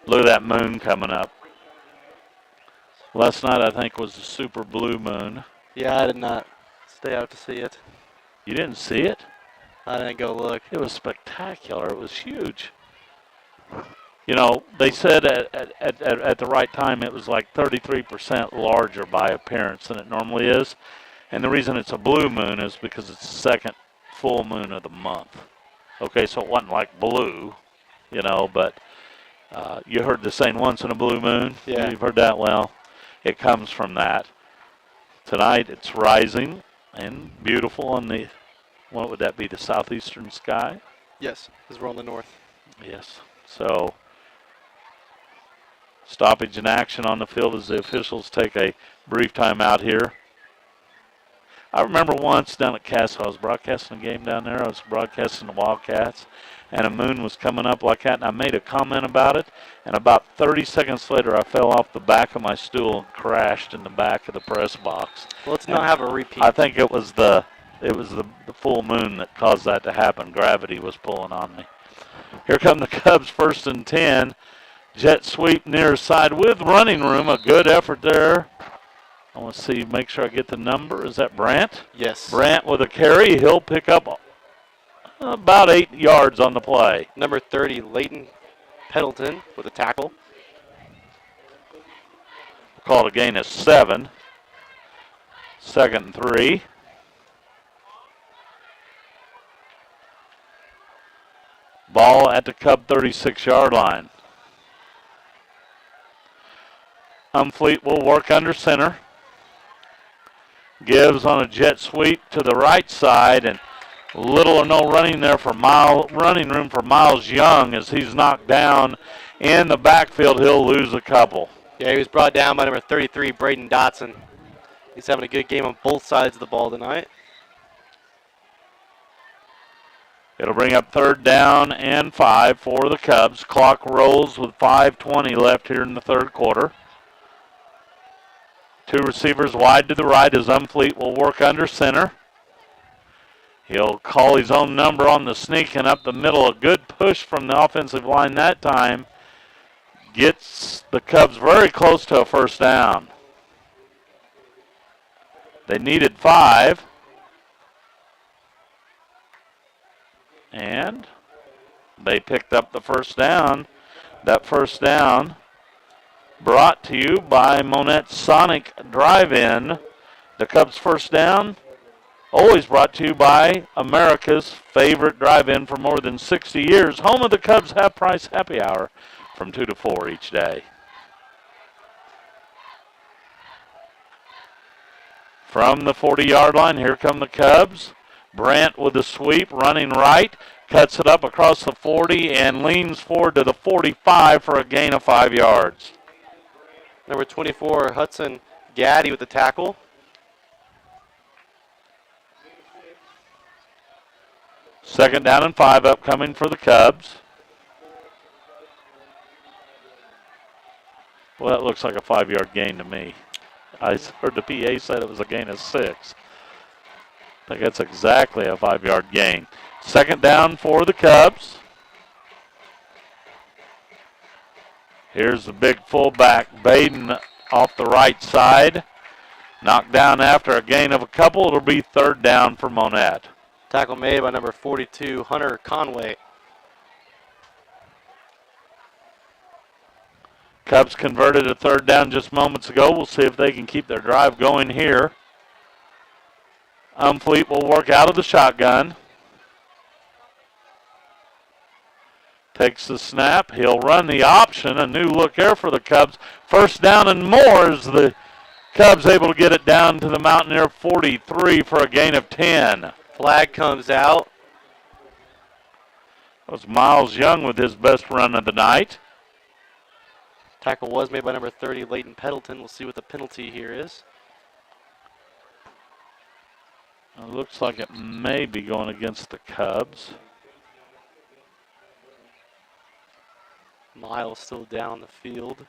Speaker 1: Look at that moon coming up. Last night, I think, was a super blue moon.
Speaker 2: Yeah, I did not stay out to see it.
Speaker 1: You didn't see it?
Speaker 2: I didn't go look.
Speaker 1: It was spectacular. It was huge. You know, they said at the right time it was like 33% larger by appearance than it normally is. And the reason it's a blue moon is because it's the second full moon of the month. Okay, so it wasn't like blue, you know, but You heard the saying, once in a blue moon?
Speaker 2: Yeah.
Speaker 1: You've heard that? Well, it comes from that. Tonight it's rising and beautiful on the, what would that be, the southeastern sky?
Speaker 2: Yes, because we're on the north.
Speaker 1: Yes. So stoppage in action on the field as the officials take a brief time out here. I remember once down at Cass, I was broadcasting a game down there. I was broadcasting the Wildcats, and a moon was coming up like that, and I made a comment about it, and about 30 seconds later I fell off the back of my stool and crashed in the back of the press box.
Speaker 2: Well, let's not have a repeat.
Speaker 1: I think it was the full moon that caused that to happen. Gravity was pulling on me. Here come the Cubs, 1st and 10. Jet sweep near side with running room. A good effort there. I want to see, make sure I get the number. Is that Brandt?
Speaker 2: Yes.
Speaker 1: Brandt with a carry. He'll pick up about 8 yards on the play.
Speaker 2: Number 30, Leighton Pendleton with a tackle.
Speaker 1: We'll call it a gain of 7. 2nd and 3. Ball at the Cub 36-yard line. Umfleet will work under center. Gives on a jet sweep to the right side, and little or no running there for running room for Miles Young as he's knocked down in the backfield. He'll lose a couple.
Speaker 2: Yeah, he was brought down by number 33, Braden Dotson. He's having a good game on both sides of the ball tonight.
Speaker 1: It'll bring up 3rd down and 5 for the Cubs. Clock rolls with 5:20 left here in the 3rd quarter. 2 receivers wide to the right as Umfleet will work under center. He'll call his own number on the sneak and up the middle. A good push from the offensive line that time. Gets the Cubs very close to a 1st down. They needed 5. And they picked up the 1st down. That 1st down brought to you by Monett Sonic Drive-In. The Cubs' 1st down, always brought to you by America's favorite drive-in for more than 60 years. Home of the Cubs half-price happy hour from 2 to 4 each day. From the 40-yard line, here come the Cubs. Brandt with the sweep, running right, cuts it up across the 40 and leans forward to the 45 for a gain of 5 yards.
Speaker 2: Number 24, Hudson Gaddy with the tackle.
Speaker 1: Second down and 5 upcoming for the Cubs. Well, that looks like a 5-yard gain to me. I heard the PA said it was a gain of 6. I think that's exactly a 5-yard gain. Second down for the Cubs. Here's the big fullback, Baden, off the right side. Knocked down after a gain of a couple. It'll be 3rd down for Monett.
Speaker 2: Tackle made by number 42, Hunter Conway.
Speaker 1: Cubs converted a 3rd down just moments ago. We'll see if they can keep their drive going here. Umfleet will work out of the shotgun. Takes the snap. He'll run the option. A new look here for the Cubs. 1st down and more as the Cubs able to get it down to the Mountaineer 43 for a gain of 10.
Speaker 2: Flag comes out.
Speaker 1: That was Miles Young with his best run of the night.
Speaker 2: Tackle was made by number 30, Leighton Pendleton. We'll see what the penalty here is.
Speaker 1: It looks like it may be going against the Cubs.
Speaker 2: Miles still down the field.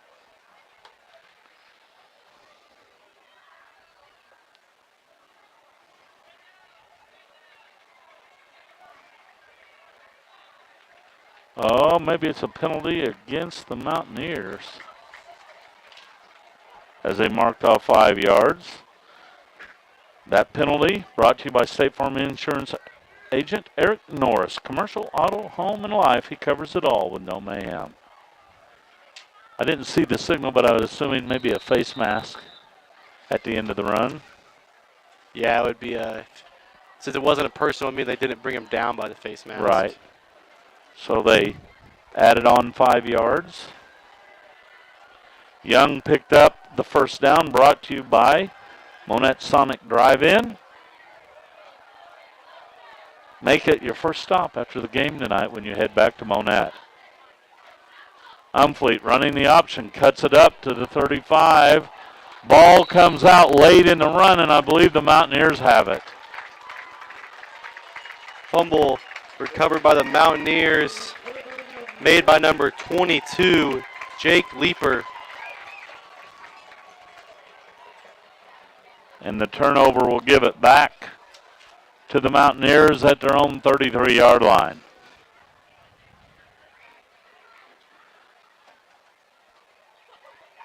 Speaker 1: Oh, maybe it's a penalty against the Mountaineers as they marked off 5 yards. That penalty brought to you by State Farm Insurance Agent Eric Norris. Commercial, auto, home, and life. He covers it all with no mayhem. I didn't see the signal, but I was assuming maybe a face mask at the end of the run.
Speaker 2: Yeah, it would be since it wasn't a personal, I mean they didn't bring him down by the face mask.
Speaker 1: Right. So they Added on 5 yards. Young picked up the first down, brought to you by Monett Sonic Drive-In. Make it your first stop after the game tonight when you head back to Monett. Umfleet running the option, cuts it up to the 35. Ball comes out late in the run, and I believe the Mountaineers have it.
Speaker 2: Fumble recovered by the Mountaineers, made by number 22, Jake Leeper.
Speaker 1: And the turnover will give it back to the Mountaineers at their own 33-yard line.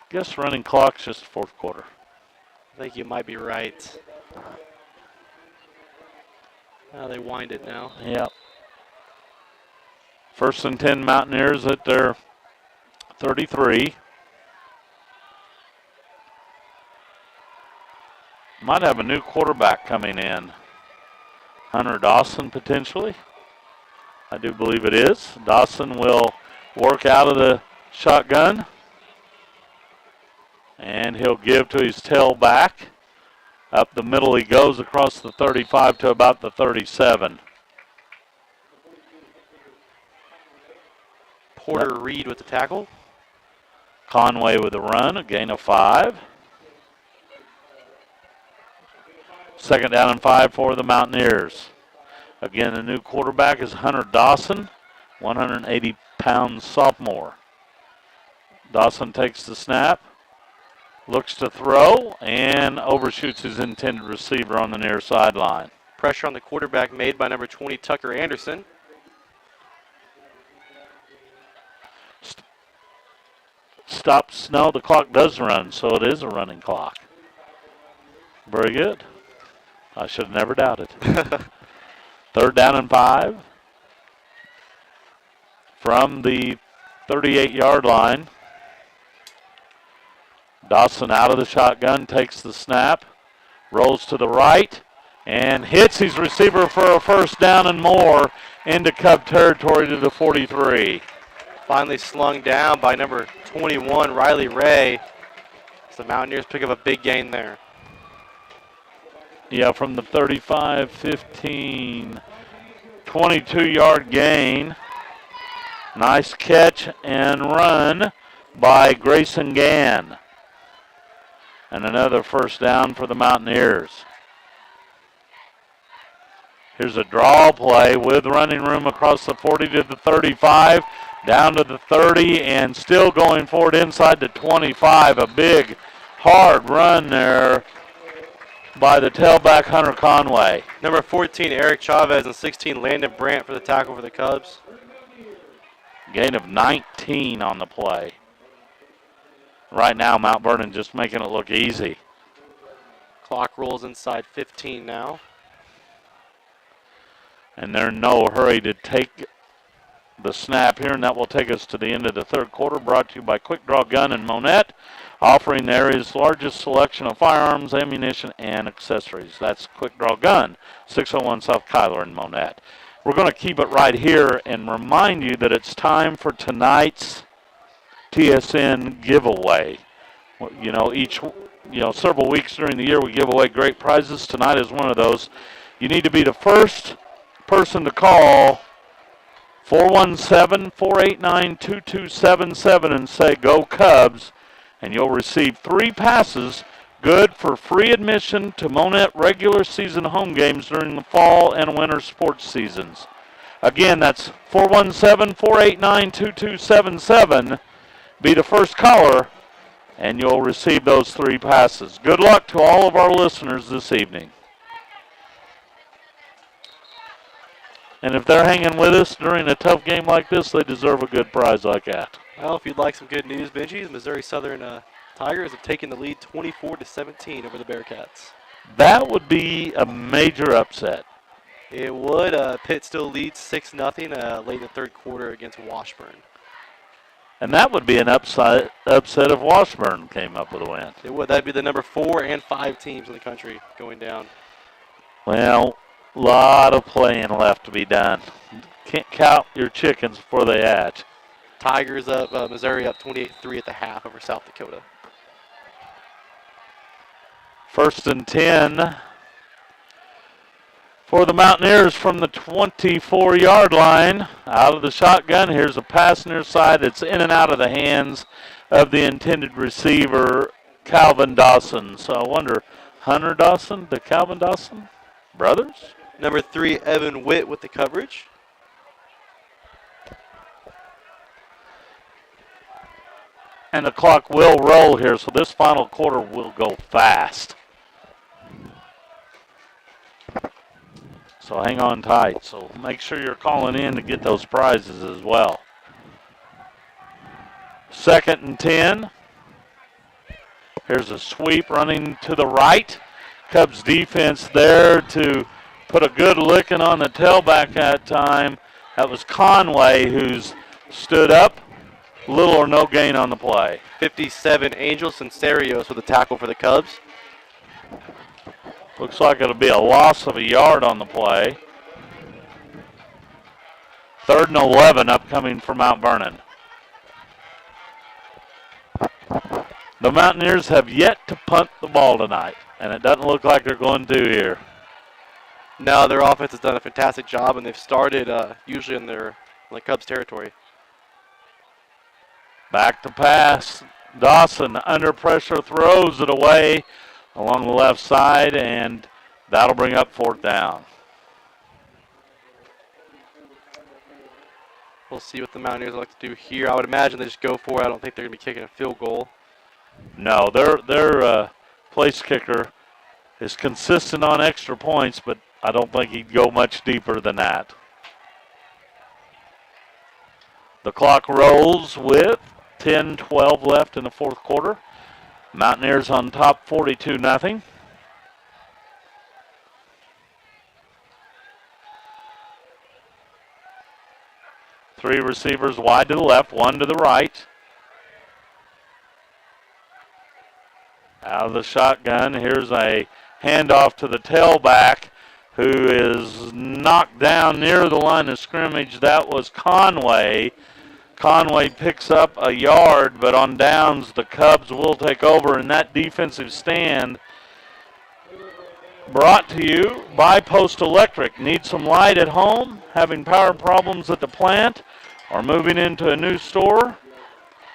Speaker 1: Guess running clock's just fourth quarter.
Speaker 2: I think you might be right. They wind it now.
Speaker 1: Yep. First and 10 Mountaineers at their 33. Might have a new quarterback coming in. Hunter Dawson potentially. I do believe it is. Dawson will work out of the shotgun. And he'll give to his tailback. Up the middle he goes across the 35 to about the 37.
Speaker 2: Porter Reed with the tackle.
Speaker 1: Conway with the run, a gain of 5. Second down and 5 for the Mountaineers. Again, the new quarterback is Hunter Dawson, 180-pound sophomore. Dawson takes the snap, looks to throw, and overshoots his intended receiver on the near sideline.
Speaker 2: Pressure on the quarterback made by number 20, Tucker Anderson.
Speaker 1: Stops. No, the clock does run, so it is a running clock. Very good. I should have never doubted. Third down and 5. From the 38-yard line. Dawson out of the shotgun, takes the snap, rolls to the right, and hits his receiver for a first down and more into Cub territory to the 43.
Speaker 2: Finally slung down by number 21, Riley Ray. So the Mountaineers pick up a big gain there.
Speaker 1: Yeah, from the 35, 15, 22-yard gain. Nice catch and run by Grayson Gann. And another first down for the Mountaineers. Here's a draw play with running room across the 40 to the 35, down to the 30, and still going forward inside the 25. A big, hard run there by the tailback, Hunter Conway.
Speaker 2: Number 14, Eric Chavez, and 16, Landon Brandt for the tackle for the Cubs.
Speaker 1: Gain of 19 on the play. Right now, Mount Vernon just making it look easy.
Speaker 2: Clock rolls inside 15 now.
Speaker 1: And they're in no hurry to take the snap here, and that will take us to the end of the third quarter, brought to you by Quick Draw Gun and Monett, offering the area's largest selection of firearms, ammunition, and accessories. That's Quick Draw Gun, 601 South Kyler in Monett. We're going to keep it right here and remind you that it's time for tonight's TSN giveaway. Several weeks during the year we give away great prizes. Tonight is one of those. You need to be the first person to call 417-489-2277 and say Go Cubs, and you'll receive 3 passes good for free admission to Monett regular season home games during the fall and winter sports seasons. Again, that's 417-489-2277. Be the first caller, and you'll receive those 3 passes. Good luck to all of our listeners this evening. And if they're hanging with us during a tough game like this, they deserve a good prize like that.
Speaker 2: Well, if you'd like some good news, Benji, the Missouri Southern Tigers have taken the lead 24-17 over the Bearcats.
Speaker 1: That would be a major upset.
Speaker 2: It would. Pitt still leads 6-0 late in the third quarter against Washburn.
Speaker 1: And that would be an upset if Washburn came up with a win.
Speaker 2: It would. That'd be the number 4 and 5 teams in the country going down.
Speaker 1: Well, a lot of playing left to be done. Can't count your chickens before they hatch.
Speaker 2: Tigers up, Missouri up 28-3 at the half over South Dakota.
Speaker 1: 1st and 10 for the Mountaineers from the 24-yard line. Out of the shotgun, here's a pass near side. It's in and out of the hands of the intended receiver, Calvin Dawson. So I wonder, Hunter Dawson to Calvin Dawson? Brothers?
Speaker 2: Number 3, Evan Witt with the coverage.
Speaker 1: And the clock will roll here, so this final quarter will go fast. So hang on tight. So make sure you're calling in to get those prizes as well. 2nd and 10. Here's a sweep running to the right. Cubs defense there to put a good licking on the tailback that time. That was Conway who's stood up. Little or no gain on the play.
Speaker 2: 57, Angel Sincerios with a tackle for the Cubs.
Speaker 1: Looks like it'll be a loss of a yard on the play. 3rd and 11 upcoming for Mount Vernon. The Mountaineers have yet to punt the ball tonight, and it doesn't look like they're going to here.
Speaker 2: No, their offense has done a fantastic job, and they've started usually in the Cubs territory.
Speaker 1: Back to pass. Dawson under pressure throws it away along the left side, and that'll bring up 4th down.
Speaker 2: We'll see what the Mountaineers like to do here. I would imagine they just go for it. I don't think they're going to be kicking a field goal.
Speaker 1: No, their place kicker is consistent on extra points, but I don't think he'd go much deeper than that. The clock rolls with 10-12 left in the 4th quarter. Mountaineers on top 42-0. Three receivers wide to the left, one to the right. Out of the shotgun, here's a handoff to the tailback who is knocked down near the line of scrimmage. That was Conway. Conway picks up a yard, but on downs, the Cubs will take over in that defensive stand. Brought to you by Post Electric. Need some light at home? Having power problems at the plant? Or moving into a new store?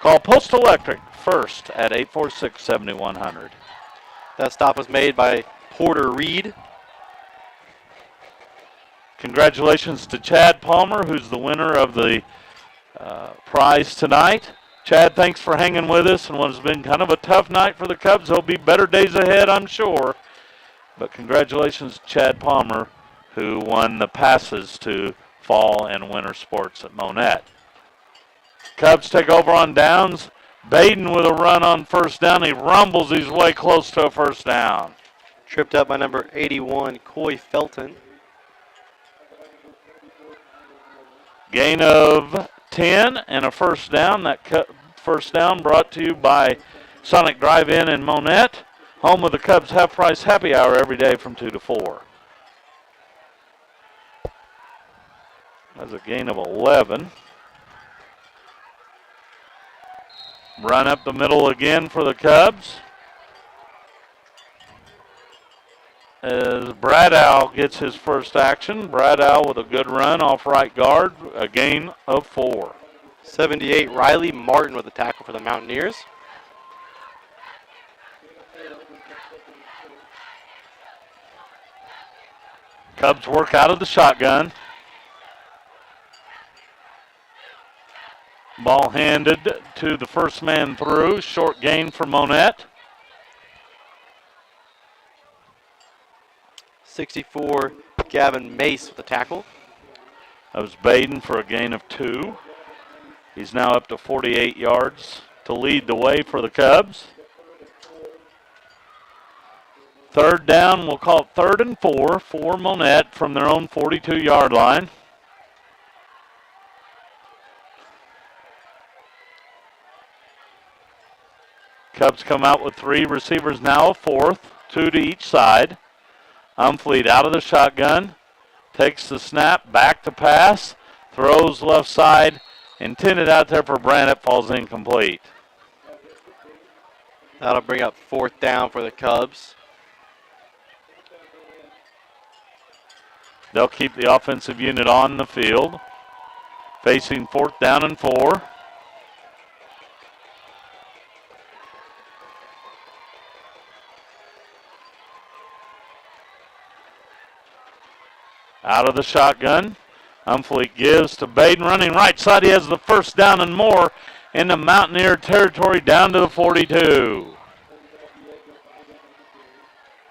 Speaker 1: Call Post Electric first at 846-7100.
Speaker 2: That stop was made by Porter Reed.
Speaker 1: Congratulations to Chad Palmer, who's the winner of the prize tonight. Chad, thanks for hanging with us and what has been kind of a tough night for the Cubs. There'll be better days ahead, I'm sure. But congratulations to Chad Palmer, who won the passes to fall and winter sports at Monett. Cubs take over on downs. Baden with a run on 1st down. He rumbles his way close to a 1st down.
Speaker 2: Tripped up by number 81, Coy Felton.
Speaker 1: Gain of 10 and a 1st down. That 1st down brought to you by Sonic Drive-In in Monett, home of the Cubs half-price happy hour every day from 2 to 4. That's a gain of 11. Run up the middle again for the Cubs. As Bradow gets his first action. Bradow with a good run off right guard, a gain of 4.
Speaker 2: 78, Riley Martin with a tackle for the Mountaineers.
Speaker 1: Cubs work out of the shotgun. Ball handed to the first man through. Short gain for Monett.
Speaker 2: 64, Gavin Mace with the tackle.
Speaker 1: That was Baden for a gain of 2. He's now up to 48 yards to lead the way for the Cubs. 3rd down, we'll call it 3rd and 4 for Monett from their own 42-yard line. Cubs come out with 3 receivers now, a 4th, 2 to each side. Umfleet out of the shotgun, takes the snap, back to pass, throws left side, Intended out there for Brannett, falls incomplete.
Speaker 2: That'll bring up 4th down for the Cubs.
Speaker 1: They'll keep the offensive unit on the field, facing 4th down and 4. Out of the shotgun. Umfleet gives to Baden, running right side. He has the 1st down and more in the Mountaineer territory down to the 42.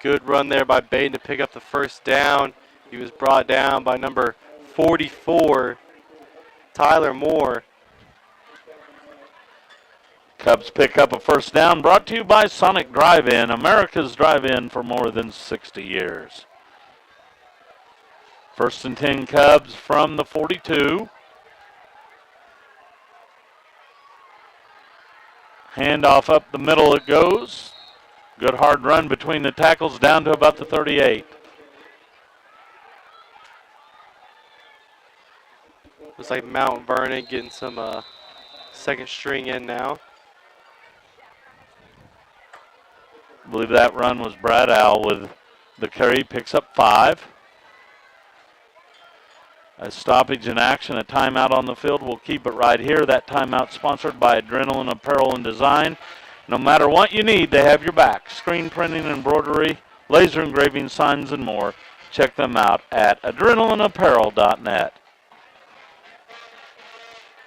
Speaker 2: Good run there by Baden to pick up the 1st down. He was brought down by number 44, Tyler Moore.
Speaker 1: Cubs pick up a 1st down, brought to you by Sonic Drive-In, America's drive-in for more than 60 years. 1st and 10 Cubs from the 42. Handoff up the middle it goes. Good hard run between the tackles down to about the 38.
Speaker 2: Looks like Mount Vernon getting some 2nd string in now.
Speaker 1: I believe that run was Brad Owl with the carry, picks up 5. A stoppage in action, a timeout on the field. We'll keep it right here. That timeout sponsored by Adrenaline Apparel and Design. No matter what you need, they have your back. Screen printing, embroidery, laser engraving, signs, and more. Check them out at adrenalineapparel.net.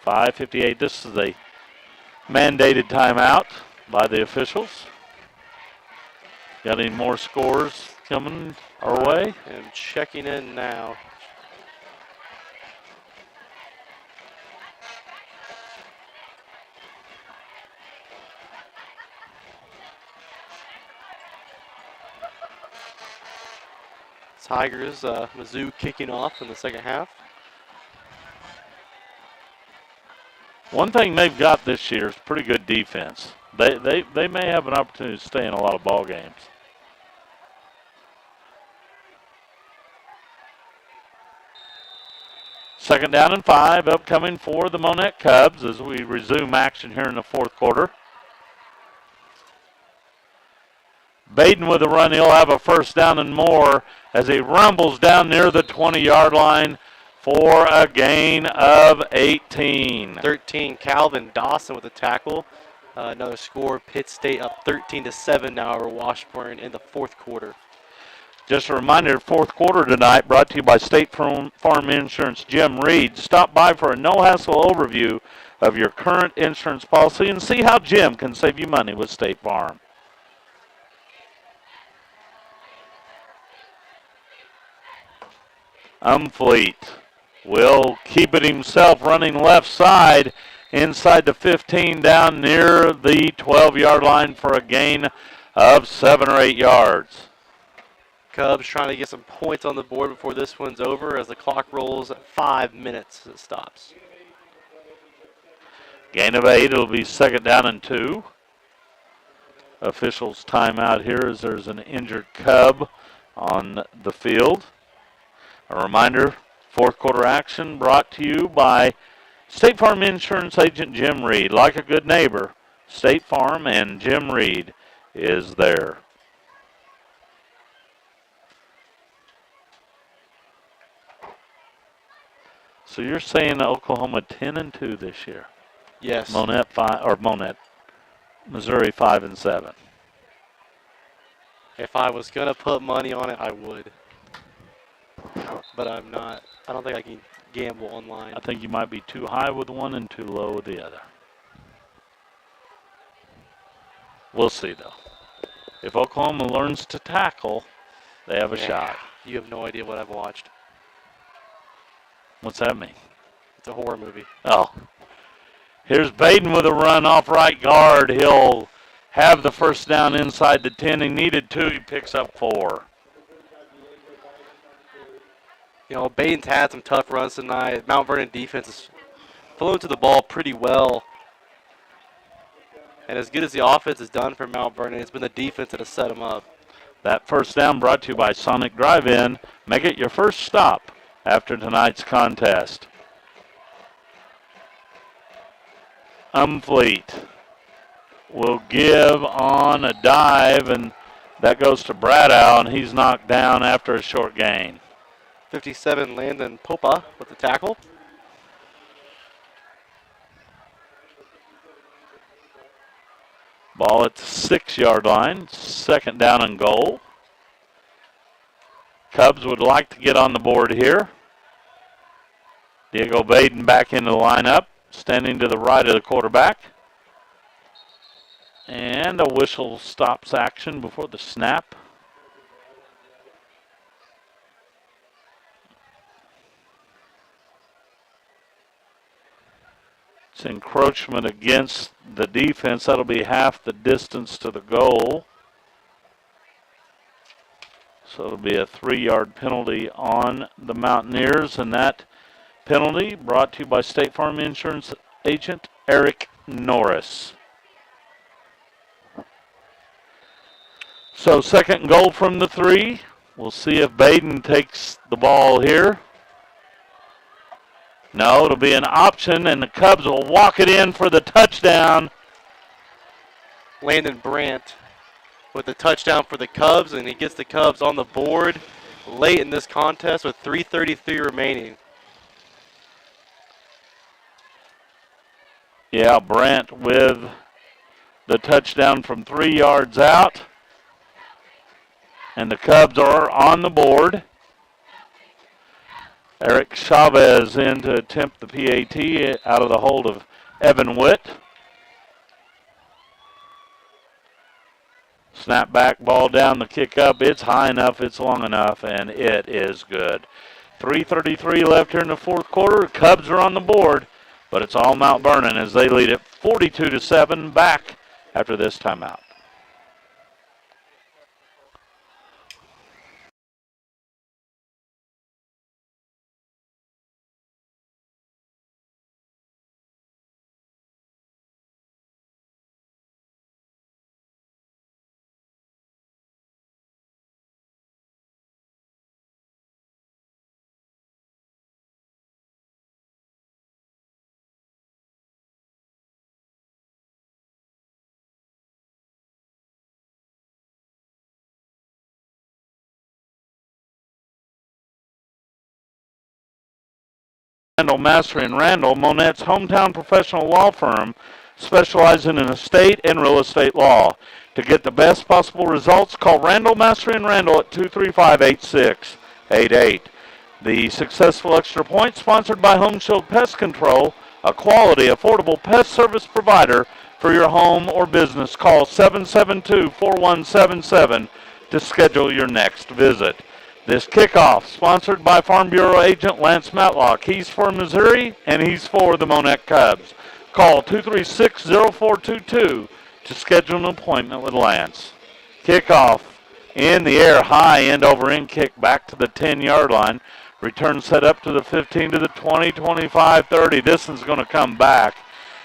Speaker 1: 5:58. This is a mandated timeout by the officials. Got any more scores coming our way?
Speaker 2: And checking in now. Tigers, Mizzou kicking off in the 2nd half.
Speaker 1: One thing they've got this year is pretty good defense. They may have an opportunity to stay in a lot of ball games. Second down and 5 upcoming for the Monett Cubs as we resume action here in the 4th quarter. Baden with a run. He'll have a 1st down and more as he rumbles down near the 20-yard line for a gain of 18.
Speaker 2: 13, Calvin Dawson with a tackle. Another score, Pitt State up 13-7 now over Washburn in the 4th quarter.
Speaker 1: Just a reminder, 4th quarter tonight brought to you by State Farm Insurance. Jim Reed. Stop by for a no-hassle overview of your current insurance policy and see how Jim can save you money with State Farm. Umfleet will keep it himself, running left side inside the 15 down near the 12-yard line for a gain of 7 or 8 yards.
Speaker 2: Cubs trying to get some points on the board before this one's over as the clock rolls at 5 minutes as it stops.
Speaker 1: Gain of 8. It'll be 2nd down and 2. Officials timeout here as there's an injured Cub on the field. A reminder, 4th quarter action brought to you by State Farm Insurance Agent Jim Reed. Like a good neighbor, State Farm and Jim Reed is there. So you're saying Oklahoma 10-2 this year?
Speaker 2: Yes.
Speaker 1: Monett, Missouri 5-7.
Speaker 2: If I was gonna put money on it, I would. But I'm not. I don't think I can gamble online.
Speaker 1: I think you might be too high with one and too low with the other. We'll see, though. If Oklahoma learns to tackle, they have a shot.
Speaker 2: You have no idea what I've watched.
Speaker 1: What's that mean?
Speaker 2: It's a horror movie.
Speaker 1: Oh. Here's Baden with a run off right guard. He'll have the 1st down inside the 10. He needed 2. He picks up 4.
Speaker 2: You know, Baden's had some tough runs tonight. Mount Vernon defense has flown to the ball pretty well. And as good as the offense has done for Mount Vernon, it's been the defense that has set them up.
Speaker 1: That 1st down brought to you by Sonic Drive-In. Make it your first stop after tonight's contest. Umfleet will give on a dive, and that goes to Bradow, and he's knocked down after a short gain.
Speaker 2: 57, Landon Popa with the tackle.
Speaker 1: Ball at the 6-yard line, 2nd down and goal. Cubs would like to get on the board here. Diego Baden back into the lineup, standing to the right of the quarterback. And a whistle stops action before the snap. It's encroachment against the defense. That'll be half the distance to the goal. So it'll be a 3-yard penalty on the Mountaineers, and that penalty brought to you by State Farm Insurance agent Eric Norris. So 2nd goal from the 3. We'll see if Baden takes the ball here. No, it'll be an option, and the Cubs will walk it in for the touchdown.
Speaker 2: Landon Brandt with the touchdown for the Cubs, and he gets the Cubs on the board late in this contest with 3:33 remaining.
Speaker 1: Yeah, Brandt with the touchdown from 3 yards out. And the Cubs are on the board. Eric Chavez in to attempt the PAT out of the hold of Evan Witt. Snap back, ball down, the kick up. It's high enough, it's long enough, and it is good. 3:33 left here in the 4th quarter. Cubs are on the board, but it's all Mount Vernon as they lead it 42-7 back after this timeout. Randall Mastery and Randall, Monett's hometown professional law firm, specializing in estate and real estate law. To get the best possible results, call Randall Mastery and Randall at 235-8688. The Successful Extra Point, sponsored by Home Shield Pest Control, a quality, affordable pest service provider for your home or business. Call 772-4177 to schedule your next visit. This kickoff, sponsored by Farm Bureau agent Lance Matlock. He's for Missouri, and he's for the Monett Cubs. Call 236-0422 to schedule an appointment with Lance. Kickoff in the air, high, end over end kick back to the 10-yard line. Return set up to the 15, to the 20, 25, 30. This one's going to come back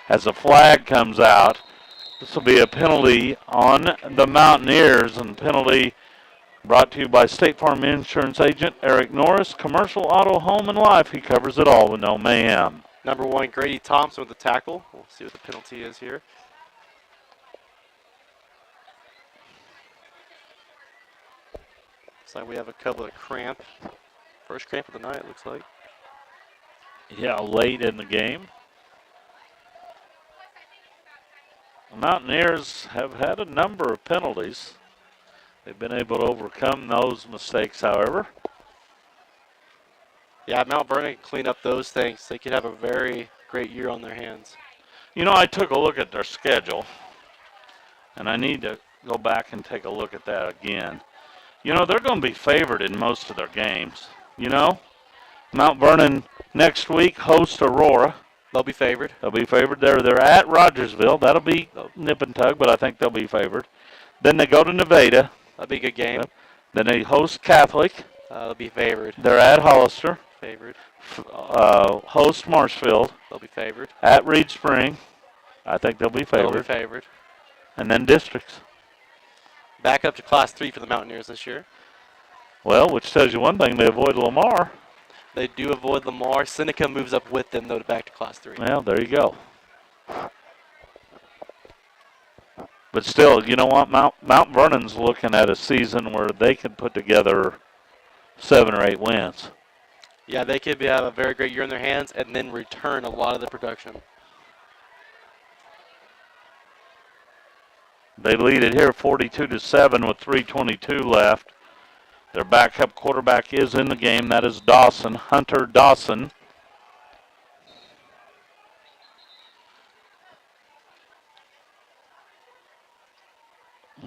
Speaker 1: as a flag comes out. This will be a penalty on the Mountaineers, and penalty brought to you by State Farm Insurance agent Eric Norris. Commercial, auto, home, and life. He covers it all with no mayhem.
Speaker 2: Number 1, Grady Thompson with the tackle. We'll see what the penalty is here. Looks like we have a couple of cramp. First cramp of the night, it looks like.
Speaker 1: Yeah, late in the game. The Mountaineers have had a number of penalties. They've been able to overcome those mistakes, however.
Speaker 2: Yeah, Mount Vernon can clean up those things. They could have a very great year on their hands.
Speaker 1: You know, I took a look at their schedule, and I need to go back and take a look at that again. You know, they're going to be favored in most of their games. You know, Mount Vernon next week hosts Aurora.
Speaker 2: They'll be favored.
Speaker 1: They'll be favored there. They're at Rogersville. That'll be nip and tug, but I think they'll be favored. Then they go to Nevada.
Speaker 2: That'll be a good game.
Speaker 1: Then they host Catholic.
Speaker 2: They'll be favored.
Speaker 1: They're at Hollister.
Speaker 2: Favored.
Speaker 1: Host Marshfield.
Speaker 2: They'll be favored.
Speaker 1: At Reed Spring. I think they'll be favored.
Speaker 2: They'll be favored.
Speaker 1: And then districts.
Speaker 2: Back up to Class 3 for the Mountaineers this year.
Speaker 1: Well, which tells you one thing, they avoid Lamar.
Speaker 2: They do avoid Lamar. Seneca moves up with them, though, back to Class 3.
Speaker 1: Well, there you go. But still, you know what? Mount Vernon's looking at a season where they could put together 7 or 8 wins.
Speaker 2: Yeah, they could have a very great year in their hands and then return a lot of the production.
Speaker 1: They lead it here 42-7 with 3:22 left. Their backup quarterback is in the game. That is Dawson, Hunter Dawson.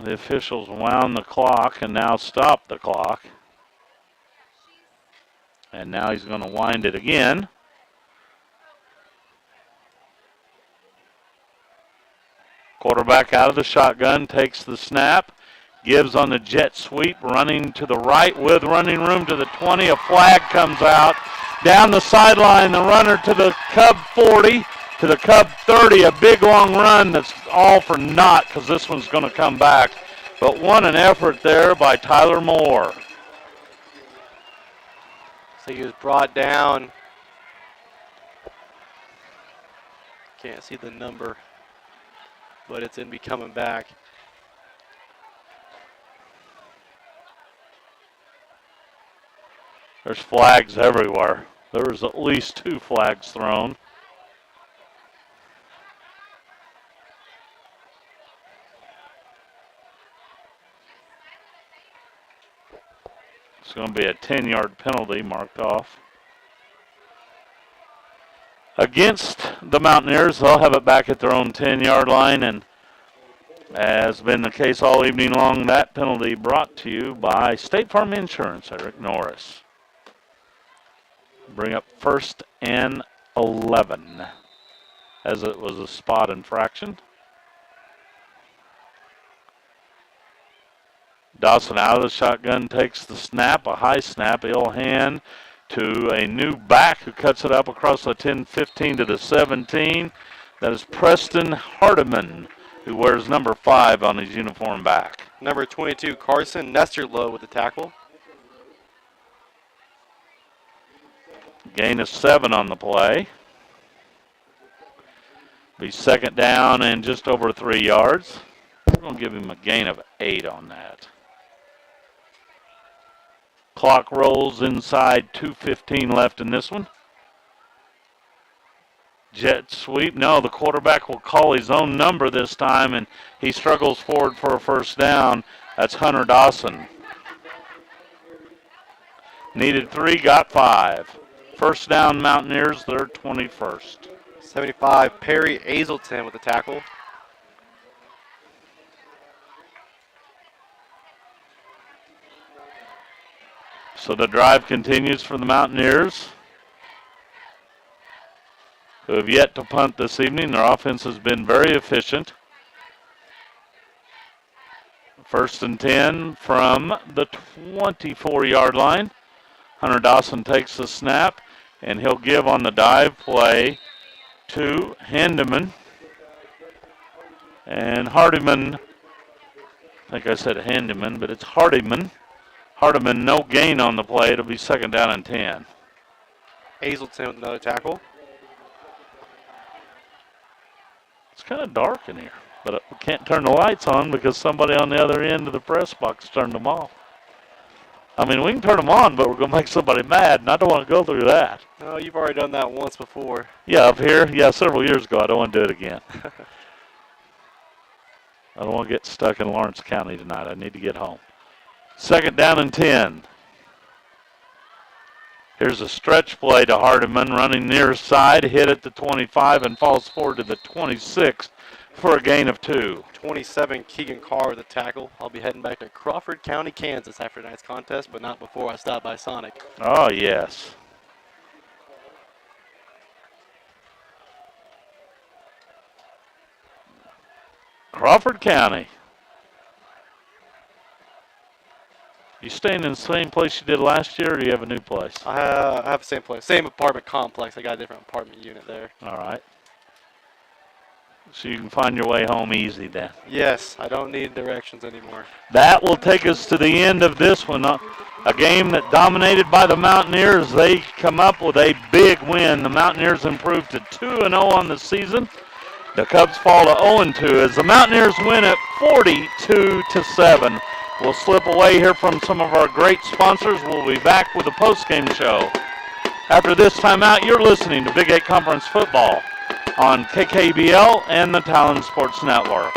Speaker 1: The officials wound the clock and now stopped the clock. And now he's going to wind it again. Quarterback out of the shotgun, takes the snap, gives on the jet sweep, running to the right with running room to the 20. A flag comes out. Down the sideline, the runner to the Cub 40, to the Cub 30. A big long run that's all for naught because this one's going to come back. But what an effort there by Tyler Moore.
Speaker 2: So he was brought down. Can't see the number, but it's in be coming back.
Speaker 1: There's flags everywhere. There was at least 2 flags thrown. It's going to be a 10-yard penalty marked off. Against the Mountaineers, they'll have it back at their own 10-yard line, and as been the case all evening long, that penalty brought to you by State Farm Insurance, Eric Norris. Bring up 1st and 11, as it was a spot infraction. Dawson out of the shotgun, takes the snap, a high snap, ill hand to a new back who cuts it up across the 10-15 to the 17. That is Preston Hardiman, who wears number 5 on his uniform back.
Speaker 2: Number 22, Carson Nesterlow with the tackle.
Speaker 1: Gain of 7 on the play. Be 2nd down and just over 3 yards. We're going to give him a gain of 8 on that. Clock rolls inside, 2:15 left in this one. Jet sweep. No, the quarterback will call his own number this time, and he struggles forward for a 1st down. That's Hunter Dawson. Needed 3, got 5. 1st down, Mountaineers, their 21st.
Speaker 2: 75, Perry Azelton with the tackle.
Speaker 1: So the drive continues for the Mountaineers, who have yet to punt this evening. Their offense has been very efficient. 1st and 10 from the 24-yard line. Hunter Dawson takes the snap, and he'll give on the dive play to Handeman. And Hardiman, I think I said Handeman, but it's Hardiman. Hardiman, no gain on the play. It'll be 2nd down and 10.
Speaker 2: Azelton with another tackle.
Speaker 1: It's kind of dark in here, but we can't turn the lights on because somebody on the other end of the press box turned them off. I mean, we can turn them on, but we're going to make somebody mad, and I don't want to go through that.
Speaker 2: No, you've already done that once before.
Speaker 1: Yeah, up here? Yeah, several years ago. I don't want to do it again. I don't want to get stuck in Lawrence County tonight. I need to get home. 2nd down and 10. Here's a stretch play to Hardiman, running near side, hit at the 25 and falls forward to the 26 for a gain of 2.
Speaker 2: 27, Keegan Carr with the tackle. I'll be heading back to Crawford County, Kansas after tonight's contest, but not before I stop by Sonic.
Speaker 1: Oh, yes. Crawford County. You staying in the same place you did last year, or do you have a new place?
Speaker 2: I have the same place, same apartment complex. I got a different apartment unit there.
Speaker 1: All right. So you can find your way home easy then.
Speaker 2: Yes, I don't need directions anymore.
Speaker 1: That will take us to the end of this one. A game that dominated by the Mountaineers. They come up with a big win. The Mountaineers improved to 2-0 on the season. The Cubs fall to 0-2 as the Mountaineers win at 42-7. We'll slip away here from some of our great sponsors. We'll be back with a post-game show. After this timeout, you're listening to Big 8 Conference Football on KKBL and the Talon Sports Network.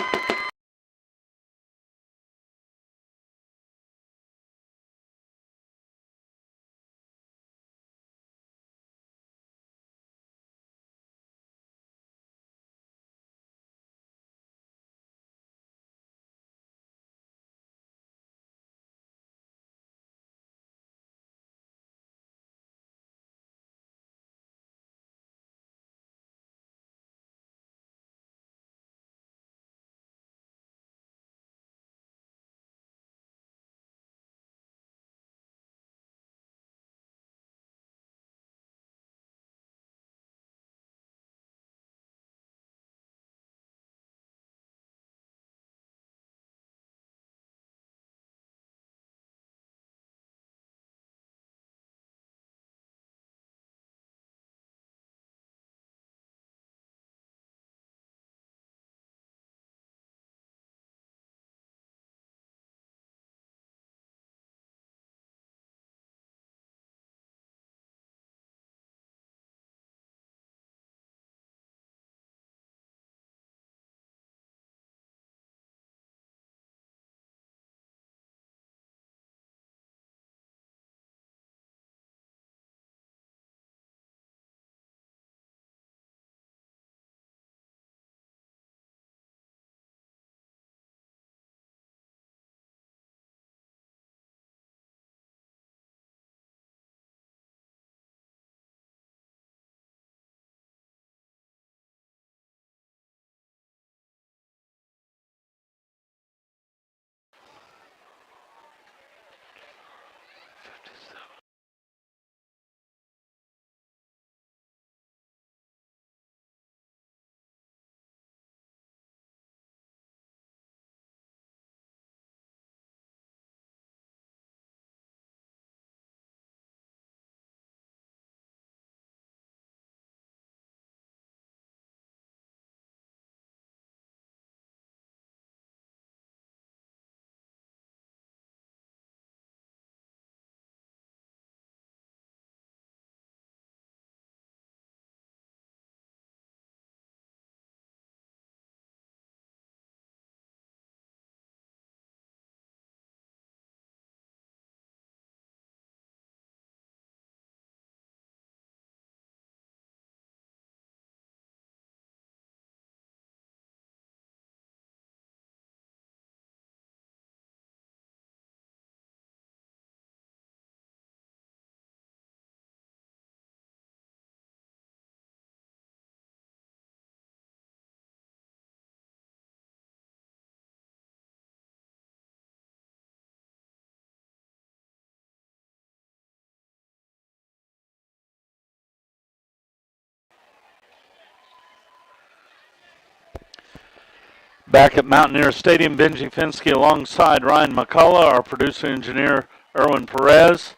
Speaker 1: Back at Mountaineer Stadium, Benji Finsky alongside Ryan McCullough, our producer engineer Erwin Perez.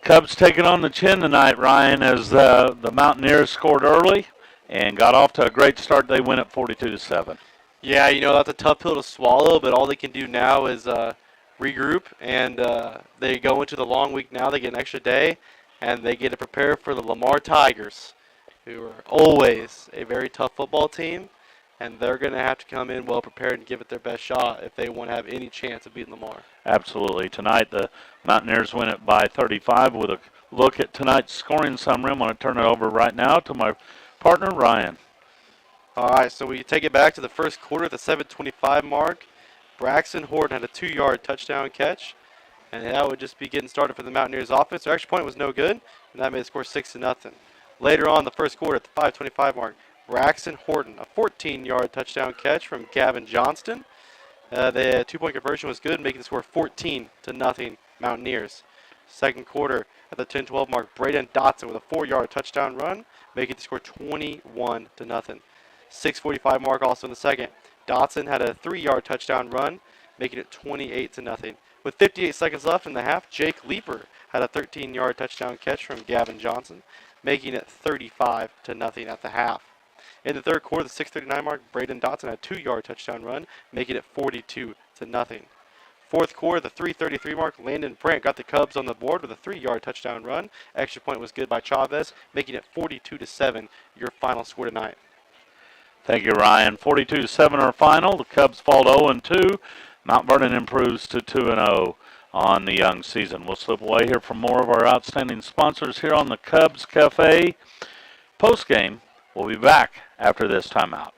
Speaker 1: Cubs taking on the chin tonight, Ryan, as the Mountaineers scored early and got off to a great start. They win at 42-7.
Speaker 2: Yeah, that's a tough pill to swallow, but all they can do now is regroup, and they go into the long week now. They get an extra day, and they get to prepare for the Lamar Tigers, who are always a very tough football team, and they're going to have to come in well prepared and give it their best shot if they want to have any chance of beating Lamar.
Speaker 1: Absolutely. Tonight, the Mountaineers win it by 35. With a look at tonight's scoring summary, I'm going to turn it over right now to my partner, Ryan.
Speaker 2: All right, so we take it back to the first quarter at the 7:25 mark. Braxton Horton had a 2-yard touchdown catch, and that would just be getting started for the Mountaineers offense. Their extra point was no good, and that made the score 6-0. Later on, the first quarter at the 5:25 mark, Braxton Horton, a 14-yard touchdown catch from Gavin Johnston. The two-point conversion was good, making the score 14-0 Mountaineers. Second quarter at the 10:12 mark, Braden Dotson with a 4-yard touchdown run, making the score 21-0. 6:45 mark also in the second. Dotson had a 3-yard touchdown run, making it 28-0. With 58 seconds left in the half, Jake Leeper had a 13-yard touchdown catch from Gavin Johnson, making it 35-0 at the half. In the third quarter, the 6:39 mark, Braden Dotson had a 2-yard touchdown run, making it 42-0. Fourth quarter, the 3:33 mark, Landon Brandt got the Cubs on the board with a 3-yard touchdown run. Extra point was good by Chavez, making it 42-7. Your final score tonight.
Speaker 1: Thank you, Ryan. 42-7 our final. The Cubs fall to 0-2. Mount Vernon improves to 2-0 on the young season. We'll slip away here from more of our outstanding sponsors here on the Cubs Cafe. Post-game, we'll be back after this timeout.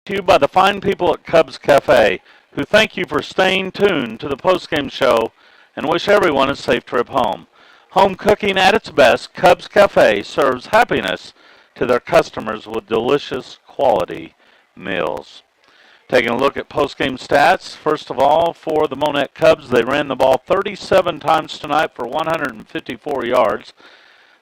Speaker 1: To you by the fine people at Cubs Cafe, who thank you for staying tuned to the postgame show and wish everyone a safe trip home. Home cooking at its best, Cubs Cafe serves happiness to their customers with delicious quality meals. Taking a look at postgame stats, first of all, for the Monett Cubs, they ran the ball 37 times tonight for 154 yards.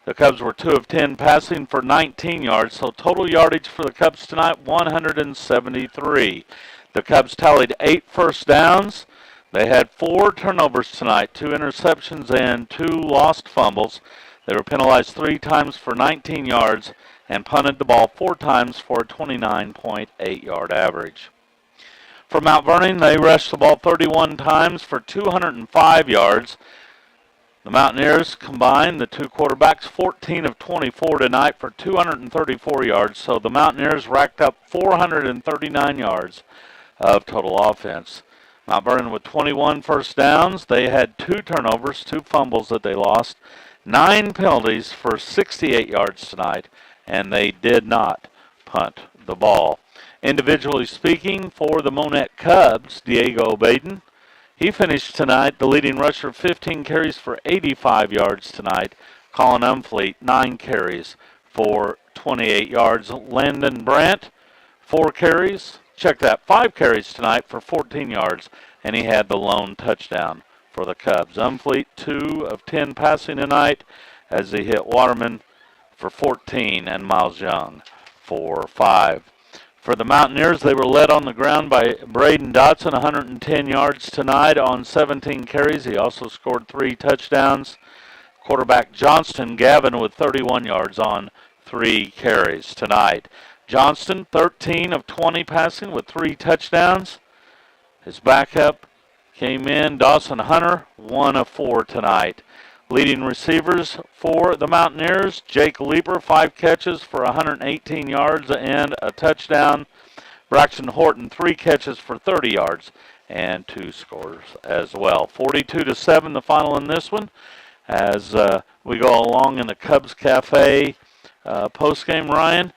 Speaker 1: The Cubs were 2 of 10 passing for 19 yards, so total yardage for the Cubs tonight, 173. The Cubs tallied 8 first downs. They had 4 turnovers tonight, 2 interceptions and 2 lost fumbles. They were penalized 3 times for 19 yards and punted the ball 4 times for a 29.8-yard average. For Mount Vernon, they rushed the ball 31 times for 205 yards. The Mountaineers combined, the two quarterbacks, 14 of 24 tonight for 234 yards. So the Mountaineers racked up 439 yards of total offense. Mount Vernon with 21 first downs. They had 2 turnovers, 2 fumbles that they lost, 9 penalties for 68 yards tonight, and they did not punt the ball. Individually speaking, for the Monett Cubs, Diego Baden, he finished tonight the leading rusher, 15 carries for 85 yards tonight. Colin Umfleet, 9 carries for 28 yards. Landon Brandt, 4 carries. Check that, 5 carries tonight for 14 yards, and he had the lone touchdown for the Cubs. Umfleet, 2 of 10 passing tonight as he hit Waterman for 14 and Miles Young for 5. For the Mountaineers, they were led on the ground by Braden Dotson, 110 yards tonight on 17 carries. He also scored 3 touchdowns. Quarterback Johnston Gavin with 31 yards on 3 carries tonight. Johnston, 13 of 20 passing with 3 touchdowns. His backup came in, Dawson Hunter, 1 of 4 tonight. Leading receivers for the Mountaineers, Jake Lieber, 5 catches for 118 yards and a touchdown. Braxton Horton, 3 catches for 30 yards and 2 scores as well. 42-7 the final in this one as we go along in the Cubs Cafe postgame. Ryan,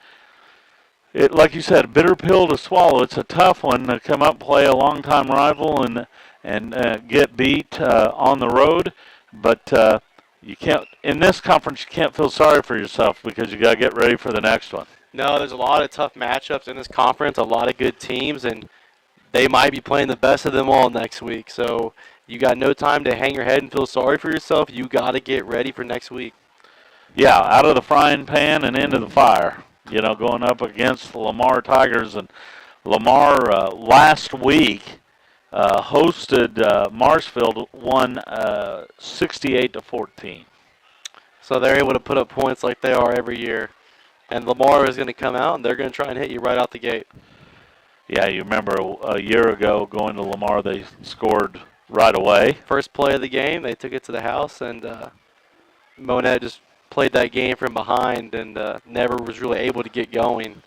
Speaker 1: like you said, a bitter pill to swallow. It's a tough one to come up, play a longtime rival, and get beat on the road, but you can't. In this conference, you can't feel sorry for yourself because you got to get ready for the next one.
Speaker 2: No, there's a lot of tough matchups in this conference, a lot of good teams, and they might be playing the best of them all next week. So you got no time to hang your head and feel sorry for yourself. You got to get ready for next week.
Speaker 1: Yeah, out of the frying pan and into the fire. You know, going up against the Lamar Tigers, and Lamar last week hosted Marshfield, won 68-14.
Speaker 2: So they're able to put up points like they are every year. And Lamar is going to come out, and they're going to try and hit you right out the gate.
Speaker 1: Yeah, you remember a year ago going to Lamar, they scored right away.
Speaker 2: First play of the game, they took it to the house, and Monett just played that game from behind and never was really able to get going.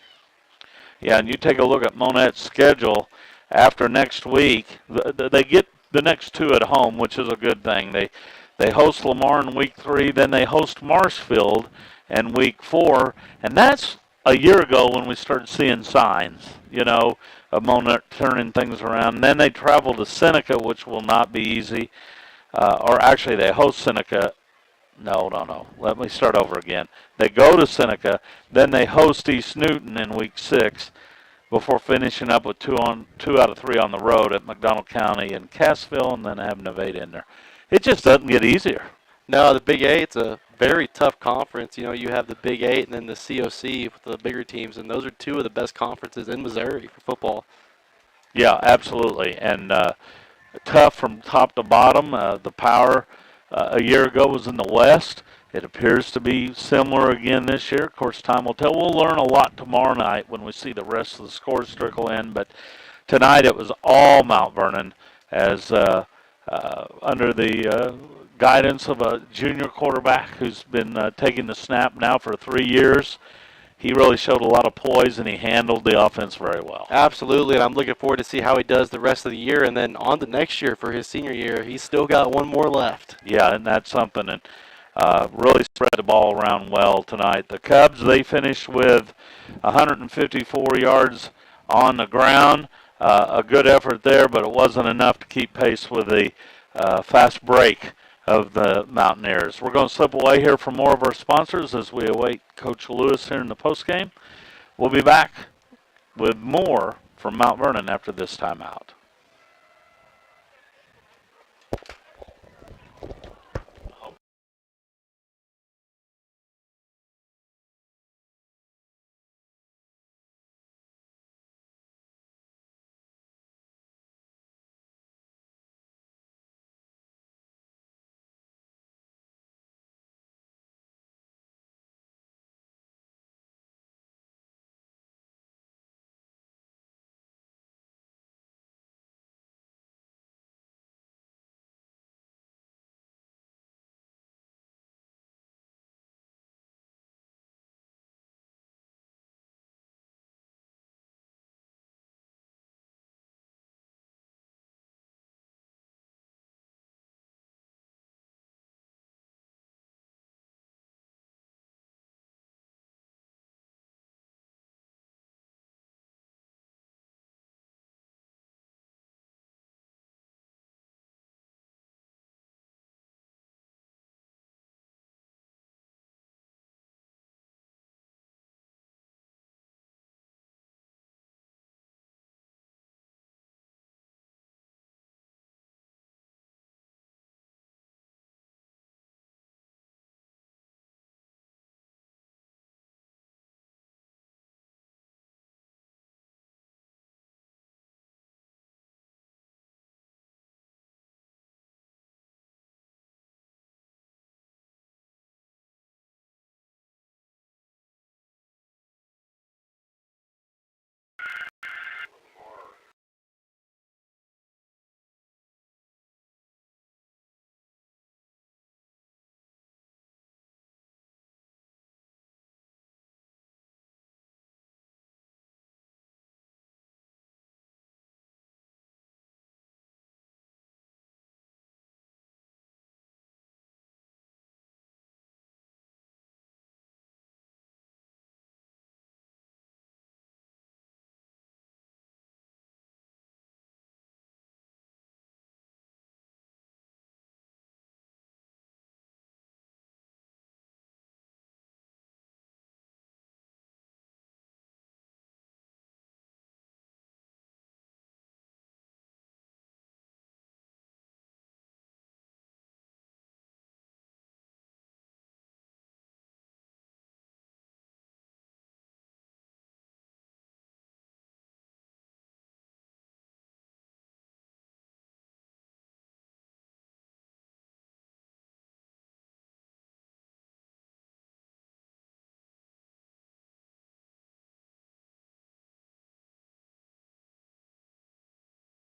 Speaker 1: Yeah, and you take a look at Monett's schedule after next week. They get the next two at home, which is a good thing. They host Lamar in week 3, then they host Marshfield in week 4, and that's a year ago when we started seeing signs, you know, of Monett turning things around. And then they travel to Seneca, which will not be easy. Or actually, they host Seneca. No. Let me start over again. They go to Seneca, then they host East Newton in week 6 before finishing up with 2 out of 3 on the road at McDonald County and Cassville, and then have Nevada in there. It just doesn't get easier.
Speaker 2: No, the Big Eight's a very tough conference. You know, you have the Big Eight and then the COC with the bigger teams, and those are two of the best conferences in Missouri for football.
Speaker 1: Yeah, absolutely. And tough from top to bottom. The power a year ago was in the West. It appears to be similar again this year. Of course, time will tell. We'll learn a lot tomorrow night when we see the rest of the scores trickle in. But tonight it was all Mount Vernon as under the guidance of a junior quarterback who's been taking the snap now for 3 years. He really showed a lot of poise, and he handled the offense very well.
Speaker 2: Absolutely, and I'm looking forward to see how he does the rest of the year, and then on to next year for his senior year. He's still got one more left.
Speaker 1: Yeah, and that's something. And really spread the ball around well tonight. The Cubs, they finished with 154 yards on the ground. A good effort there, but it wasn't enough to keep pace with the fast break of the Mountaineers. We're going to slip away here for more of our sponsors as we await Coach Lewis here in the postgame. We'll be back with more from Mount Vernon after this timeout.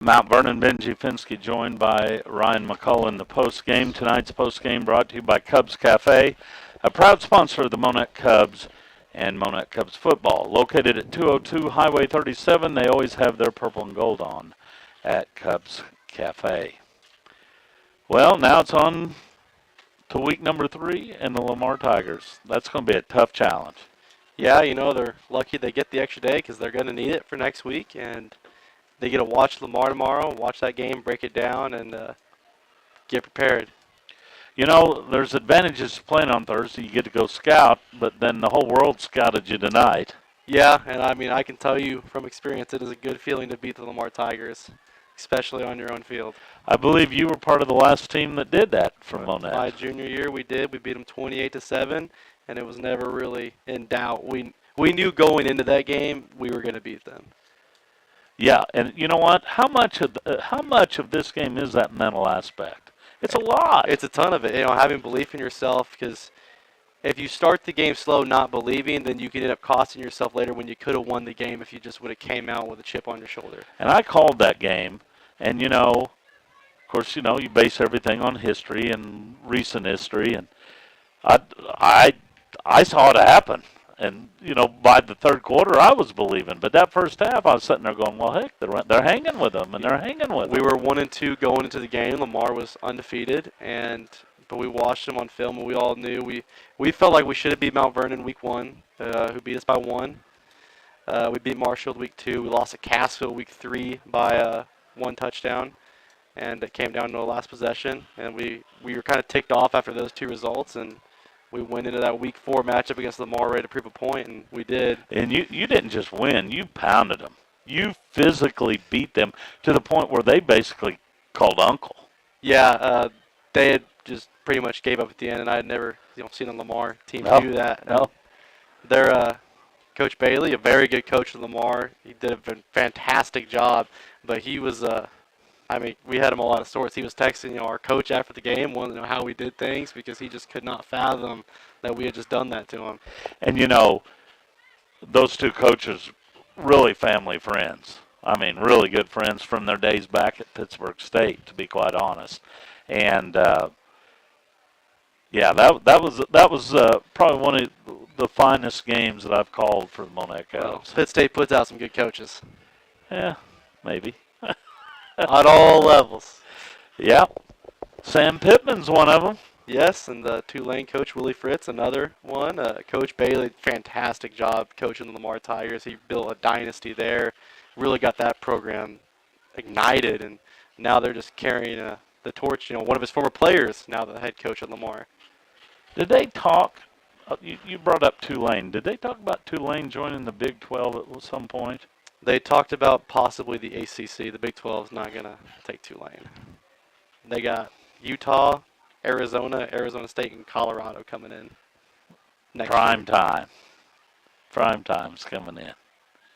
Speaker 1: Mount Vernon, Benji Finsky, joined by Ryan McCullough in the post-game. Tonight's post-game brought to you by Cubs Cafe, a proud sponsor of the Monett Cubs and Monett Cubs football. Located at 202 Highway 37, they always have their purple and gold on at Cubs Cafe. Well, now it's on to week number 3 and the Lamar Tigers. That's going to be a tough challenge.
Speaker 2: Yeah, they're lucky they get the extra day because they're going to need it for next week, and they get to watch Lamar tomorrow, watch that game, break it down, and get prepared.
Speaker 1: There's advantages to playing on Thursday. You get to go scout, but then the whole world scouted you tonight.
Speaker 2: Yeah, and I can tell you from experience, it is a good feeling to beat the Lamar Tigers, especially on your own field.
Speaker 1: I believe you were part of the last team that did that from Monett.
Speaker 2: My junior year, we did. We beat them 28-7, and it was never really in doubt. We knew going into that game we were going to beat them.
Speaker 1: Yeah, and you know what? How much of this game is that mental aspect? It's a lot.
Speaker 2: It's a ton of it. Having belief in yourself, because if you start the game slow, not believing, then you can end up costing yourself later when you could have won the game if you just would have came out with a chip on your shoulder.
Speaker 1: And I called that game, and of course, you base everything on history and recent history, and I saw it happen. And, by the third quarter, I was believing. But that first half, I was sitting there going, well, heck, they're hanging with them, and they're hanging with them.
Speaker 2: We were 1-2 going into the game. Lamar was undefeated, but we watched them on film, and we all knew. We felt like we should have beat Mount Vernon week 1, who beat us by 1. We beat Marshall week 2. We lost at Cassville week 3 by 1 touchdown, and it came down to the last possession. And we were kind of ticked off after those 2 results, and we went into that week 4 matchup against Lamar ready to prove a point, and we did.
Speaker 1: And you didn't just win. You pounded them. You physically beat them to the point where they basically called uncle.
Speaker 2: Yeah, they had just pretty much gave up at the end, and I had never seen a Lamar team do that.
Speaker 1: No.
Speaker 2: Their Coach Bailey, a very good coach of Lamar. He did a fantastic job, but he was we had him all out of sorts. He was texting, our coach after the game, wanted to know how we did things because he just could not fathom that we had just done that to him.
Speaker 1: And, those 2 coaches, really family friends. Really good friends from their days back at Pittsburgh State, to be quite honest. And, yeah, that was probably one of the finest games that I've called for the Monett Cubs.
Speaker 2: Well, Pitt State puts out some good coaches.
Speaker 1: Yeah, maybe.
Speaker 2: At all levels.
Speaker 1: Yeah. Sam Pittman's one of them.
Speaker 2: Yes, and the Tulane coach, Willie Fritz, another one. Coach Bailey, fantastic job coaching the Lamar Tigers. He built a dynasty there, really got that program ignited, and now they're just carrying the torch. One of his former players, now the head coach at Lamar.
Speaker 1: Did they talk? You brought up Tulane. Did they talk about Tulane joining the Big 12 at some point?
Speaker 2: They talked about possibly the ACC. The Big 12 is not going to take Tulane. They got Utah, Arizona State, and Colorado coming in next
Speaker 1: Prime time. Prime time's coming in.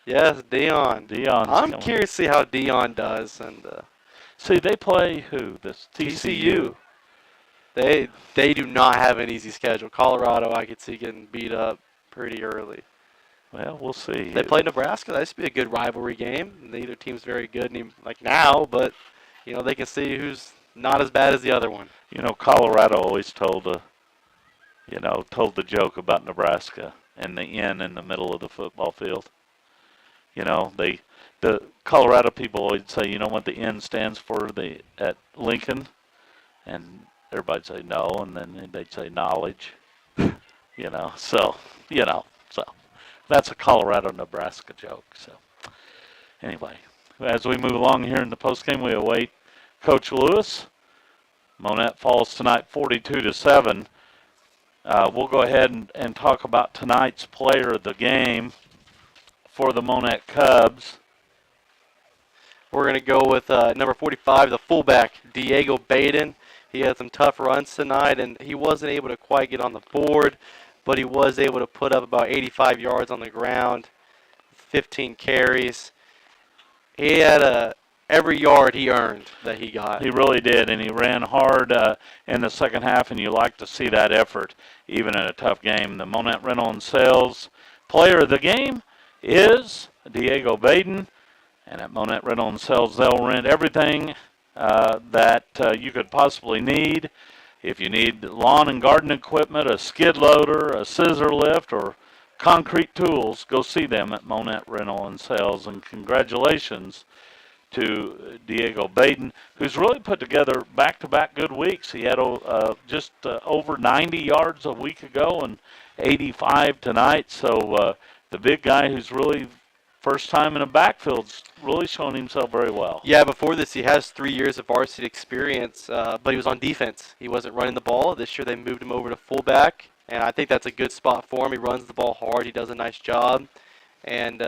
Speaker 2: Yes, Deion. I'm curious to see how Deion does. And
Speaker 1: see, they play who? This TCU.
Speaker 2: They do not have an easy schedule. Colorado, I could see getting beat up pretty early.
Speaker 1: Well, we'll see.
Speaker 2: They play Nebraska. That used to be a good rivalry game. Neither team's very good now, but they can see who's not as bad as the other one.
Speaker 1: Colorado always told the joke about Nebraska and the N in the middle of the football field. The Colorado people always say, you know what the N stands for at Lincoln? And everybody'd say no, and then they'd say knowledge. So that's a Colorado-Nebraska joke. So anyway, as we move along here in the postgame, we await Coach Lewis. Monett falls tonight 42-7. We'll go ahead and talk about tonight's player of the game for the Monett Cubs.
Speaker 2: We're going to go with number 45, the fullback, Diego Baden. He had some tough runs tonight, and he wasn't able to quite get on the board, but he was able to put up about 85 yards on the ground, 15 carries. He had every yard he earned that he got.
Speaker 1: He really did, and he ran hard in the second half, and you like to see that effort even in a tough game. The Monett Rental and Sales player of the game is Diego Baden, And at Monett Rental and Sales, they'll rent everything that you could possibly need. If you need lawn and garden equipment, a skid loader, a scissor lift, or concrete tools, go see them at Monett Rental and Sales. And congratulations to Diego Baden, who's really put together back-to-back good weeks. He had just over 90 yards a week ago and 85 tonight. So the big guy who's really first time in a backfield's really shown himself very well.
Speaker 2: Yeah, before this, he has 3 years of varsity experience, but he was on defense. He wasn't running the ball. This year, they moved him over to fullback, and I think that's a good spot for him. He runs the ball hard. He does a nice job, and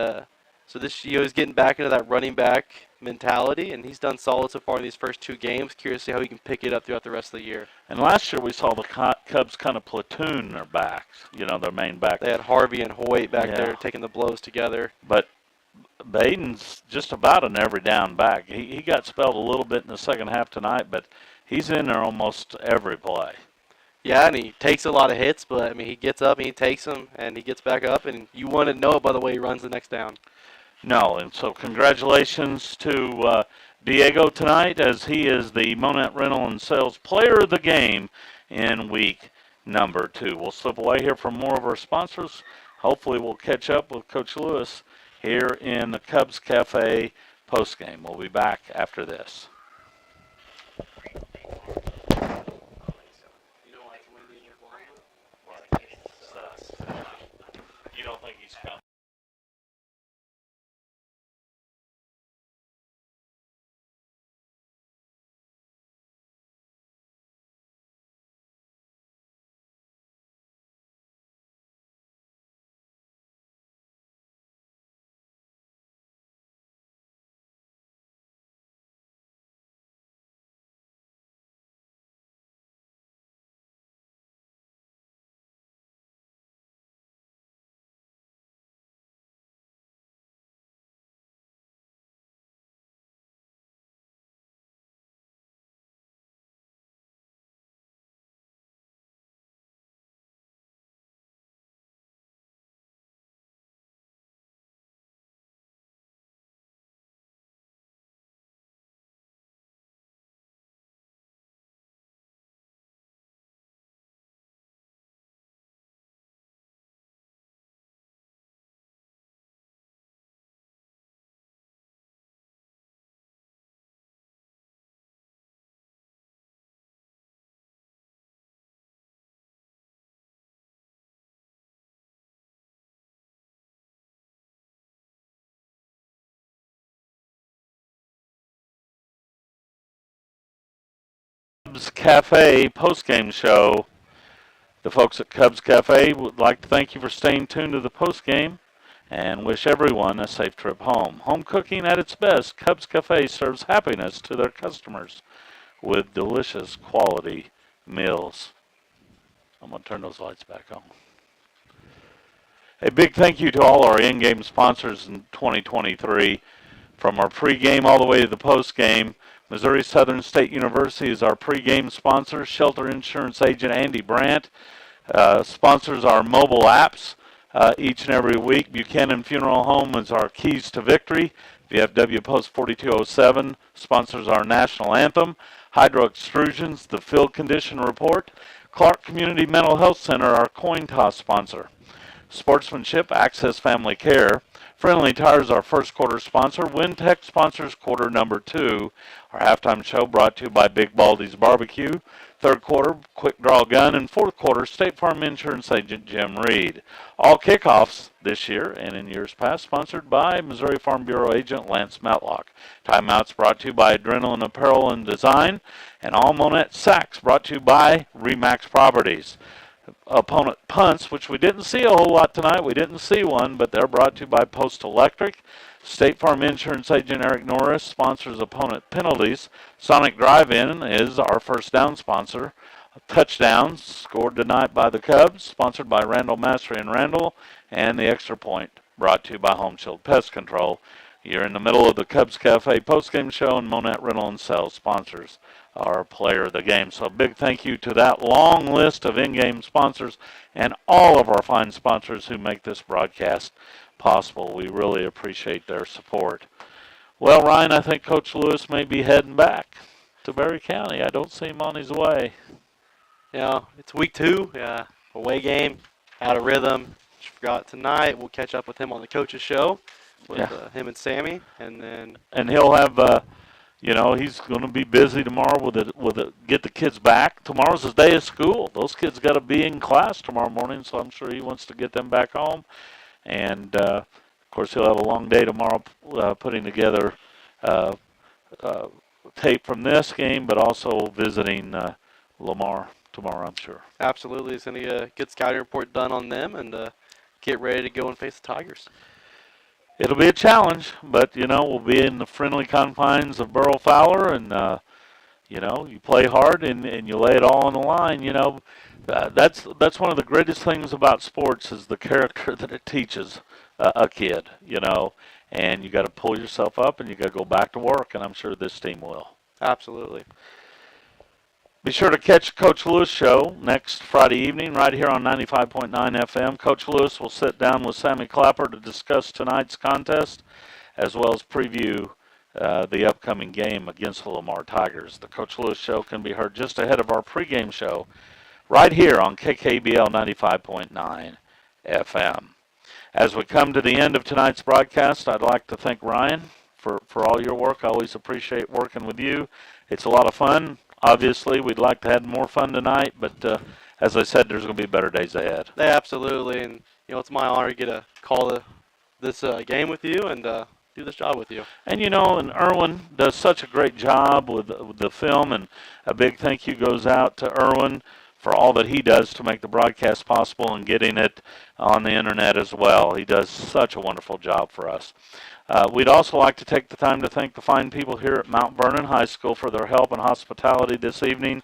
Speaker 2: so this year he's getting back into that running back mentality, and he's done solid so far in these first 2 games. Curious to see how he can pick it up throughout the rest of the year.
Speaker 1: And last year we saw the Cubs kind of platoon their backs, their main back.
Speaker 2: They had Harvey and Hoyt back there taking the blows together.
Speaker 1: But Baden's just about an every down back. He got spelled a little bit in the second half tonight, but he's in there almost every play.
Speaker 2: Yeah, and he takes a lot of hits, but, he gets up and he takes them, and he gets back up, and you want to know it by the way he runs the next down.
Speaker 1: No, and so congratulations to Diego tonight, as he is the Monett Rental and Sales Player of the Game in week number 2. We'll slip away here from more of our sponsors. Hopefully we'll catch up with Coach Lewis here in the Cubs Cafe postgame. We'll be back after this. You don't think he's coming? Cubs Cafe postgame show. The folks at Cubs Cafe would like to thank you for staying tuned to the postgame and wish everyone a safe trip home. Home cooking at its best, Cubs Cafe serves happiness to their customers with delicious quality meals. I'm going to turn those lights back on. A big thank you to all our in-game sponsors in 2023. From our pregame all the way to the postgame, Missouri Southern State University is our pregame sponsor. Shelter Insurance Agent Andy Brandt sponsors our mobile apps each and every week. Buchanan Funeral Home is our keys to victory. VFW Post 4207 sponsors our national anthem. Hydro Extrusions, the field condition report. Clark Community Mental Health Center, our coin toss sponsor. Sportsmanship, Access Family Care. Friendly Tires, our first quarter sponsor. Wintech sponsors quarter number 2. Our halftime show brought to you by Big Baldy's Barbecue. Third quarter, Quick Draw Gun. And fourth quarter, State Farm Insurance Agent Jim Reed. All kickoffs this year and in years past sponsored by Missouri Farm Bureau Agent Lance Matlock. Timeouts brought to you by Adrenaline Apparel and Design. And all Monett Sacks brought to you by Remax Properties. Opponent punts, which we didn't see a whole lot tonight. We didn't see one, but they're brought to you by Post Electric. State Farm Insurance Agent Eric Norris sponsors opponent penalties. Sonic Drive-In is our first down sponsor. Touchdowns scored tonight by the Cubs, sponsored by Randall Mastery and Randall. And the extra point brought to you by Home Shield Pest Control. You're in the middle of the Cubs Cafe postgame show, and Monett Rental and Sales sponsors our player of the game. So a big thank you to that long list of in-game sponsors and all of our fine sponsors who make this broadcast possible. We really appreciate their support. Well, Ryan, I think Coach Lewis may be heading back to Berry County. I don't see him on his way.
Speaker 2: It's week 2, away game, out of rhythm. Just forgot tonight. We'll catch up with him on the coaches show with
Speaker 1: Yeah.
Speaker 2: him and Sammy, and then
Speaker 1: And he'll have, he's going to be busy tomorrow get the kids back. Tomorrow's his day of school. Those kids got to be in class tomorrow morning, so I'm sure he wants to get them back home. And, of course, he'll have a long day tomorrow putting together tape from this game, but also visiting Lamar tomorrow, I'm sure.
Speaker 2: absolutely he's going to get a good scouting report done on them and get ready to go and face the Tigers.
Speaker 1: It'll be a challenge, but, we'll be in the friendly confines of Burrow Fowler, and, you play hard and you lay it all on the line. That's one of the greatest things about sports is the character that it teaches a kid, and you got to pull yourself up and you got to go back to work, and I'm sure this team will.
Speaker 2: Absolutely.
Speaker 1: Be sure to catch Coach Lewis show next Friday evening right here on 95.9 FM. Coach Lewis will sit down with Sammy Clapper to discuss tonight's contest as well as preview the upcoming game against the Lamar Tigers. The Coach Lewis show can be heard just ahead of our pregame show right here on KKBL 95.9 FM. As we come to the end of tonight's broadcast, I'd like to thank Ryan for all your work. I always appreciate working with you. It's a lot of fun. Obviously, we'd like to have more fun tonight, but as I said, there's going to be better days ahead.
Speaker 2: Yeah, absolutely, and it's my honor to get a call this game with you and do this job with you.
Speaker 1: And and Erwin does such a great job with the film, and a big thank you goes out to Erwin for all that he does to make the broadcast possible and getting it on the internet as well. He does such a wonderful job for us. We'd also like to take the time to thank the fine people here at Mount Vernon High School for their help and hospitality this evening.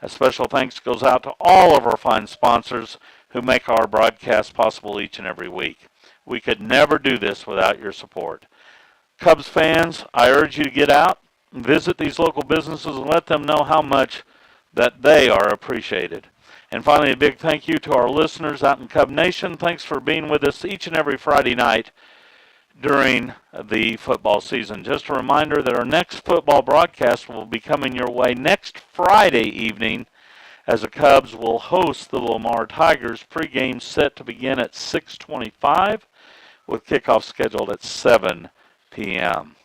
Speaker 1: A special thanks goes out to all of our fine sponsors who make our broadcast possible each and every week. We could never do this without your support. Cubs fans, I urge you to get out and visit these local businesses and let them know how much that they are appreciated. And finally, a big thank you to our listeners out in Cub Nation. Thanks for being with us each and every Friday night during the football season. Just a reminder that our next football broadcast will be coming your way next Friday evening as the Cubs will host the Lamar Tigers. Pregame set to begin at 6:25 with kickoff scheduled at 7 p.m.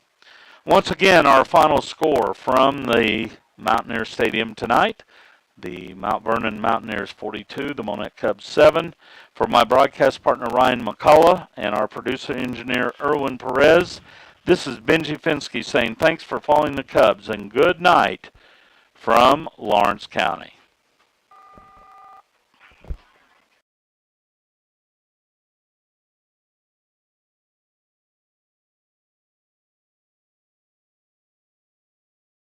Speaker 1: Once again, our final score from the Mountaineer Stadium tonight. The Mount Vernon Mountaineers 42, the Monett Cubs 7. For my broadcast partner Ryan McCullough and our producer engineer Erwin Perez, this is Benji Finsky saying thanks for following the Cubs and good night from Lawrence County.